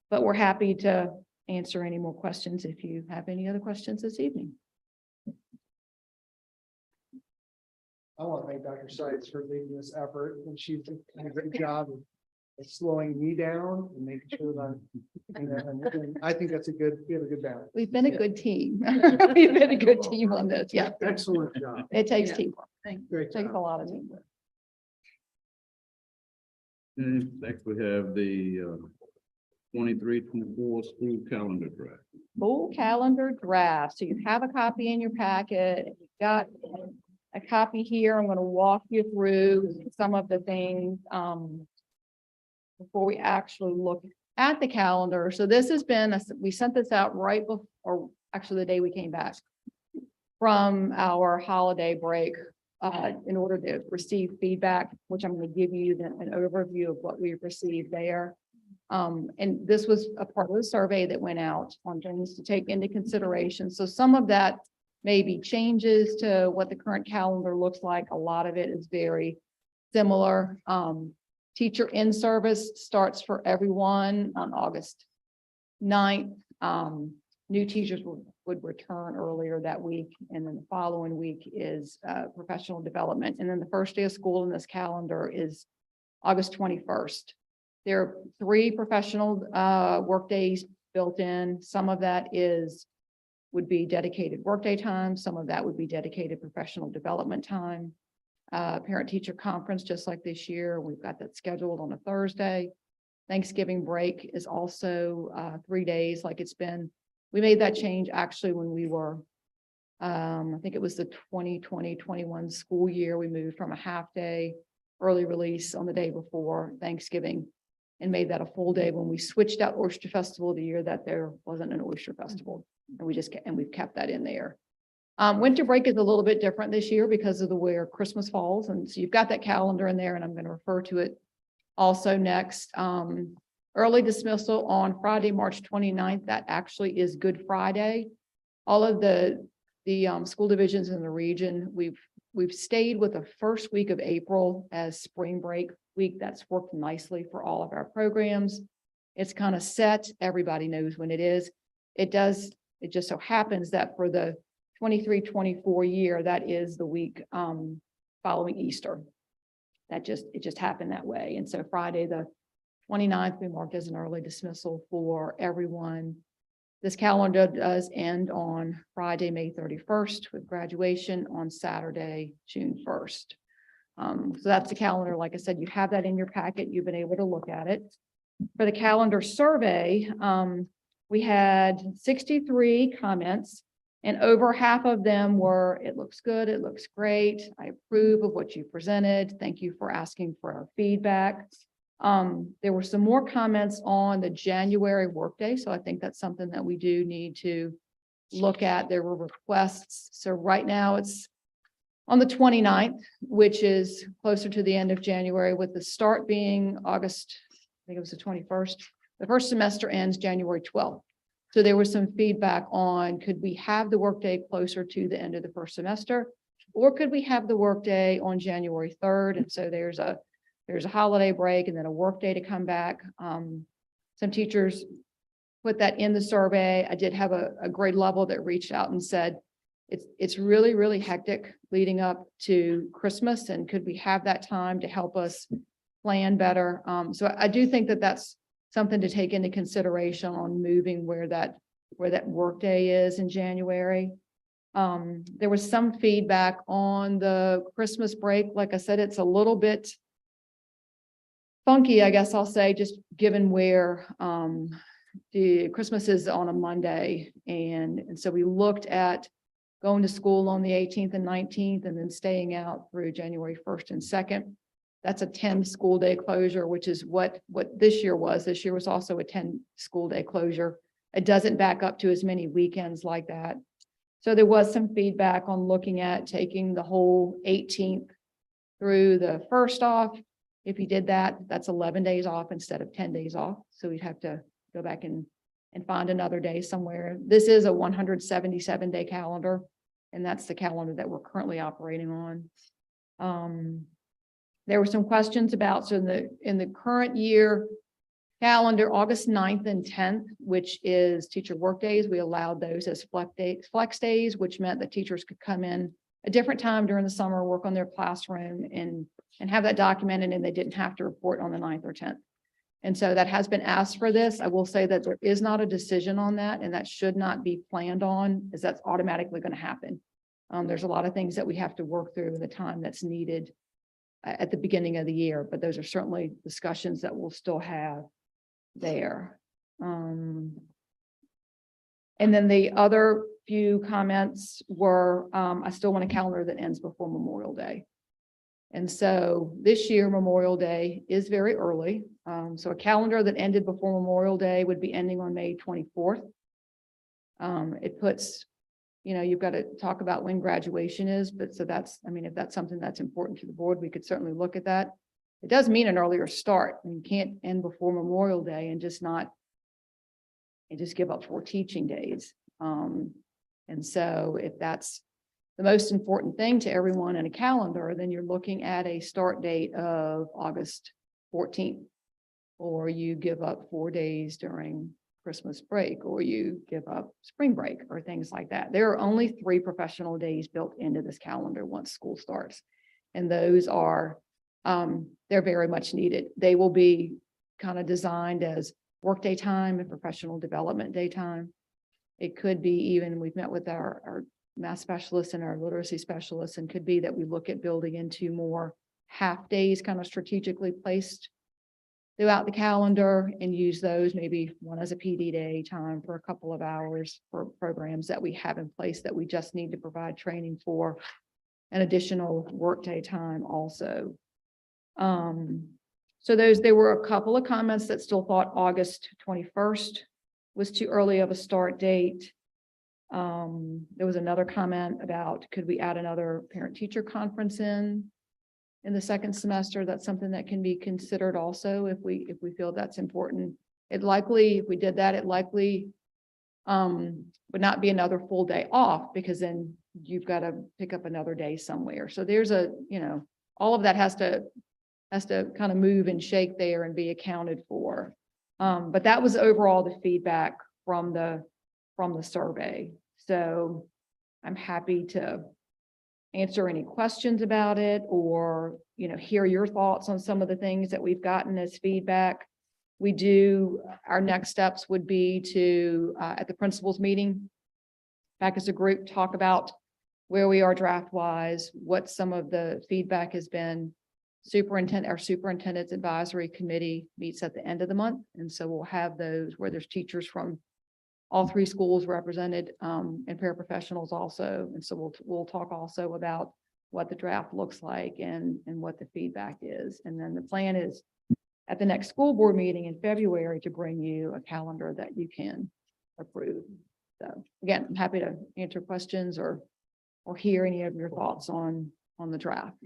Speaker 2: But we're happy to answer any more questions if you have any other questions this evening.
Speaker 4: I want to thank Dr. Seitz for leading this effort, and she's done a great job of slowing me down and making sure that I think we have a good balance.
Speaker 2: We've been a good team. We've been a good team on this. Yeah.
Speaker 4: Excellent job.
Speaker 2: It takes teamwork.
Speaker 4: Great
Speaker 2: It takes a lot of teamwork.
Speaker 3: And next we have the 23-24 school calendar draft.
Speaker 2: Full calendar draft. So you have a copy in your packet. You've got a copy here. I'm going to walk you through some of the things before we actually look at the calendar. So this has been, we sent this out right before, or actually the day we came back from our holiday break in order to receive feedback, which I'm going to give you an overview of what we've received there. And this was a part of the survey that went out on things to take into consideration. So some of that may be changes to what the current calendar looks like. A lot of it is very similar. Teacher in service starts for everyone on August 9th. New teachers would return earlier that week. And then the following week is professional development. And then the first day of school in this calendar is August 21st. There are 3 professional work days built in. Some of that would be dedicated workday time. Some of that would be dedicated professional development time. Parent teacher conference, just like this year, we've got that scheduled on a Thursday. Thanksgiving break is also 3 days like it's been. We made that change actually when we were, I think it was the 2020-21 school year. We moved from a half day early release on the day before Thanksgiving and made that a full day. When we switched out Oyster Festival the year that there wasn't an Oyster Festival. And we've kept that in there. Winter break is a little bit different this year because of the where Christmas falls. And so you've got that calendar in there, and I'm going to refer to it also next. Early dismissal on Friday, March 29th. That actually is Good Friday. All of the school divisions in the region, we've stayed with the first week of April as spring break week. That's worked nicely for all of our programs. It's kind of set. Everybody knows when it is. It just so happens that for the 23-24 year, that is the week following Easter. It just happened that way. And so Friday, the 29th, we marked as an early dismissal for everyone. This calendar does end on Friday, May 31st, with graduation on Saturday, June 1st. So that's the calendar. Like I said, you have that in your packet. You've been able to look at it. For the calendar survey, we had 63 comments, and over half of them were, it looks good, it looks great, I approve of what you presented, thank you for asking for our feedback. There were some more comments on the January workday, so I think that's something that we do need to look at. There were requests. So right now it's on the 29th, which is closer to the end of January, with the start being August, I think it was the 21st. The first semester ends January 12th. So there was some feedback on, could we have the workday closer to the end of the first semester? Or could we have the workday on January 3rd? And so there's a holiday break and then a workday to come back. Some teachers put that in the survey. I did have a grade level that reached out and said, it's really, really hectic leading up to Christmas. And could we have that time to help us plan better? So I do think that that's something to take into consideration on moving where that workday is in January. There was some feedback on the Christmas break. Like I said, it's a little bit funky, I guess I'll say, just given where the Christmas is on a Monday. And so we looked at going to school on the 18th and 19th and then staying out through January 1st and 2nd. That's a 10 school day closure, which is what this year was. This year was also a 10 school day closure. It doesn't back up to as many weekends like that. So there was some feedback on looking at taking the whole 18th through the 1st off. If you did that, that's 11 days off instead of 10 days off. So we'd have to go back and find another day somewhere. This is a 177-day calendar, and that's the calendar that we're currently operating on. There were some questions about, so in the current year calendar, August 9th and 10th, which is teacher work days, we allowed those as flex days, which meant that teachers could come in a different time during the summer, work on their classroom and have that documented, and they didn't have to report on the 9th or 10th. And so that has been asked for this. I will say that there is not a decision on that, and that should not be planned on, as that's automatically going to happen. There's a lot of things that we have to work through in the time that's needed at the beginning of the year, but those are certainly discussions that we'll still have there. And then the other few comments were, I still want a calendar that ends before Memorial Day. And so this year, Memorial Day is very early. So a calendar that ended before Memorial Day would be ending on May 24th. It puts, you've got to talk about when graduation is, but so that's, if that's something that's important to the board, we could certainly look at that. It does mean an earlier start. You can't end before Memorial Day and just give up 4 teaching days. And so if that's the most important thing to everyone in a calendar, then you're looking at a start date of August 14th, or you give up 4 days during Christmas break, or you give up spring break or things like that. There are only 3 professional days built into this calendar once school starts. And those are, they're very much needed. They will be kind of designed as workday time and professional development day time. It could be even, we've met with our math specialists and our literacy specialists, and could be that we look at building into more half days kind of strategically placed throughout the calendar and use those, maybe one as a PD day time for a couple of hours for programs that we have in place that we just need to provide training for, an additional workday time also. So there were a couple of comments that still thought August 21st was too early of a start date. There was another comment about, could we add another parent-teacher conference in the second semester? That's something that can be considered also if we feel that's important. It likely, if we did that, it likely would not be another full day off, because then you've got to pick up another day somewhere. So there's all of that has to kind of move and shake there and be accounted for. But that was overall the feedback from the survey. So I'm happy to answer any questions about it, or, hear your thoughts on some of the things that we've gotten as feedback. Our next steps would be to, at the principals meeting, back as a group, talk about where we are draft wise, what some of the feedback has been. Our superintendent's advisory committee meets at the end of the month. And so we'll have those where there's teachers from all three schools represented, and paraprofessionals also. And so we'll talk also about what the draft looks like and what the feedback is. And then the plan is at the next school board meeting in February to bring you a calendar that you can approve. So again, I'm happy to answer questions or hear any of your thoughts on the draft.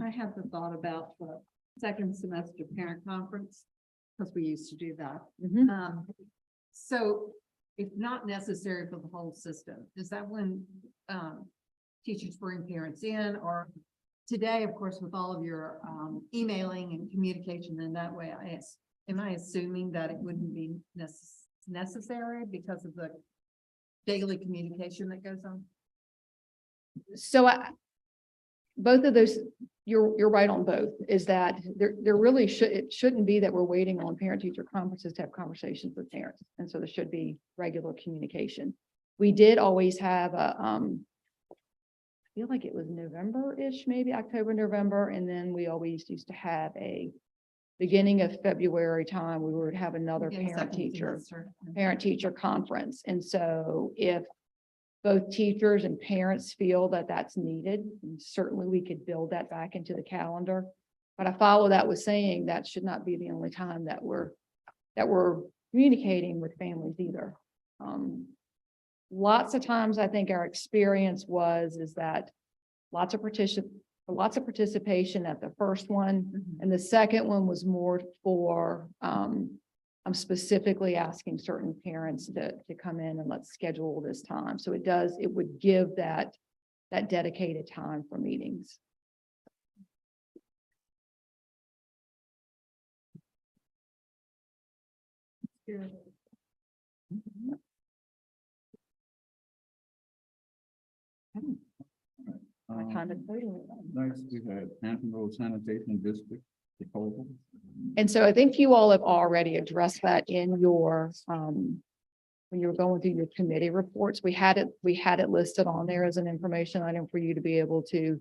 Speaker 5: I have the thought about the second semester parent conference, because we used to do that.
Speaker 2: Mhm.
Speaker 5: So if not necessary for the whole system, is that when teachers bring parents in? Or today, of course, with all of your emailing and communication in that way, am I assuming that it wouldn't be necessary because of the daily communication that goes on?
Speaker 2: So both of those, you're right on both, is that there really it shouldn't be that we're waiting on parent-teacher conferences to have conversations with parents. And so there should be regular communication. We did always have I feel like it was November-ish, maybe October, November. And then we always used to have a beginning of February time, we would have another parent-teacher conference. And so if both teachers and parents feel that that's needed, certainly we could build that back into the calendar. But I follow that with saying that should not be the only time that we're communicating with families either. Lots of times I think our experience is that lots of participation at the first one, and the second one was more for I'm specifically asking certain parents to come in and let's schedule this time. So it would give that dedicated time for meetings.
Speaker 3: Next, we had Hampton Road Sanitation District proposal.
Speaker 2: And so I think you all have already addressed that in your, when you were going through your committee reports. We had it listed on there as an information item for you to be able to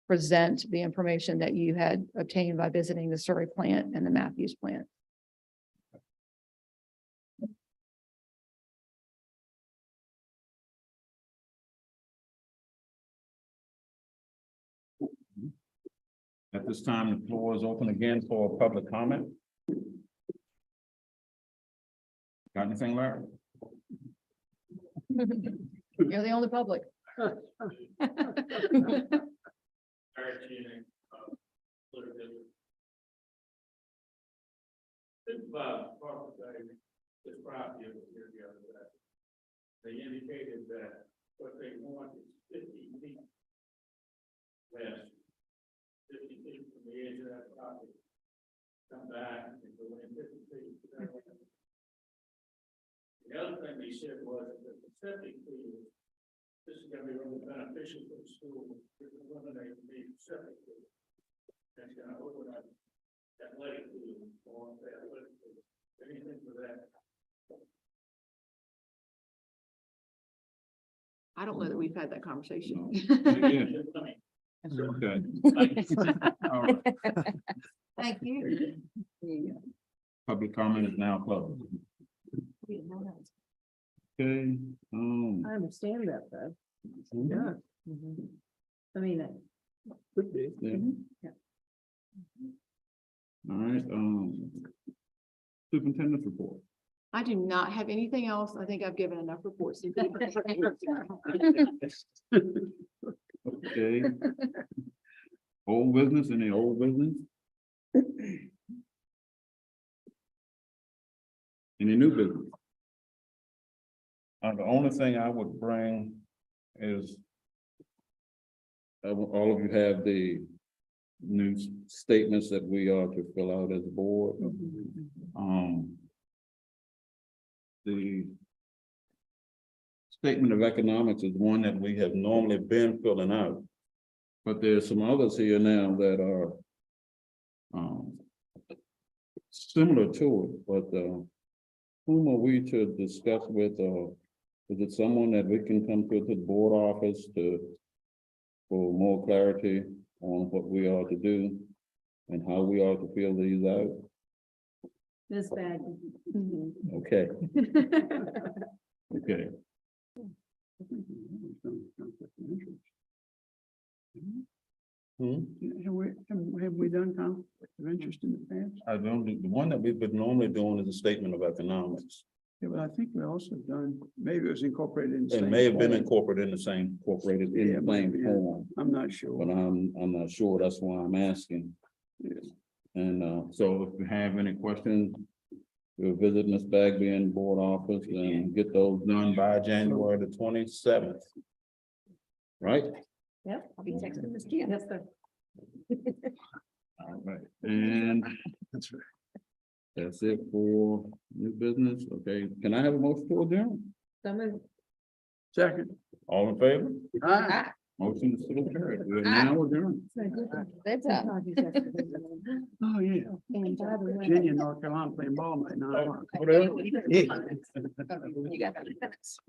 Speaker 2: present the information that you had obtained by visiting the Surrey plant and the Matthews plant.
Speaker 3: At this time, the floor is open again for public comment. Got anything, Larry?
Speaker 2: You're the only public.
Speaker 3: They indicated that what they want is 50 feet less, 50 feet from the edge of that property. Come back and go in 50 feet. The other thing they said was that the septic field, this is going to be really beneficial for the school, to eliminate the septic field. That's going to open up athletic field, or athletic field, anything for that.
Speaker 2: I don't know that we've had that conversation.
Speaker 3: Okay. All right.
Speaker 5: Thank you.
Speaker 3: Public comment is now closed. Okay.
Speaker 5: I understand that though. Yeah. I mean,
Speaker 3: Yeah. All right, superintendent's report.
Speaker 2: I do not have anything else. I think I've given enough reports.
Speaker 3: Okay. Old business, any old business? Any new business? The only thing I would bring is all of you have the new statements that we are to fill out as a board. The statement of economics is one that we have normally been filling out. But there's some others here now that are similar to it, but whom are we to discuss with, is it someone that we can come to the board office for more clarity on what we are to do and how we are to fill these out?
Speaker 5: This bad.
Speaker 3: Okay. Okay.
Speaker 4: Have we done conflict of interest in the past?
Speaker 3: I don't, the one that we've been normally doing is a statement of economics.
Speaker 4: Yeah, but I think we also done, maybe it was incorporated in. the
Speaker 3: It
Speaker 4: same
Speaker 3: may have been
Speaker 4: form.
Speaker 3: incorporated in the same
Speaker 4: Yeah, maybe, yeah.
Speaker 3: form,
Speaker 4: I'm not sure.
Speaker 3: but I'm not sure. That's why I'm asking.
Speaker 4: Yes.
Speaker 3: And so if you have any questions, we'll visit Ms. Bagby in the board office and get those done by January the 27th. Right?
Speaker 2: Yep, I'll be texting Ms. Gia. Yes, sir.
Speaker 3: All right, and
Speaker 4: That's right.
Speaker 3: that's it for new business. Okay, can I have a motion to adjourn?
Speaker 4: Second.
Speaker 3: All in favor?
Speaker 4: Ah.
Speaker 3: Motion is still carried. We are now adjourned.
Speaker 2: That's up.
Speaker 4: Oh, yeah.
Speaker 2: And by the way.
Speaker 4: Virginia, North Carolina playing ball night.
Speaker 3: Whatever.
Speaker 2: You got 30 minutes.